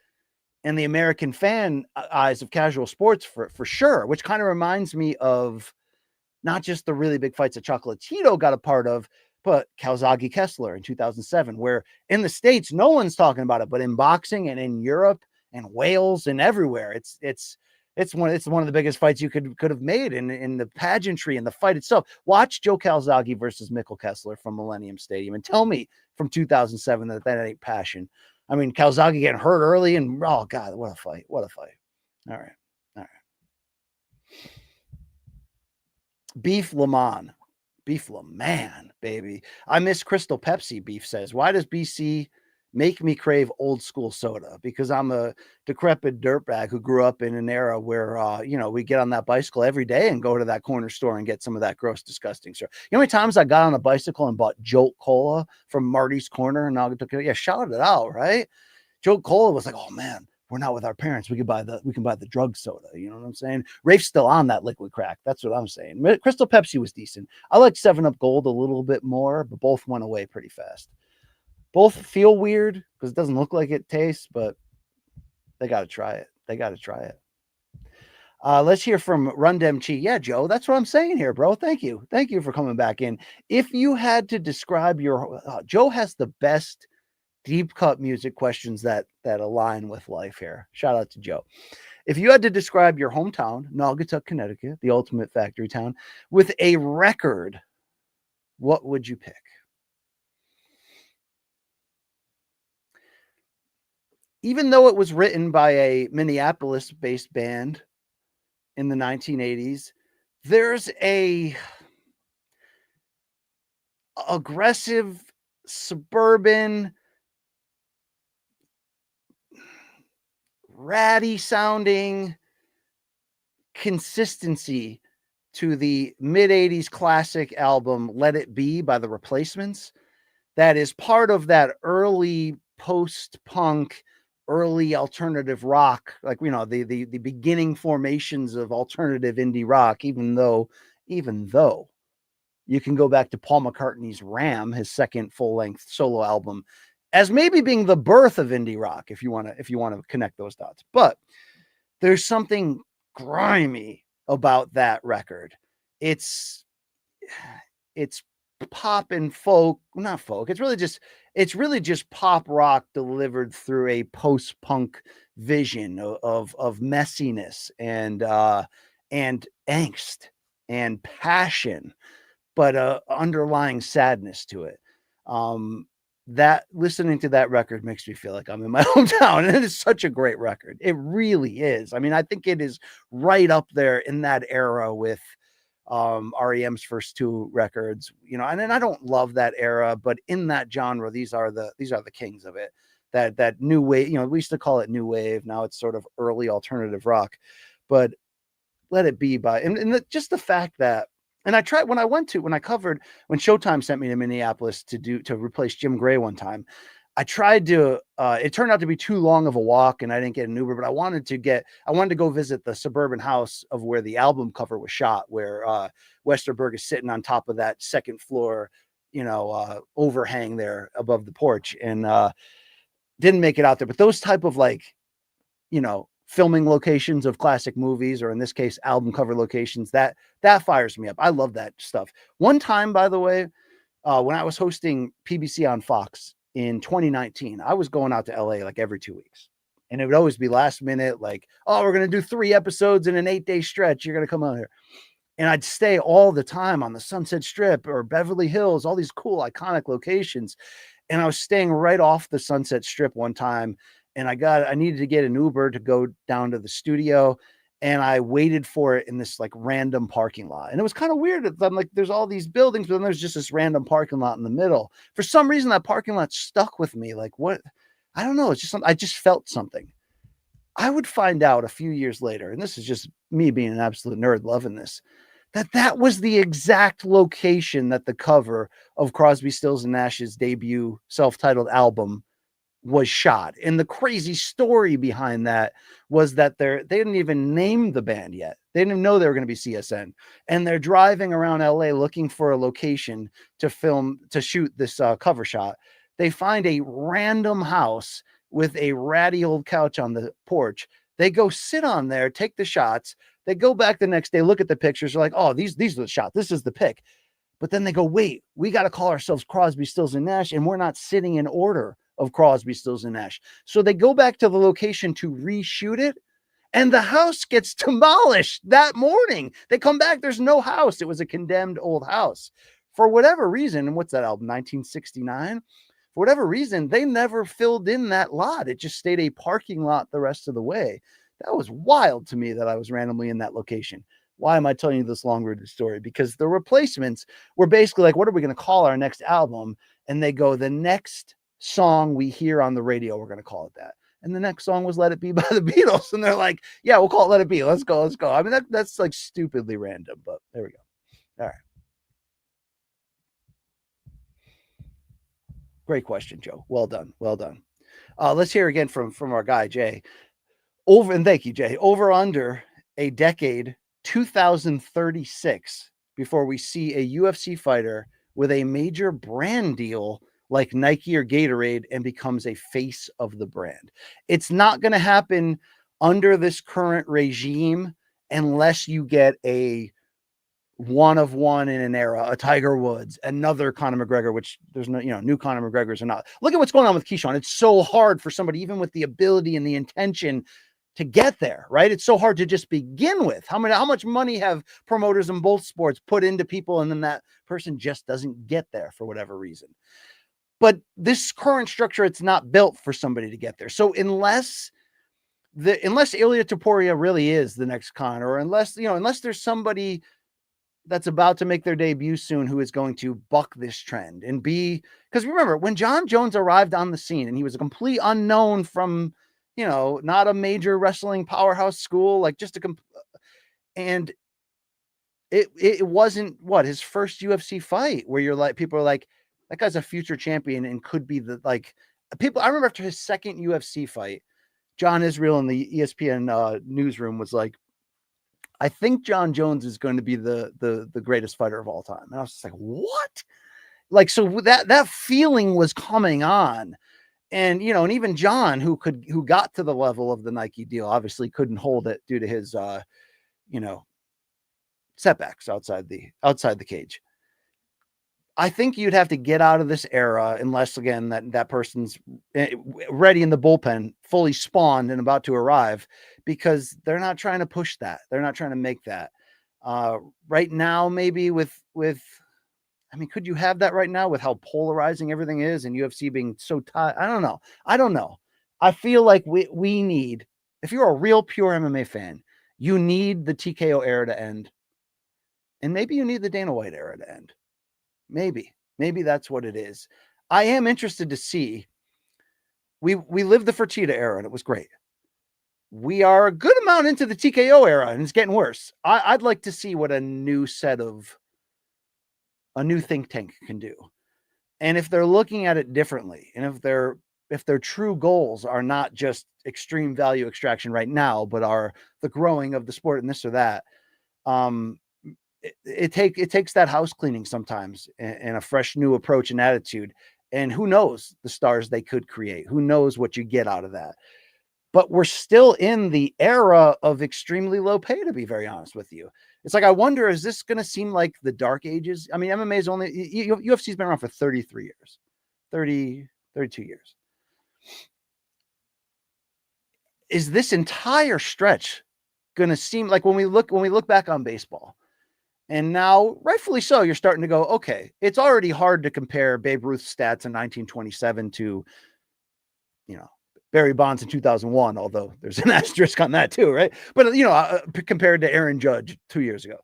A: American fan eyes of casual sports for sure, which kind of reminds me of not just the really big fights that Chocolatito got a part of, but Calzaghe Kessler in 2007, where in the States, no one's talking about it, but in boxing and in Europe and Wales and everywhere, it's one of the biggest fights you could have made in the pageantry and the fight itself. Watch Joe Calzaghe versus Mikkel Kessler from Millennium Stadium and tell me from 2007 that ain't passion. I mean, Calzaghe getting hurt early and, oh God, what a fight. All right. Beef Lamon, baby. I miss Crystal Pepsi, Beef says. Why does BC make me crave old school soda? Because I'm a decrepit dirtbag who grew up in an era where, we get on that bicycle every day and go to that corner store and get some of that gross, disgusting stuff. You know how many times I got on a bicycle and bought Jolt Cola from Marty's Corner in Naugatuck? Yeah, shout it out, right? Jolt Cola was like, oh man, we're not with our parents. We can buy the drug soda. You know what I'm saying? Rafe's still on that liquid crack. That's what I'm saying. Crystal Pepsi was decent. I like 7-Up Gold a little bit more, but both went away pretty fast. Both feel weird because it doesn't look like it tastes, but they got to try it. Let's hear from Rundem Chi. Yeah, Joe, that's what I'm saying here, bro. Thank you for coming back in. If you had to describe Joe has the best deep cut music questions that align with life here. Shout out to Joe. If you had to describe your hometown, Naugatuck, Connecticut, the ultimate factory town, with a record, what would you pick? Even though it was written by a Minneapolis-based band in the 1980s, there's a aggressive suburban ratty sounding consistency to the mid 80s classic album Let It Be by the Replacements that is part of that early post-punk, early alternative rock, like, you know, the beginning formations of alternative indie rock, even though you can go back to Paul McCartney's Ram, his second full-length solo album, as maybe being the birth of indie rock, if you want to connect those dots. But there's something grimy about that record. It's pop and folk, not folk. It's really just pop rock delivered through a post-punk vision of messiness and angst and passion, but underlying sadness to it. That listening to that record makes me feel like I'm in my hometown, and it is such a great record. It really is. I mean, I think it is right up there in that era with REM's first two records, you know, and I don't love that era, but in that genre, these are the kings of it. That new wave, you know, we used to call it new wave. Now it's sort of early alternative rock, but Let It Be by, just the fact that, and I tried when Showtime sent me to Minneapolis to replace Jim Gray one time. I tried to, it turned out to be too long of a walk and I didn't get an Uber, but I wanted to go visit the suburban house of where the album cover was shot, where Westerberg is sitting on top of that second floor, you know, overhang there above the porch, and didn't make it out there. But those type of, like, you know, filming locations of classic movies, or in this case, album cover locations, that fires me up. I love that stuff. One time, by the way, when I was hosting PBC on Fox in 2019, I was going out to LA like every 2 weeks, and it would always be last minute, like, oh, we're going to do 3 episodes in an 8-day stretch. You're going to come out here. And I'd stay all the time on the Sunset Strip or Beverly Hills, all these cool, iconic locations. And I was staying right off the Sunset Strip one time, and I needed to get an Uber to go down to the studio, and I waited for it in this like random parking lot. And it was kind of weird. I'm like, there's all these buildings, but then there's just this random parking lot in the middle. For some reason, that parking lot stuck with me. Like, what? I don't know. It's just something. I just felt something. I would find out a few years later, and this is just me being an absolute nerd loving this, that was the exact location that the cover of Crosby, Stills, and Nash's debut self-titled album was shot. And the crazy story behind that was that they didn't even name the band yet. They didn't even know they were going to be CSN. And they're driving around LA looking for a location to shoot this cover shot. They find a random house with a ratty old couch on the porch. They go sit on there, take the shots. They go back the next day, look at the pictures. They're like, oh, these are the shots. This is the pick. But then they go, wait, we got to call ourselves Crosby, Stills, and Nash, and we're not sitting in order of Crosby, Stills, and Nash. So they go back to the location to reshoot it, and the house gets demolished that morning. They come back, there's no house. It was a condemned old house. For whatever reason, and what's that album, 1969? For whatever reason, they never filled in that lot. It just stayed a parking lot the rest of the way. That was wild to me that I was randomly in that location. Why am I telling you this long-winded story? Because the Replacements were basically like, what are we going to call our next album? And they go, the next song we hear on the radio, we're going to call it that. And the next song was Let It Be by the Beatles. And they're like, yeah, we'll call it Let It Be. Let's go. I mean, that's like stupidly random, but there we go. All right. Great question, Joe. Well done. Let's hear again from our guy, Jay. And thank you, Jay. Over under a decade, 2036, before we see a UFC fighter with a major brand deal like Nike or Gatorade and becomes a face of the brand. It's not going to happen under this current regime unless you get a one of one in an era, a Tiger Woods, another Conor McGregor, which there's no, new Conor McGregors are not. Look at what's going on with Keyshawn. It's so hard for somebody, even with the ability and the intention, to get there, right? It's so hard to just begin with. How much money have promoters in both sports put into people, and then that person just doesn't get there for whatever reason? But this current structure, it's not built for somebody to get there. So unless Ilya Taporia really is the next Conor, or unless there's somebody that's about to make their debut soon who is going to buck this trend and be, because remember when John Jones arrived on the scene and he was a complete unknown from, not a major wrestling powerhouse school, like just and it wasn't his first UFC fight where you're like, people are like, that guy's a future champion and could be people. I remember after his second UFC fight, John Israel in the ESPN newsroom was like, I think John Jones is going to be the greatest fighter of all time. And I was just like, what? Like, so that feeling was coming on. And, and even John, who got to the level of the Nike deal, obviously couldn't hold it due to his, setbacks outside the cage. I think you'd have to get out of this era unless, again, that person's ready in the bullpen, fully spawned and about to arrive, because they're not trying to push that. They're not trying to make that. Right now, maybe could you have that right now with how polarizing everything is and UFC being so tight? I don't know. I feel like we need, if you're a real pure MMA fan, you need the TKO era to end. And maybe you need the Dana White era to end. Maybe that's what it is. I am interested to see. We lived the Fertitta era and it was great. We are a good amount into the TKO era and it's getting worse. I'd like to see what a new think tank can do. And if they're looking at it differently, and if their true goals are not just extreme value extraction right now, but are the growing of the sport and this or that, it takes that house cleaning sometimes and a fresh new approach and attitude. And who knows the stars they could create? Who knows what you get out of that? But we're still in the era of extremely low pay, to be very honest with you. It's like, I wonder, is this going to seem like the dark ages? I mean, MMA is UFC's been around for 33 years, 32 years. Is this entire stretch going to seem like, when we look back on baseball, and now, rightfully so, you're starting to go, okay, it's already hard to compare Babe Ruth's stats in 1927 to, Barry Bonds in 2001, although there's an asterisk on that too, right? But, compared to Aaron Judge 2 years ago.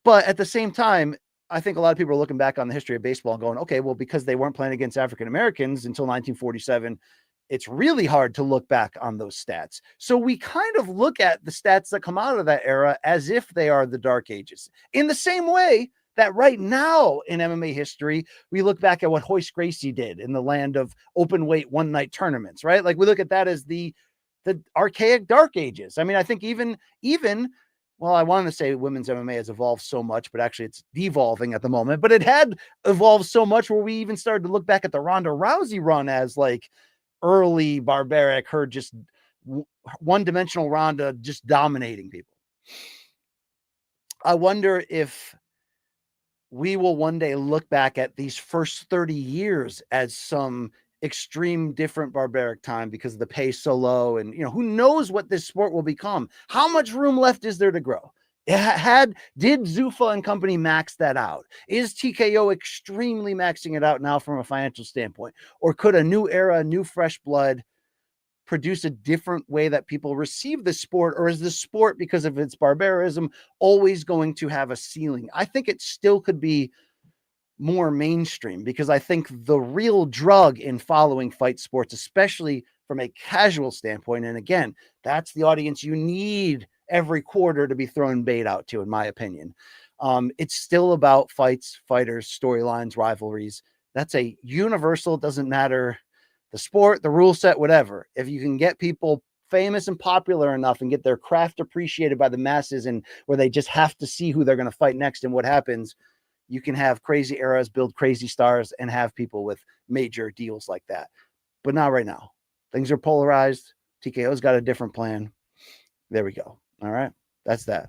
A: But at the same time, I think a lot of people are looking back on the history of baseball and going, okay, well, because they weren't playing against African Americans until 1947, it's really hard to look back on those stats. So we kind of look at the stats that come out of that era as if they are the dark ages, in the same way that right now in MMA history, we look back at what Hoist Gracie did in the land of open weight one night tournaments, right? Like, we look at that as the archaic dark ages. I mean, I think even, well, I wanted to say women's MMA has evolved so much, but actually it's devolving at the moment, but it had evolved so much where we even started to look back at the Ronda Rousey run as like early barbaric, her just one-dimensional Ronda just dominating people. I wonder if we will one day look back at these first 30 years as some extreme different barbaric time because the pay so low, and who knows what this sport will become. How much room left is there to grow? Did Zuffa and company max that out? Is TKO extremely maxing it out now from a financial standpoint? Or could a new era, new fresh blood produce a different way that people receive the sport? Or is the sport, because of its barbarism, always going to have a ceiling? I think it still could be more mainstream, because I think the real drug in following fight sports, especially from a casual standpoint, and again, that's the audience you need every quarter to be throwing bait out to, in my opinion. It's still about fights, fighters, storylines, rivalries. That's a universal, doesn't matter the sport, the rule set, whatever. If you can get people famous and popular enough and get their craft appreciated by the masses, and where they just have to see who they're going to fight next and what happens, you can have crazy eras, build crazy stars, and have people with major deals like that. But not right now. Things are polarized. TKO's got a different plan. There we go. All right. That's that.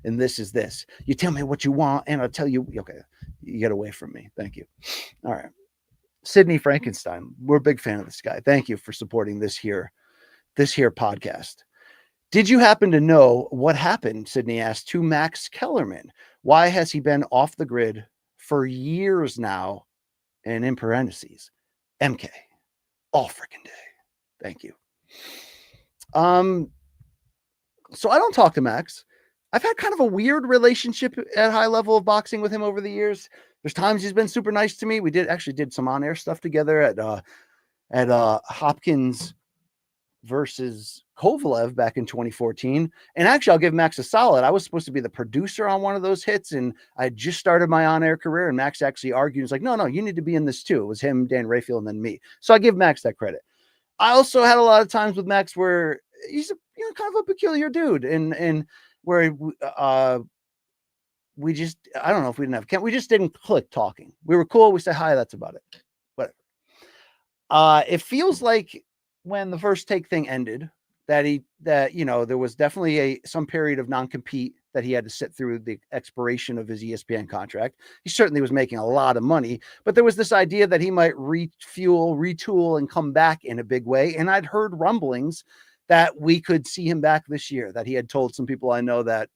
A: And this is this. You tell me what you want, and I'll tell you. Okay. You get away from me. Thank you. All right. Sidney Frankenstein. We're a big fan of this guy. Thank you for supporting this here this here podcast. Did you happen to know what happened, Sidney asked, to Max Kellerman? Why has he been off the grid for years now? And in parentheses, MK, all freaking day. Thank you. So I don't talk to Max. I've had kind of a weird relationship at high level of boxing with him over the years. There's times he's been super nice to me. We did some on-air stuff together at Hopkins versus Kovalev back in 2014. And actually, I'll give Max a solid. I was supposed to be the producer on one of those hits, and I just started my on-air career, and Max actually argued. He's like, no, you need to be in this too. It was him, Dan Rayfield, and then me. So I give Max that credit. I also had a lot of times with Max where he's kind of a peculiar dude, and where we just, I don't know if we didn't have, we just didn't click talking. We were cool. We said hi. That's about it. Whatever. It feels like when the first take thing ended, that there was definitely some period of non-compete that he had to sit through the expiration of his ESPN contract. He certainly was making a lot of money, but there was this idea that he might refuel, retool, and come back in a big way. And I'd heard rumblings that we could see him back this year, that he had told some people I know that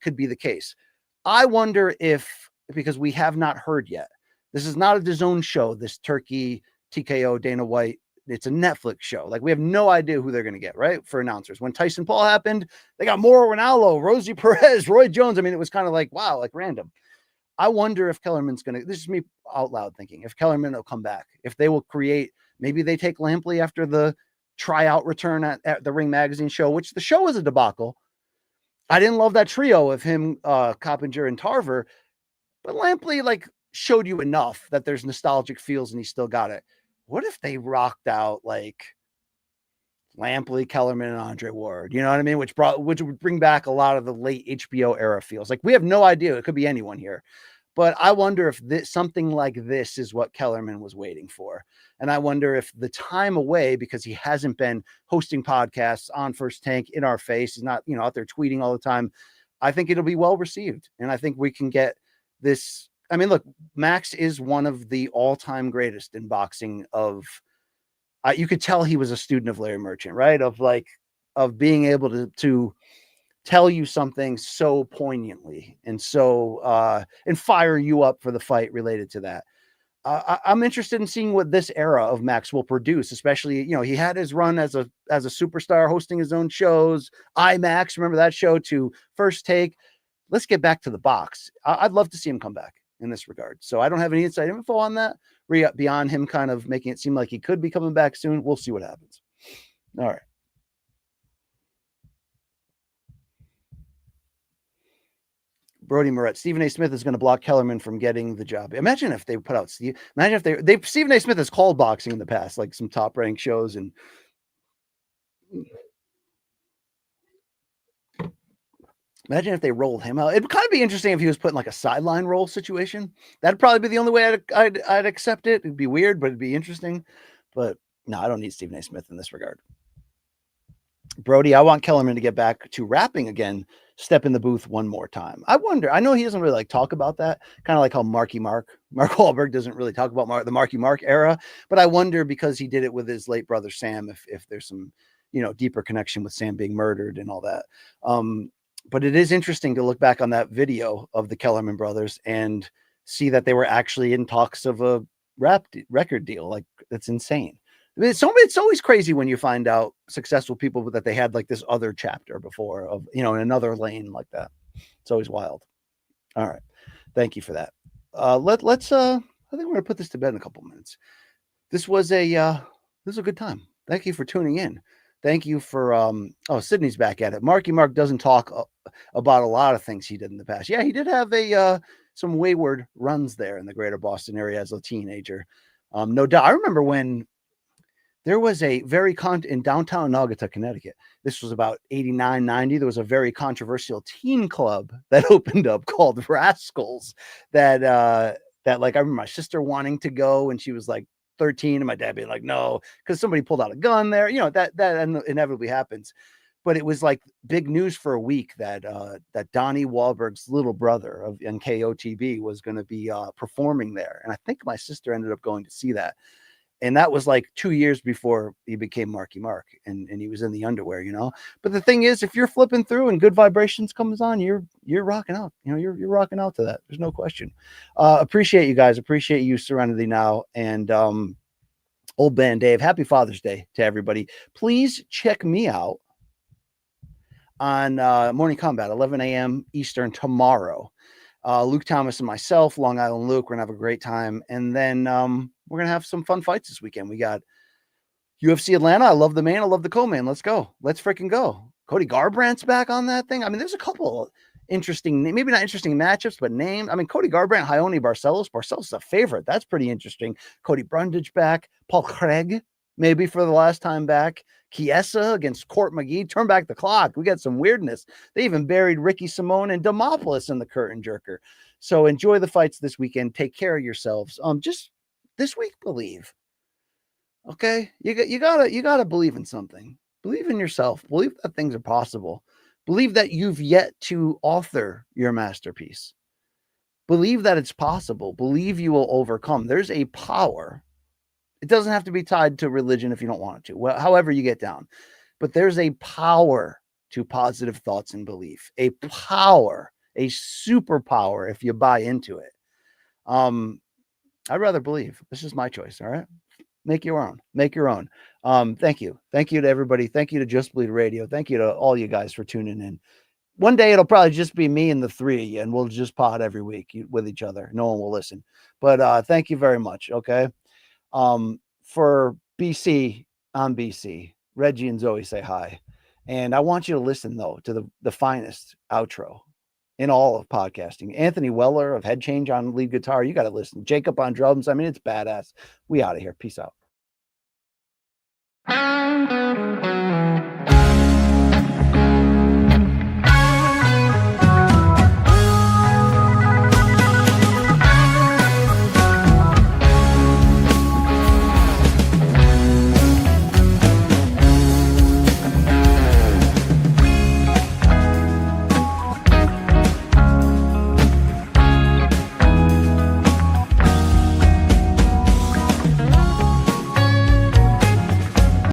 A: could be the case. I wonder if, because we have not heard yet, this is not a DAZN show, this Turkey TKO Dana White, it's a Netflix show. Like, we have no idea who they're going to get, right? For announcers. When Tyson Paul happened, they got Mauro Ranallo, Rosie Perez, Roy Jones. I mean, it was kind of like, wow, like random. I wonder if Kellerman's going to, this is me out loud thinking, if Kellerman will come back, if they will create, maybe they take Lampley after the tryout return at the Ring Magazine show, which the show was a debacle. I didn't love that trio of him, Coppinger, and Tarver, but Lampley like showed you enough that there's nostalgic feels and he still got it. What if they rocked out like Lampley, Kellerman, and Andre Ward? You know what I mean? Which would bring back a lot of the late HBO era feels. Like, we have no idea. It could be anyone here. But I wonder if something like this is what Kellerman was waiting for. And I wonder if the time away, because he hasn't been hosting podcasts on First Tank in our face, he's not, out there tweeting all the time. I think it'll be well received. And I think we can get this. I mean, look, Max is one of the all-time greatest in boxing you could tell he was a student of Larry Merchant, right? Of being able to tell you something so poignantly and so, and fire you up for the fight related to that. I'm interested in seeing what this era of Max will produce, especially, he had his run as a superstar hosting his own shows, IMAX, remember that show, to First Take. Let's get back to the box. I'd love to see him come back in this regard. So I don't have any inside info on that beyond him kind of making it seem like he could be coming back soon. We'll see what happens. All right. Brody Moret, Stephen A. Smith is going to block Kellerman from getting the job. Imagine if they put out Stephen A. Smith has called boxing in the past, like some top ranked shows, and imagine if they rolled him out. It'd kind of be interesting if he was put in like a sideline role situation. That'd probably be the only way I'd accept it. It'd be weird, but it'd be interesting. But no, I don't need Stephen A. Smith in this regard. Brody, I want Kellerman to get back to rapping again. Step in the booth one more time. I wonder, I know he doesn't really like talk about that, kind of like how Mark Wahlberg doesn't really talk about the Marky Mark era, but I wonder, because he did it with his late brother Sam, if there's some, deeper connection with Sam being murdered and all that. But it is interesting to look back on that video of the Kellerman brothers and see that they were actually in talks of a record deal. Like, that's insane. I mean, it's always crazy when you find out successful people that they had like this other chapter before of, in another lane like that. It's always wild. All right. Thank you for that. Let's I think we're going to put this to bed in a couple minutes. This was a good time. Thank you for tuning in. Thank you for, Sidney's back at it. Marky Mark doesn't talk about a lot of things he did in the past. Yeah, he did have some wayward runs there in the greater Boston area as a teenager. No doubt. I remember when there was a in downtown Naugatuck, Connecticut. This was about 89, 90. There was a very controversial teen club that opened up called Rascals that like, I remember my sister wanting to go, and she was like 13, and my dad being like, no, because somebody pulled out a gun there. That inevitably happens. But it was like big news for a week that Donnie Wahlberg's little brother of NKOTB was going to be performing there. And I think my sister ended up going to see that. And that was like 2 years before he became Marky Mark, and he was in the underwear, But the thing is, if you're flipping through and good vibrations comes on, you're rocking out. You're rocking out to that. There's no question. Appreciate you guys. Appreciate you, Serenity Now, and Old Band Dave. Happy Father's Day to everybody. Please check me out on Morning Kombat, 11 a.m. Eastern tomorrow. Luke Thomas and myself, Long Island Luke, we're gonna have a great time, and then we're gonna have some fun fights this weekend. We got UFC Atlanta. I love the man, I love the co-man. Let's go. Let's freaking go. Cody Garbrandt's back on that thing. I mean, there's a couple interesting, maybe not interesting matchups, but names. I mean, Cody Garbrandt, Ione Barcelos. Barcelos is a favorite. That's pretty interesting. Cody Brundage back. Paul Craig, maybe for the last time back. Chiesa against Court McGee. Turn back the clock. We got some weirdness. They even buried Ricky Simone and Demopoulos in the curtain jerker. So enjoy the fights this weekend. Take care of yourselves. Just this week, believe. Okay, you gotta believe in something. Believe in yourself. Believe that things are possible. Believe that you've yet to author your masterpiece. Believe that it's possible. Believe you will overcome. There's a power. It doesn't have to be tied to religion if you don't want it to. Well, however you get down, but there's a power to positive thoughts and belief. A power, a superpower if you buy into it. I'd rather believe. This is my choice. All right. Make your own. Make your own. Thank you. Thank you to everybody. Thank you to Just Bleed Radio. Thank you to all you guys for tuning in. One day it'll probably just be me and the three of you, and we'll just pod every week with each other. No one will listen. But thank you very much. Okay. For BC, I'm BC. Reggie and Zoe say hi. And I want you to listen, though, to the finest outro in all of podcasting. Anthony Weller of Head Change on lead guitar. You got to listen. Jacob on drums. I mean, it's badass. We out of here. Peace out.